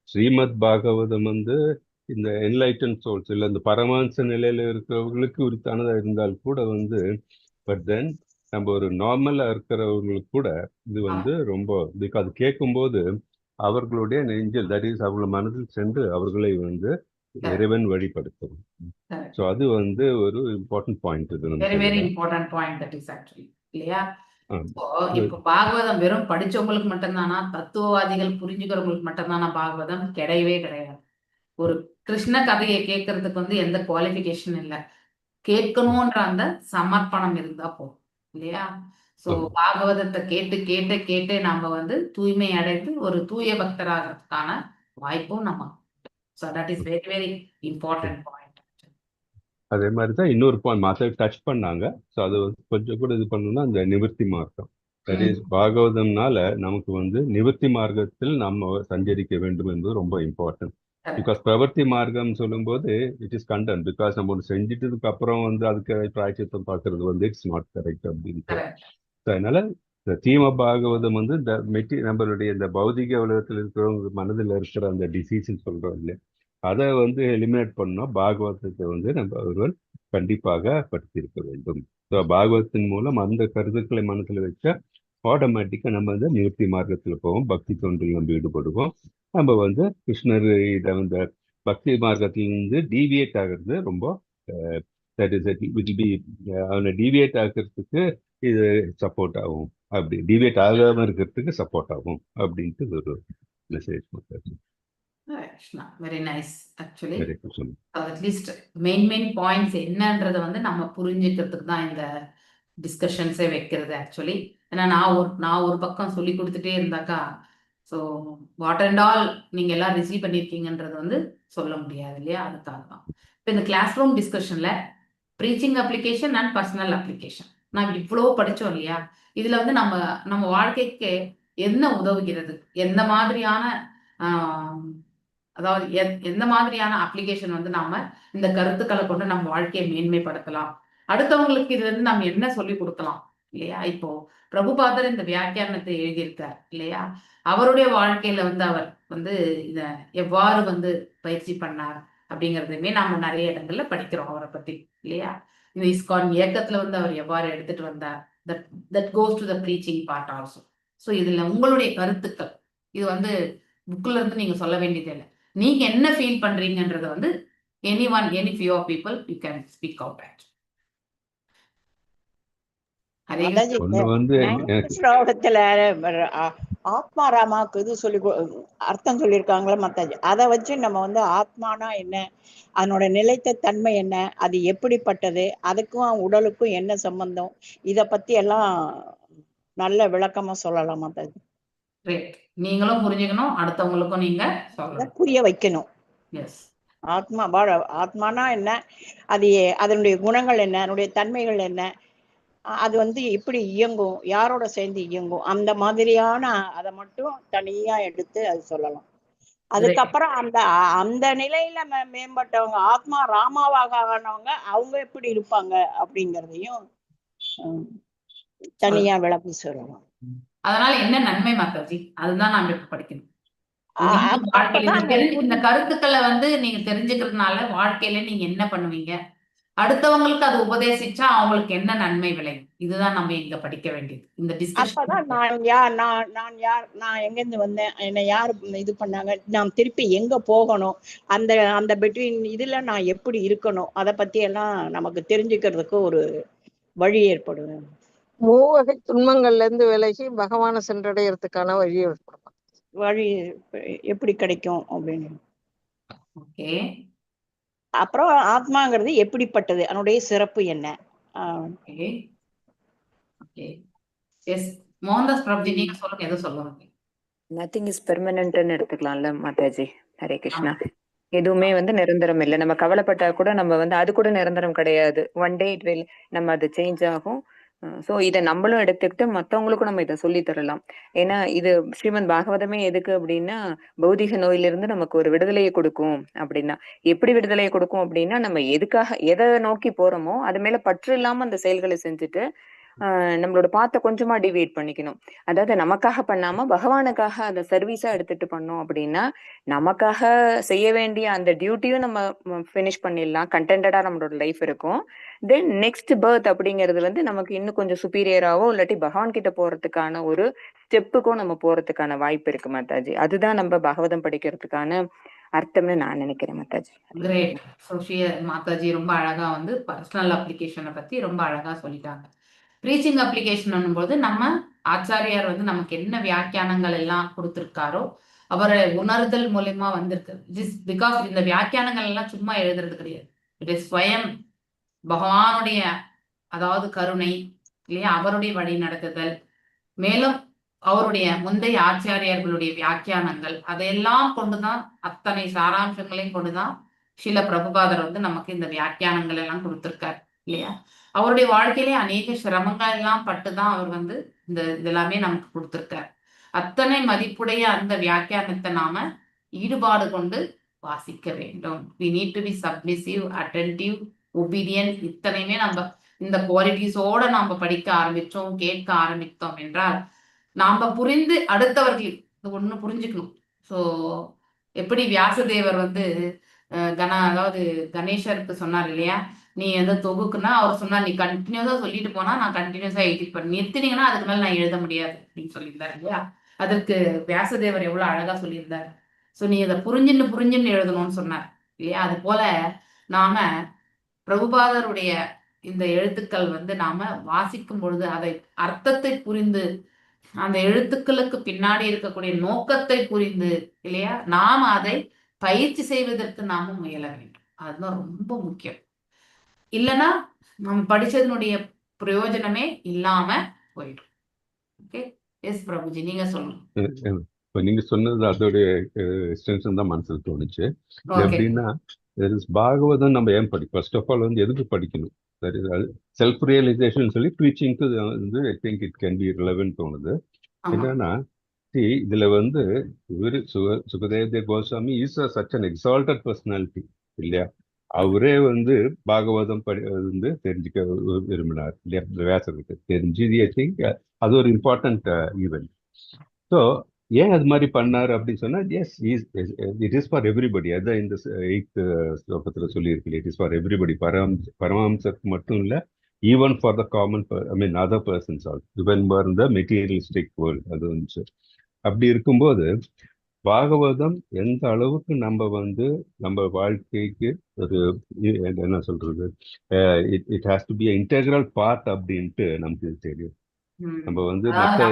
ஸ்ரீமத் பாகவதம் வந்து இந்த என்லைட்டன் சோல்ஸ் இல்லை இந்த பரமான்ச நிலையில இருக்கிறவங்களுக்கு உரித்தானதா இருந்தால் கூட வந்து, பட் தென் நம்ம ஒரு நார்மலா இருக்கிறவங்களுக்கு கூட இது வந்து ரொம்ப அது கேட்கும்போது அவர்களுடைய நெஞ்சில், தட் இஸ் அவர்கள் மனதில் சென்று அவர்களை வந்து இறைவன் வழிபடுத்தும். ஸோ அது வந்து ஒரு இம்பார்ட்டன்ட் பாயிண்ட். இது very important point that is actually இல்லையா? இப்போ பாகவதம் வெறும் படிச்சவங்களுக்கு மட்டும்தானா, தத்துவவாதிகள் புரிஞ்சுக்கிறவங்களுக்கு மட்டும்தானா பாகவதம்? கிடையவே கிடையாது. ஒரு கிருஷ்ண கதையை கேட்கறதுக்கு வந்து எந்த குவாலிபிகேஷன் இல்லை, கேட்கணும்ன்ற அந்த சமர்ப்பணம் இருந்தா போதும் இல்லையா? சோ பாகவதத்தை கேட்டு கேட்டு கேட்டு நம்ம வந்து தூய்மை அடைந்து ஒரு தூய பக்தராகிறதுக்கான வாய்ப்பும் நம்ம. So that is very very important point. அதே மாதிரி தான் இன்னொரு பாயிண்ட் மாதாஜி டச் பண்ணாங்க. ஸோ அது வந்து கொஞ்சம் கூட இது பண்ணணும்னா அந்த நிவர்த்தி மார்க்கம், தட் இஸ் பாகவதம்னால நமக்கு வந்து நிவர்த்தி மார்க்கத்தில் நம்ம சஞ்சரிக்க வேண்டும் என்பது ரொம்ப இம்பார்ட்டன்ட். பிகாஸ் பிரவர்த்தி மார்க்கம் சொல்லும்போது இட் இஸ் கண்டன், பிகாஸ் நம்ம ஒன்று செஞ்சுட்டதுக்கு அப்புறம் வந்து அதுக்கு பிராய்ச்சித்தம் பார்க்கறது வந்து இட்ஸ் நாட் கரெக்ட் அப்படின்ட்டு. அதனால இந்த தீம பாகவதம் வந்து இந்த நம்மளுடைய இந்த பௌதிக உலகத்தில் இருக்கிறவங்க மனதில் இருக்கிற அந்த டிசீஸ்ன்னு சொல்றோம் இல்லையா, அதை வந்து எலிமினேட் பண்ணோம். பாகவதத்தை வந்து நம்ம ஒருவர் கண்டிப்பாக படுத்தியிருக்க வேண்டும். ஸோ பாகவதத்தின் மூலம் அந்த கருத்துக்களை மனதில் வச்ச ஆட்டோமேட்டிக்காக நம்ம வந்து நிவர்த்தி மார்க்கத்தில் போவோம், பக்தி தொண்டில் நம்ம ஈடுபடுவோம். நம்ம வந்து கிருஷ்ணர் இதை இந்த பக்தி மார்க்கத்திலிருந்து டீவியேட் ஆகிறது ரொம்ப அவனை டீவியேட் ஆகிறதுக்கு இது சப்போர்ட் ஆகும், அப்படி டீவியேட் ஆகாம இருக்கிறதுக்கு சப்போர்ட் ஆகும் அப்படின்ட்டு ஒரு message Mataji. Very nice. Actually at least main points என்னன்றத வந்து நம்ம புரிஞ்சுக்கிறதுக்கு தான் இந்த டிஸ்கஷன்ஸே வைக்கிறது ஆக்சுவலி. ஏன்னா நான் ஒரு பக்கம் சொல்லி கொடுத்துட்டே இருந்தாக்கா, ஸோ வாட் அண்ட் ஆல் நீங்க எல்லாம் ரிசீவ் பண்ணியிருக்கீங்கன்றது வந்து சொல்ல முடியாது இல்லையா? அதுக்காக தான் இப்போ இந்த கிளாஸ் ரூம் டிஸ்கஷன்ல preaching application and personal application நான் இவ்வளோ படித்தோம் இல்லையா? இதுல வந்து நம்ம வாழ்க்கைக்கு என்ன உதவுகிறது, எந்த மாதிரியான அதாவது எந்த மாதிரியான அப்ளிகேஷன் வந்து நாம இந்த கருத்துக்களை கொண்டு நம்ம வாழ்க்கையை மேன்மைப்படுத்தலாம் அடுத்தவங்களுக்கு இதுல இருந்து நம்ம என்ன சொல்லி கொடுக்கலாம் இல்லையா? இப்போ பிரபுபாதர் இந்த வியாக்கியானத்தை எழுதியிருக்கார் இல்லையா? அவருடைய வாழ்க்கையில வந்து அவர் வந்து இத எவ்வாறு வந்து பயிற்சி பண்ணார் அப்படிங்கறதையுமே நாம நிறைய இடங்கள்ல படிக்கிறோம் அவரை பத்தி இல்லையா? இந்த இஸ்கான் இயக்கத்துல வந்து அவர் எவ்வாறு எடுத்துட்டு வந்தார், that goes to the preaching part also. So இதுல உங்களுடைய கருத்துக்கள் இது வந்து புக்ல இருந்து நீங்க சொல்ல வேண்டியது இல்லை, நீங்க என்ன ஃபீல் பண்றீங்கன்றத வந்து any few of people you can speak out at. Hare Mataji, Krishna. ஒண்ணு வந்து நைன்த் எனக்கு ஸ்லோகத்துல ஆத்மா ராமாவுக்கு இது அர்த்தம் சொல்லியிருக்காங்களே மாதாஜி, அதை வச்சு நம்ம வந்து ஆத்மானா என்ன, அதனோட நிலைத்த தன்மை என்ன, அது எப்படிப்பட்டது, அதுக்கும் உடலுக்கும் என்ன சம்பந்தம், இத பத்தி எல்லாம் நல்ல விளக்கமா சொல்லலாம் மாதாஜி. Great. நீங்களும் புரிஞ்சுக்கணும், அடுத்தவங்களுக்கும் நீங்க அதை சொல்லணும். புரிய வைக்கணும். எஸ். ஆத்மானா என்ன, அது அதனுடைய குணங்கள் என்ன, அதனுடைய தன்மைகள் என்ன, அது வந்து எப்படி இயங்கும், யாரோட சேர்ந்து இயங்கும், அந்த மாதிரியான அதை மட்டும் தனியா எடுத்து அது சொல்லலாம். அதுக்கப்புறம் அந்த அந்த நிலையில மேம்பட்டவங்க ஆத்மா ராமாவாக ஆனவங்க அவங்க எப்படி இருப்பாங்க அப்படிங்கறதையும் தனியா விளக்கி சொல்லலாம். அதனால என்ன நன்மை மாதாஜி, அதுதான் நாம இப்ப படிக்கணும். இந்த கருத்துக்களை வந்து நீங்க தெரிஞ்சுக்கிறதுனால வாழ்க்கையில நீங்க என்ன பண்ணுவீங்க, அடுத்தவங்களுக்கு அது உபதேசிச்சா அவங்களுக்கு என்ன நன்மை விளையும், இதுதான் நம்ம இங்க படிக்க வேண்டியது. இந்த டிஸ்கஷன் அப்பதான் நான் யார், நான் எங்க இருந்து வந்தேன், என்னை யாரு இது பண்ணாங்க, நான் திருப்பி எங்க போகணும், அந்த அந்த பிட்வீன் இதுல நான் எப்படி இருக்கணும், அதை பத்தி எல்லாம் நமக்கு தெரிஞ்சுக்கிறதுக்கு ஒரு வழி ஏற்படும். மூவகை துன்பங்கள்ல இருந்து விலகி பகவானை சென்றடைகிறதுக்கான வழி ஏற்படும். வழி எப்படி கிடைக்கும் அப்படின்னு. ஓகே. அப்புறம் ஆத்மாங்கிறது எப்படிப்பட்டது, அதனுடைய சிறப்பு என்ன. Okay. Okay. Yes Mohandas Prabhuji, நீங்க சொல்லுங்க, எதை சொல்லுவாங்க? நத்திங் இஸ் பெர்மனன்ட்னு எடுத்துக்கலாம்ல மாதாஜி. ஹரே கிருஷ்ணா. எதுவுமே வந்து நிரந்தரம் இல்லை. நம்ம கவலைப்பட்டா கூட நம்ம வந்து அது கூட நிரந்தரம் கிடையாது. ஒன் டே இட் வில், நம்ம அது சேஞ்ச் ஆகும். ஸோ இதை நம்மளும் எடுத்துக்கிட்டு மற்றவங்களுக்கும் நம்ம இதை சொல்லி தரலாம். ஏன்னா இது ஸ்ரீமத் பாகவதமே எதுக்கு அப்படின்னா, பௌதிக நோயிலிருந்து நமக்கு ஒரு விடுதலையை கொடுக்கும். அப்படின்னா எப்படி விடுதலையை கொடுக்கும் அப்படின்னா, நம்ம எதுக்காக எதை நோக்கி போறோமோ அது மேல பற்று இல்லாம அந்த செயல்களை செஞ்சுட்டு நம்மளோட பாத்தை கொஞ்சமா டிவியேட் பண்ணிக்கணும். அதாவது நமக்காக பண்ணாம பகவானுக்காக அதை சர்வீஸா எடுத்துட்டு பண்ணோம் அப்படின்னா நமக்காக செய்ய வேண்டிய அந்த டியூட்டியும் நம்ம ஃபினிஷ் பண்ணிடலாம், கண்டென்டடா நம்மளோட லைஃப் இருக்கும். தென் நெக்ஸ்ட் பர்த் அப்படிங்கிறது வந்து நமக்கு இன்னும் கொஞ்சம் சுப்பீரியராவோ இல்லாட்டி பகவான் கிட்ட போறதுக்கான ஒரு ஸ்டெப்புக்கும் நம்ம போறதுக்கான வாய்ப்பு இருக்கு மாதாஜி. அதுதான் நம்ம பாகவதம் படிக்கிறதுக்கான அர்த்தம்னு நான் நினைக்கிறேன் மாதாஜி. கிரேட். மாதாஜி ரொம்ப அழகா வந்து பர்சனல் அப்ளிகேஷனை பத்தி ரொம்ப அழகா சொல்லிட்டாங்க. ப்ரீச்சிங் அப்ளிகேஷன் போது நம்ம ஆச்சாரியார் வந்து நமக்கு என்ன வியாக்கியானங்கள் எல்லாம் கொடுத்திருக்காரோ அவரை உணர்தல் மூலமா வந்திருக்கு. பிகாஸ் இந்த வியாக்கியானங்கள் எல்லாம் சும்மா எழுதுறது கிடையாது. இட் இஸ் ஸ்வயம் பகவானுடைய, அதாவது கருணை இல்லையா, அவருடைய வழி நடத்துதல், மேலும் அவருடைய முந்தைய ஆச்சாரியார்களுடைய வியாக்கியானங்கள், அதையெல்லாம் கொண்டுதான், அத்தனை சாராம்சங்களையும் கொண்டுதான் ஸ்ரீல பிரபுபாதர் வந்து நமக்கு இந்த வியாக்கியானங்கள் எல்லாம் கொடுத்திருக்காரு இல்லையா? அவருடைய வாழ்க்கையிலே அநேக சிரமங்கள் எல்லாம் பட்டுதான் அவர் வந்து இதெல்லாமே நமக்கு கொடுத்திருக்காரு. அத்தனை மதிப்புடைய அந்த வியாக்கியானத்தை நாம ஈடுபாடு கொண்டு வாசிக்க வேண்டும். we need to be submissive, attentive, obedient. இத்தனையுமே நம்ம இந்த குவாலிட்டிஸோட நாம படிக்க ஆரம்பிச்சோம், கேட்க ஆரம்பித்தோம் என்றால் நாம புரிந்து அடுத்தவர்கள் ஒண்ணு புரிஞ்சுக்கணும். ஸோ எப்படி வியாசதேவர் வந்து அதாவது கணேசருக்கு சொன்னார் இல்லையா, நீ எந்த தொகுக்குன்னா அவர் சொன்னார், நீ கண்டினியூஸா சொல்லிட்டு போனா நான் கண்டினியூஸா எடிட் பண்ணி நிறுத்தினீங்கன்னா அதுக்கு மேல நான் எழுத முடியாது அப்படின்னு சொல்லியிருந்தாரு இல்லையா? அதற்கு வியாசதேவர் எவ்வளவு அழகா சொல்லியிருந்தார். ஸோ நீ அதை புரிஞ்சுன்னு எழுதணும்னு சொன்னார் இல்லையா? அது போல நாம பிரபுபாதருடைய இந்த எழுத்துக்கள் வந்து நாம வாசிக்கும் பொழுது அதை அர்த்தத்தை புரிந்து அந்த எழுத்துக்களுக்கு பின்னாடி இருக்கக்கூடிய நோக்கத்தை புரிந்து இல்லையா, நாம அதை பயிற்சி செய்வதற்கு நாம முயல வேண்டும். அதுதான் ரொம்ப முக்கியம். இல்லைன்னா நம்ம படிச்சதனுடைய பிரயோஜனமே இல்லாம போயிடும். ஓகே. எஸ் பிரபுஜி, நீங்க சொல்லுங்க. இப்போ நீங்க சொன்னது அதோடைய எக்ஸ்டென்ஷன் தான் மனசுல தோணுச்சு. எப்படின்னா பாகவதம் நம்ம ஏன் ஃபர்ஸ்ட் ஆஃப் ஆல் வந்து எதுக்கு படிக்கணும், செல்ஃப் ரியலைசேஷன் சொல்லி ப்ரீச்சிங்க்கு வந்து I think it can be relevant தோணுது. என்னன்னா இதுல வந்து இவரு Sukhdev Goswami is such an exalted personality இல்லையா? அவரே வந்து பாகவதம் வந்து தெரிஞ்சுக்க விரும்பினார் இல்லையா, வியாசருக்கு தெரிஞ்சு. I think அது ஒரு இம்பார்ட்டன்ட் ஈவெண்ட். ஸோ ஏன் அது மாதிரி பண்ணார் அப்படின்னு சொன்னா, S it is for everybody. அதான் இந்த 8th ஸ்லோகத்தில் சொல்லியிருக்கு, இட் இஸ் ஃபார் எவ்ரிபடி. பரமஹம்சருக்கு மட்டும் இல்லை, even for the common, I mean other persons all, even for the materialistic world. அது வந்து அப்படி இருக்கும்போது பாகவதம் எந்த அளவுக்கு நம்ம வந்து நம்ம வாழ்க்கைக்கு ஒரு என்ன சொல்றது, it has to be integral part அப்படின்ட்டு நமக்கு தெரியும். நம்ம வந்து மற்ற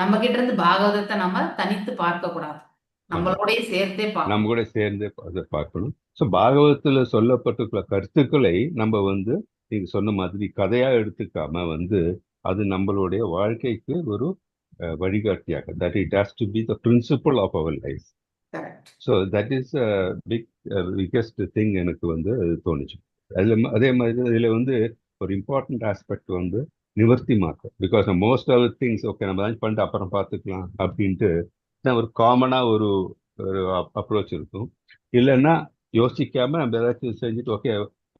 நம்ம கிட்ட இருந்து பாகவதத்தை நம்ம தனித்து பார்க்க கூடாது, நம்மளோடய சேர்த்தே நம்ம கூட சேர்ந்தே அதை பார்க்கணும். ஸோ பாகவதத்துல சொல்லப்பட்டுள்ள கருத்துக்களை நம்ம வந்து நீங்க சொன்ன மாதிரி கதையா எடுத்துக்காம வந்து அது நம்மளுடைய வாழ்க்கைக்கு ஒரு வழிகாட்டியாக, that it has to be the principle of our life. So that is a biggest thing எனக்கு வந்து அது தோணுச்சு. அதே மாதிரி இதுல வந்து ஒரு இம்பார்ட்டன்ட் ஆஸ்பெக்ட் வந்து நிவர்த்தி மார்க்கம். Because most of things okay நம்ம தான் பண்ணிட்டு அப்புறம் பார்த்துக்கலாம் அப்படின்ட்டு ஒரு காமனா ஒரு அப்ரோச் இருக்கும். இல்லைன்னா யோசிக்காம நம்ம ஏதாச்சும் செஞ்சுட்டு ஓகே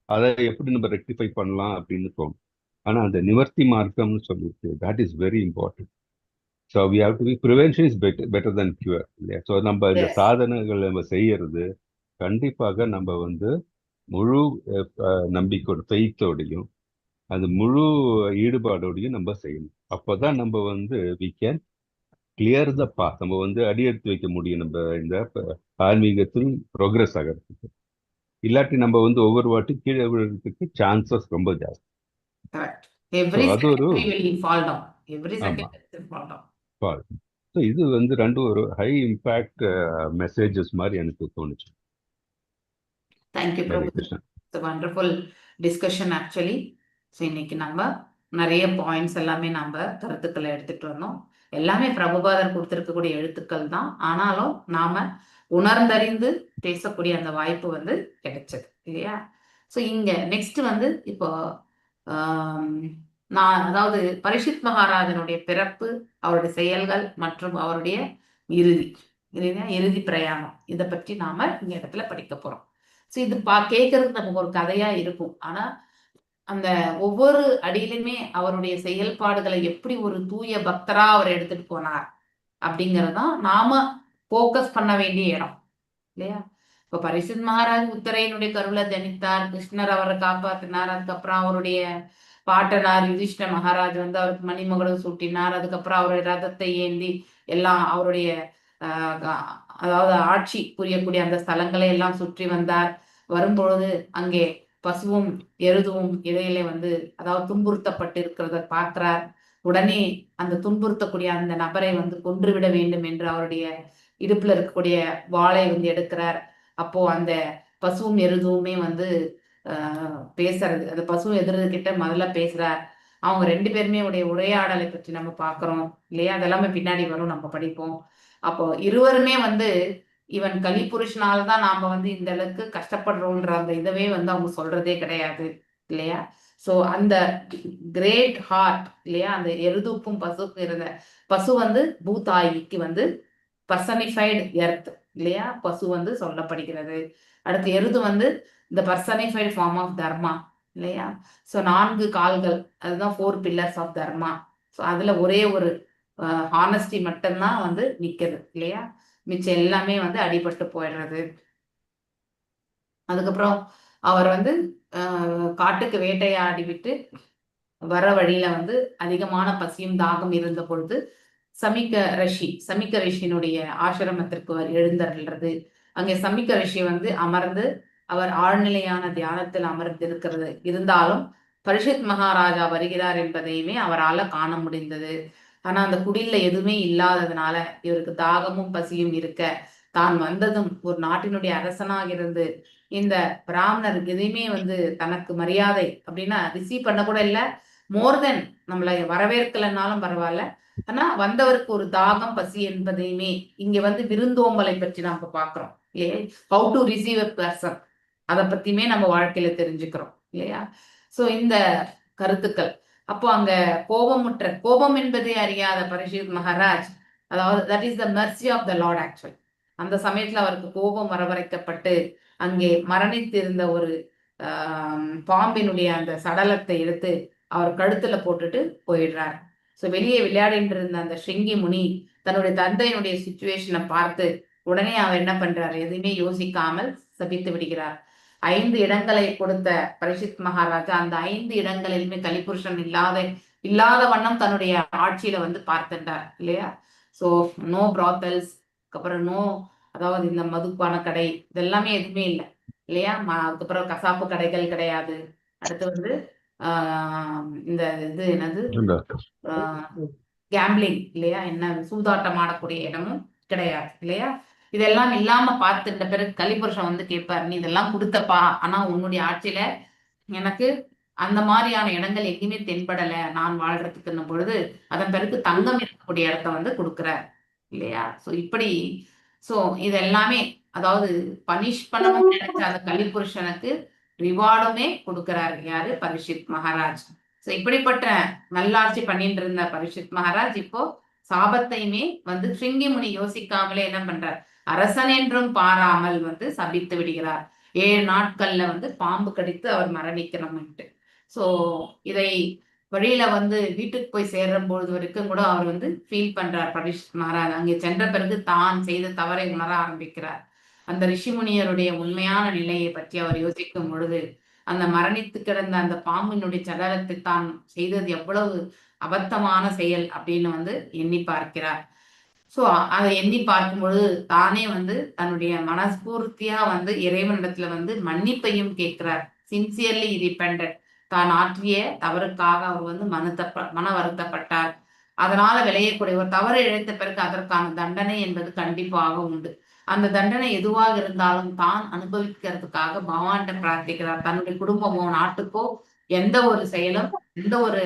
அதை எப்படி நம்ம ரெக்டிஃபை பண்ணலாம் அப்படின்னு தோணும். ஆனா அந்த நிவர்த்தி மார்க்கம்னு சொல்லிட்டு that is very important. So we have to be prevention is better than cure இல்லையா. ஸோ நம்ம இந்த சாதனைகள் நம்ம செய்யறது கண்டிப்பாக நம்ம வந்து முழு நம்பிக்கையோட ஃபெய்த்தோடையும் அது முழு ஈடுபாடோடையும் நம்ம செய்யணும். அப்போதான் நம்ம வந்து வி கேன் கிளியர் த பாத். நம்ம வந்து அடி எடுத்து வைக்க முடியும் நம்ம இந்த ஆன்மீகத்தில் ப்ரோக்ரஸ் ஆகிறதுக்கு. இல்லாட்டி நம்ம வந்து ஒவ்வொரு வாட்டி கீழே விழுறதுக்கு சான்சஸ் ரொம்ப ஜாஸ்தி. அது ஒரு ஸோ இது வந்து ரெண்டும் ஒரு ஹை இம்பாக்ட் மெசேஜஸ் மாதிரி எனக்கு தோணுச்சு. Thank you Krishna. Wonderful discussion actually. So இன்னைக்கு நம்ம நிறைய பாயிண்ட்ஸ் எல்லாமே நம்ம கருத்துக்களை எடுத்துட்டு வந்தோம். எல்லாமே பிரபுபாதர் கொடுத்திருக்கக்கூடிய எழுத்துக்கள் தான். ஆனாலும் நாம உணர்ந்தறிந்து பேசக்கூடிய அந்த வாய்ப்பு வந்து கிடைச்சது இல்லையா. ஸோ இங்க நெக்ஸ்ட் வந்து இப்போ நான் அதாவது பரிஷித் மகாராஜனுடைய பிறப்பு, அவருடைய செயல்கள் மற்றும் அவருடைய இறுதி பிரயாணம், இதை பற்றி நாம இந்த இடத்துல படிக்க போறோம். ஸோ இது கேட்கறதுக்கு நமக்கு ஒரு கதையா இருக்கும். ஆனா அந்த ஒவ்வொரு அடியிலுமே அவருடைய செயல்பாடுகளை எப்படி ஒரு தூய பக்தரா அவர் எடுத்துட்டு போனார் அப்படிங்கறதுதான் நாம போக்கஸ் பண்ண வேண்டிய இடம் இல்லையா. இப்ப பரிஷித் மகாராஜ் உத்தரையனுடைய கருவில ஜனித்தார், கிருஷ்ணர் அவரை காப்பாத்தினார். அதுக்கப்புறம் அவருடைய பாட்டனார் யுதிஷ்ட மகாராஜ் வந்து அவருக்கு மணிமகுடம் சூட்டினார். அதுக்கப்புறம் அவருடைய ரதத்தை ஏந்தி எல்லாம் அவருடைய அதாவது ஆட்சி புரியக்கூடிய அந்த ஸ்தலங்களை எல்லாம் சுற்றி வந்தார். வரும்பொழுது அங்கே பசுவும் எருதுவும் இடையிலே வந்து அதாவது துன்புறுத்தப்பட்டு இருக்கிறத பார்க்கிறார். உடனே அந்த துன்புறுத்தக்கூடிய அந்த நபரை வந்து கொன்றுவிட வேண்டும் என்று அவருடைய இடுப்புல இருக்கக்கூடிய வாளை வந்து எடுக்கிறார். அப்போ அந்த பசுவும் எருதுவுமே வந்து பேசுறது, அந்த பசு எதிர்கிட்ட முதல்ல பேசுறார். அவங்க ரெண்டு பேருமே உடைய உரையாடலை பற்றி நம்ம பார்க்கிறோம் இல்லையா. அதெல்லாமே பின்னாடி வரும், நம்ம படிப்போம். அப்போ இருவருமே வந்து இவன் கலிபுருஷனால்தான் நாம வந்து இந்த அளவுக்கு கஷ்டப்படுறோன்ற அந்த இதவே வந்து அவங்க சொல்றதே கிடையாது இல்லையா. சோ அந்த கிரேட் ஹார்ட் இல்லையா, அந்த எருதுக்கும் பசுக்கும் இருந்த பசு வந்து பூதாயிக்கு வந்து பர்சனிஃபைடு எர்த் இல்லையா, பசு வந்து சொல்லப்படுகிறது. அடுத்து எருது வந்து இந்த பர்சனிஃபைடு ஃபார்ம் ஆஃப் தர்மா இல்லையா. ஸோ 4 கால்கள், அதுதான் 4 பில்லர்ஸ் ஆஃப் தர்மா. ஸோ அதுல ஒரே ஒரு ஹானஸ்டி மட்டும்தான் வந்து நிற்குது இல்லையா. மிச்சம் எல்லாமே வந்து அடிபட்டு போயிடுறது. அதுக்கப்புறம் அவர் வந்து காட்டுக்கு வேட்டையாடி விட்டு வர வழியில வந்து அதிகமான பசியும் தாகம் இருந்த பொழுது சமிக்க ரிஷியினுடைய ஆசிரமத்திற்கு எழுந்தருள்றது. அங்கே சமிக்க ரிஷி வந்து அமர்ந்து அவர் ஆழ்நிலையான தியானத்தில் அமர்ந்திருக்கிறது. இருந்தாலும் பரிஷித் மகாராஜா வருகிறார் என்பதையுமே அவரால் காண முடிந்தது. ஆனா அந்த குடில்ல எதுவுமே இல்லாததுனால இவருக்கு தாகமும் பசியும் இருக்க, தான் வந்ததும் ஒரு நாட்டினுடைய அரசனாக இருந்து இந்த பிராமணருக்கு எதையுமே வந்து தனக்கு மரியாதை அப்படின்னா ரிசீவ் பண்ண கூட இல்லை, மோர் தென் நம்மளை வரவேற்கலைன்னாலும் பரவாயில்ல, ஆனா வந்தவருக்கு ஒரு தாகம் பசி என்பதையுமே இங்க வந்து விருந்தோம்பலை பற்றி நம்ம பார்க்கிறோம் இல்லையா. How to receive a person, அதை பத்தியுமே நம்ம வாழ்க்கையில தெரிஞ்சுக்கிறோம் இல்லையா. சோ இந்த கருத்துக்கள். அப்போ அங்க கோபம் என்பதை அறியாத பரிஷித் மகாராஜ், அதாவது that is the mercy of the lord actual. அந்த சமயத்துல அவருக்கு கோபம் வரவழைக்கப்பட்டு அங்கே மரணித்திருந்த ஒரு பாம்பினுடைய அந்த சடலத்தை எடுத்து அவர் கழுத்துல போட்டுட்டு போயிடுறார். ஸோ வெளியே விளையாடிட்டு இருந்த அந்த ஸ்ருங்கி முனி தன்னுடைய தந்தையினுடைய சுச்சுவேஷனை பார்த்து உடனே அவர் என்ன பண்றாரு, எதுவுமே யோசிக்காமல் சபித்து விடுகிறார். 5 இடங்களை கொடுத்த பரீட்சித் மகாராஜா அந்த 5 இடங்களிலுமே கலிபுருஷன் இல்லாத வண்ணம் தன்னுடைய ஆட்சியில வந்து பார்த்துட்டார் இல்லையா. ஸோ நோ ப்ராத்தல்ஸ், அப்புறம் நோ, அதாவது இந்த மதுப்பான கடை இதெல்லாமே எதுவுமே இல்லை இல்லையா. அதுக்கப்புறம் கசாப்பு கடைகள் கிடையாது. அடுத்து வந்து இந்த இது என்னது கேம்பிளிங் இல்லையா, என்ன சூதாட்டம் ஆடக்கூடிய இடமும் கிடையாது இல்லையா. இதெல்லாம் இல்லாம பார்த்துட்ட பிறகு கலிபுருஷன் வந்து கேட்பார், நீ இதெல்லாம் கொடுத்தப்பா, ஆனா உன்னுடைய ஆட்சியில எனக்கு அந்த மாதிரியான இடங்கள் எங்கேயுமே தென்படல நான் வாழ்றதுக்குன்னும் பொழுது அதன் பிறகு தங்கம் இருக்கக்கூடிய இடத்த வந்து கொடுக்குறார் இல்லையா. ஸோ இப்படி இதெல்லாமே அதாவது பனிஷ் பண்ணணும்னு நினைச்ச அந்த கலிபுருஷனுக்கு ரிவார்டுமே கொடுக்கிறார் யாரு, பரீட்சித் மகாராஜ். ஸோ இப்படிப்பட்ட நல்லாட்சி பண்ணிட்டு இருந்த பரீட்சித் மகாராஜ் இப்போ சாபத்தையுமே வந்து ஸ்ருங்கி முனி யோசிக்காமலே என்ன பண்றார், அரசன் என்றும் பாராமல் வந்து சபித்து விடுகிறார். 7 நாட்கள்ல வந்து பாம்பு கடித்து அவர் மரணிக்கணும்ட்டு. ஸோ இதை வழியில வந்து வீட்டுக்கு போய் சேர்ற பொழுது வரைக்கும் கூட அவர் வந்து ஃபீல் பண்றார் பரீட்சித் மகாராஜ். அங்கே சென்ற பிறகு தான் செய்த தவறை உணர ஆரம்பிக்கிறார். அந்த ரிஷிமுனியருடைய உண்மையான நிலையை பற்றி அவர் யோசிக்கும் பொழுது அந்த மரணித்து கிடந்த அந்த பாம்பினுடைய சடலத்தை தான் செய்தது எவ்வளவு அபத்தமான செயல் அப்படின்னு வந்து எண்ணி பார்க்கிறார். ஸோ அதை எண்ணி பார்க்கும் பொழுது தானே வந்து தன்னுடைய மனஸ்பூர்த்தியா வந்து இறைவனிடத்துல வந்து மன்னிப்பையும் கேட்கிறார். சின்சியர்லி ரிபெண்டட். தான் ஆற்றிய தவறுக்காக அவர் வந்து மன வருத்தப்பட்டார். அதனால விளையக்கூடிய ஒரு தவறு இழைத்த பிறகு அதற்கான தண்டனை என்பது கண்டிப்பாக உண்டு. அந்த தண்டனை எதுவாக இருந்தாலும் தான் அனுபவிக்கிறதுக்காக பகவான்கிட்ட பிரார்த்திக்கிறார். தன்னுடைய குடும்பமோ நாட்டுக்கோ எந்த ஒரு செயலும் எந்த ஒரு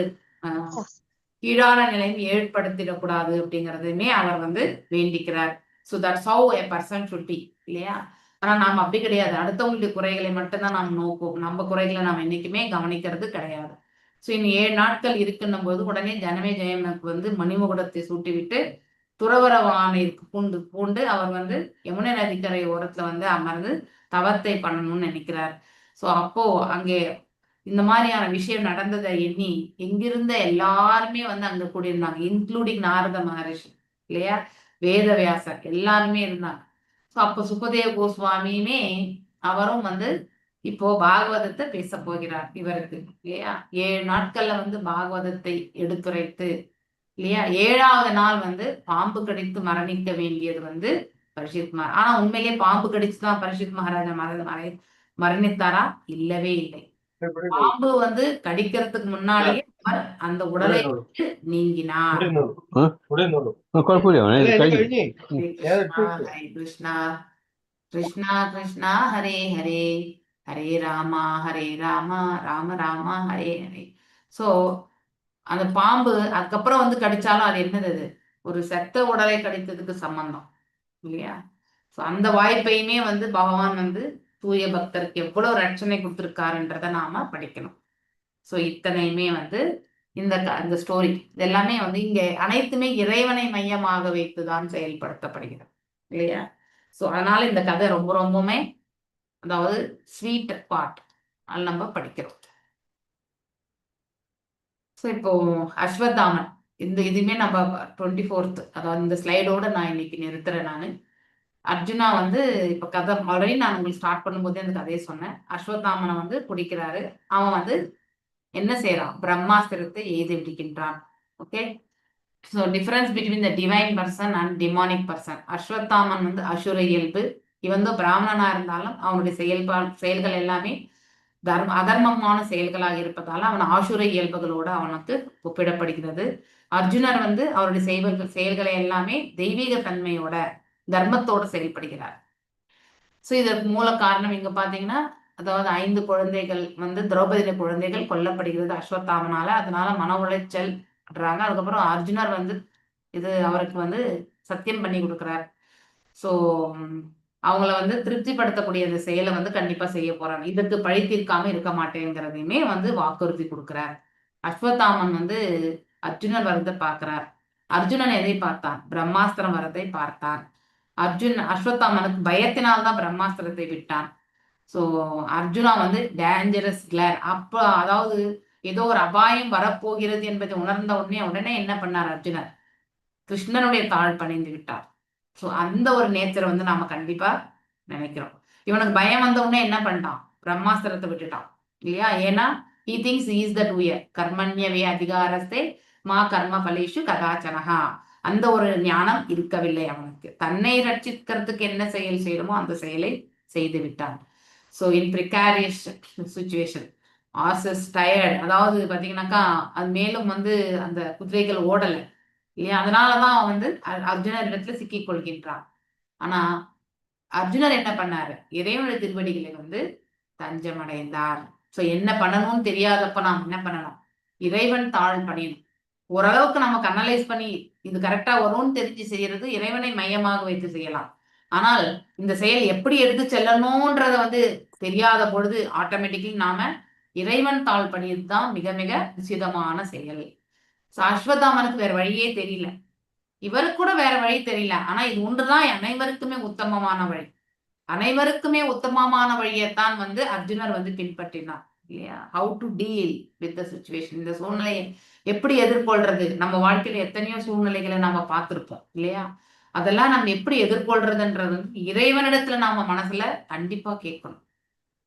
கீழான நிலையும் ஏற்படுத்திடக்கூடாது அப்படிங்கிறதுமே அவர் வந்து வேண்டிக்கிறார். So that's how a person should be இல்லையா. ஆனா நாம் அப்படி கிடையாது. அடுத்தவங்களுடைய குறைகளை மட்டும்தான் நாம் நோக்கும், நம்ம குறைகளை நாம் என்னைக்குமே கவனிக்கிறது கிடையாது. ஸோ இன்னும் 7 நாட்கள் இருக்குன்னும் போது உடனே ஜனமே ஜெயமனுக்கு வந்து மணிமுகுடத்தை சூட்டிவிட்டு துறவரவானைக்கு பூண்டு அவர் வந்து யமுனை நதிக்கரை ஓரத்துல வந்து அமர்ந்து தவத்தை பண்ணணும்னு நினைக்கிறார். ஸோ அப்போ அங்கே இந்த மாதிரியான விஷயம் நடந்ததை எண்ணி எங்கிருந்த எல்லாருமே வந்து அங்க கூடியிருந்தாங்க, இன்க்ளூடிங் நாரத மகரிஷி இல்லையா, வேதவியாசர் எல்லாருமே இருந்தாங்க. ஸோ அப்போ சுகதேவ கோஸ்வாமியுமே அவரும் வந்து இப்போ பாகவதத்தை பேச போகிறார் இவருக்கு இல்லையா. 7 நாட்கள்ல வந்து பாகவதத்தை எடுத்துரைத்து இல்லையா, 7ஆவது நாள் வந்து பாம்பு கடித்து மரணிக்க வேண்டியது வந்து பரீட்சித் மகாராஜ். ஆனா உண்மையிலேயே பாம்பு கடிச்சுதான் பரீட்சித் மகாராஜா மரணித்தாரா? இல்லவே இல்லை. பாம்பு வந்து கடிக்கிறதுக்கு முன்னாடியே அந்த உடலை நீங்கினார். ஹரே கிருஷ்ணா கிருஷ்ணா கிருஷ்ணா ஹரே ஹரே, ஹரே ராமா ராம ராமா ஹரே ஹரே. சோ அந்த பாம்பு அதுக்கப்புறம் வந்து கடிச்சாலும் அது என்னது, ஒரு செத்த உடலை கடித்ததுக்கு சம்பந்தம் இல்லையா. ஸோ அந்த வாய்ப்பையுமே வந்து பகவான் வந்து தூய பக்தருக்கு எவ்வளவு ரட்சணை கொடுத்துருக்காருன்றத நாம படிக்கணும். ஸோ இத்தனையுமே வந்து இந்த ஸ்டோரி இதெல்லாமே வந்து இங்க அனைத்துமே இறைவனை மையமாக வைத்துதான் செயல்படுத்தப்படுகிறது இல்லையா. ஸோ அதனால இந்த கதை ரொம்ப ரொம்பவுமே அதாவது ஸ்வீட் பார்ட் அது நம்ம படிக்கிறோம். ஸோ இப்போ அஸ்வத்தாமன் இதுவுமே நம்ம 24th அதாவது இந்த ஸ்லைடோட நான் இன்னைக்கு நிறுத்துறேன். நான் அர்ஜுனா வந்து இப்ப கதை ஆல்ரெடி நான் உங்களுக்கு ஸ்டார்ட் பண்ணும்போதே அந்த கதையை சொன்னேன். அஸ்வத்தாமனை வந்து பிடிக்கிறாரு. அவன் வந்து என்ன செய்யறான், பிரம்மாஸ்திரத்தை எய்து விடுகின்றான். Okay. So difference between the divine person and demonic person. Ashwatthama வந்து அசுர இயல்பு. இவன் தான் பிராமணனா இருந்தாலும் அவனுடைய செயல்கள் எல்லாமே அதர்மமான செயல்களாக இருப்பதால அவன் ஆசுர இயல்புகளோட அவனுக்கு ஒப்பிடப்படுகிறது. அர்ஜுனர் வந்து அவருடைய செயல்களை எல்லாமே தெய்வீக தன்மையோட தர்மத்தோட செயல்படுகிறார். ஸோ இதற்கு மூல காரணம் இங்க பாத்தீங்கன்னா அதாவது 5 குழந்தைகள் வந்து திரௌபதியுடைய குழந்தைகள் கொல்லப்படுகிறது அஸ்வத்தாமனால. அதனால மன உளைச்சல் பண்றாங்க. அதுக்கப்புறம் அர்ஜுனர் வந்து அவருக்கு வந்து சத்தியம் பண்ணி கொடுக்குறார். ஸோ அவங்கள வந்து திருப்திப்படுத்தக்கூடிய அந்த செயலை வந்து கண்டிப்பா செய்ய போறாங்க. இதற்கு பழி தீர்க்காம இருக்க மாட்டேங்கிறதையுமே வந்து வாக்குறுதி கொடுக்கிறார். அஸ்வத்தாமன் வந்து அர்ஜுனர் வரதை பார்க்கிறார். அர்ஜுனன் எதை பார்த்தான், பிரம்மாஸ்திரம் வரதை பார்த்தான். அஸ்வத்தாமனுக்கு பயத்தினால்தான் பிரம்மாஸ்திரத்தை விட்டான். ஸோ அர்ஜுனா வந்து டேஞ்சரஸ் கிளேர், அப்போ அதாவது ஏதோ ஒரு அபாயம் வரப்போகிறது என்பதை உணர்ந்த உடனே என்ன பண்ணார் அர்ஜுனர்? கிருஷ்ணனுடைய தாழ் பணிந்து விட்டார். ஸோ அந்த ஒரு நேச்சரை வந்து நாம கண்டிப்பா நினைக்கிறோம். இவனுக்கு பயம் வந்த உடனே என்ன பண்ணிட்டான்? பிரம்மாஸ்திரத்தை விட்டுட்டான் இல்லையா? ஏன்னா he thinks he is the doer. கர்மண்யவே அதிகாரஸ்தே மா கர்ம பலேஷு கதாச்சனஹா. அந்த ஒரு ஞானம் இருக்கவில்லை அவனுக்கு. தன்னை ரட்சிக்கிறதுக்கு என்ன செயல் செய்யணுமோ அந்த செயலை செய்து விட்டான். So in precarious situation as desired, அதாவது பாத்தீங்கன்னாக்கா அது மேலும் வந்து அந்த குதிரைகள் ஓடலை இல்லையா? அதனாலதான் அவன் வந்து அர்ஜுனர் இடத்துல சிக்கிக் கொள்கின்றான். ஆனா அர்ஜுனர் என்ன பண்ணாரு? இறைவனுடைய திருவடிகளை வந்து தஞ்சம் அடைந்தார். சோ என்ன பண்ணணும்னு தெரியாதப்ப நாம் என்ன பண்ணணும்? இறைவன் தாழ் பணியணும். ஓரளவுக்கு நமக்கு அனலைஸ் பண்ணி இது கரெக்டா வரும்னு தெரிஞ்சு செய்யறது இறைவனை மையமாக வைத்து செய்யலாம். ஆனால் இந்த செயல் எப்படி எடுத்து செல்லணும்ன்றத வந்து தெரியாத பொழுது ஆட்டோமேட்டிக்கலி நாம இறைவன் தாழ் பணியது தான் மிக மிக உசிதமான செயல். அஸ்வத்தாமனுக்கு வேற வழியே தெரியல, இவருக்கு கூட வேற வழி தெரியல. ஆனா இது ஒன்றுதான் அனைவருக்குமே உத்தமமான வழி. அனைவருக்குமே உத்தமமான வழியைத்தான் வந்து அர்ஜுனர் வந்து பின்பற்றினார் இல்லையா? How to deal with the situation, இந்த சூழ்நிலையை எப்படி எதிர்கொள்றது? நம்ம வாழ்க்கையில எத்தனையோ சூழ்நிலைகளை நாம பார்த்திருப்போம் இல்லையா? அதெல்லாம் நம்ம எப்படி எதிர்கொள்றதுன்றது இறைவனிடத்துல நாம மனசுல கண்டிப்பா கேட்கணும்.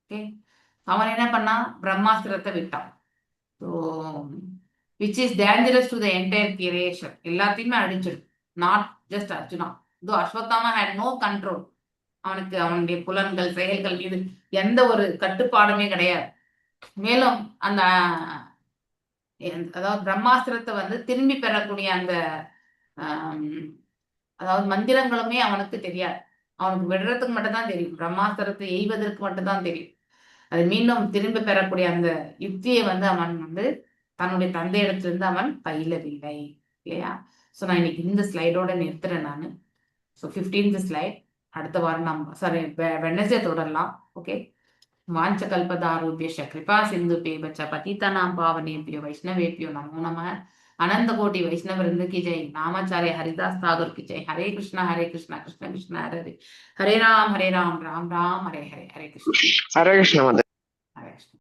ஓகே, அவன் என்ன பண்ணான்? பிரம்மாஸ்திரத்தை விட்டான். So which is dangerous to the entire creation. எல்லாத்தையுமே அழிச்சிடும், நாட் ஜஸ்ட் அர்ஜுனா. இதோ அஸ்வத்தாமா ஹேட் நோ கண்ட்ரோல். அவனுக்கு அவனுடைய புலன்கள் செயல்கள் மீது எந்த ஒரு கட்டுப்பாடுமே கிடையாது. மேலும் அந்த அதாவது பிரம்மாஸ்திரத்தை வந்து திரும்பி பெறக்கூடிய அந்த அதாவது மந்திரங்களுமே அவனுக்கு தெரியாது. அவனுக்கு விடுறதுக்கு மட்டும்தான் தெரியும், பிரம்மாஸ்திரத்தை எய்வதற்கு மட்டும்தான் தெரியும். அது மீண்டும் திரும்ப பெறக்கூடிய அந்த யுக்தியை வந்து அவன் வந்து தன்னுடைய தந்தையிடத்திலிருந்து அவன் பயிலவில்லை இல்லையா? ஸோ நான் இன்னைக்கு இந்த ஸ்லைடோட நிறுத்துறேன் நான். ஸோ 15th ஸ்லைட் அடுத்த வாரம் நம்ம வெட்னஸ்டே தொடரலாம். ஓகே, வாஞ்ச கல்பதாரூபிய கிருபா சிந்து பேபச்ச பतितानां पावनेभ्यो वैष्णवेभ्यो नमो नमः. अनंत कोटि वैष्णव वृंद की जय. नामाचार्य हरिदास ठाकुर की जय. हरे कृष्णा कृष्ण कृष्ण हरे हरे, हरे राम राम राम हरे हरे, हरे कृष्ण. हरे कृष्ण.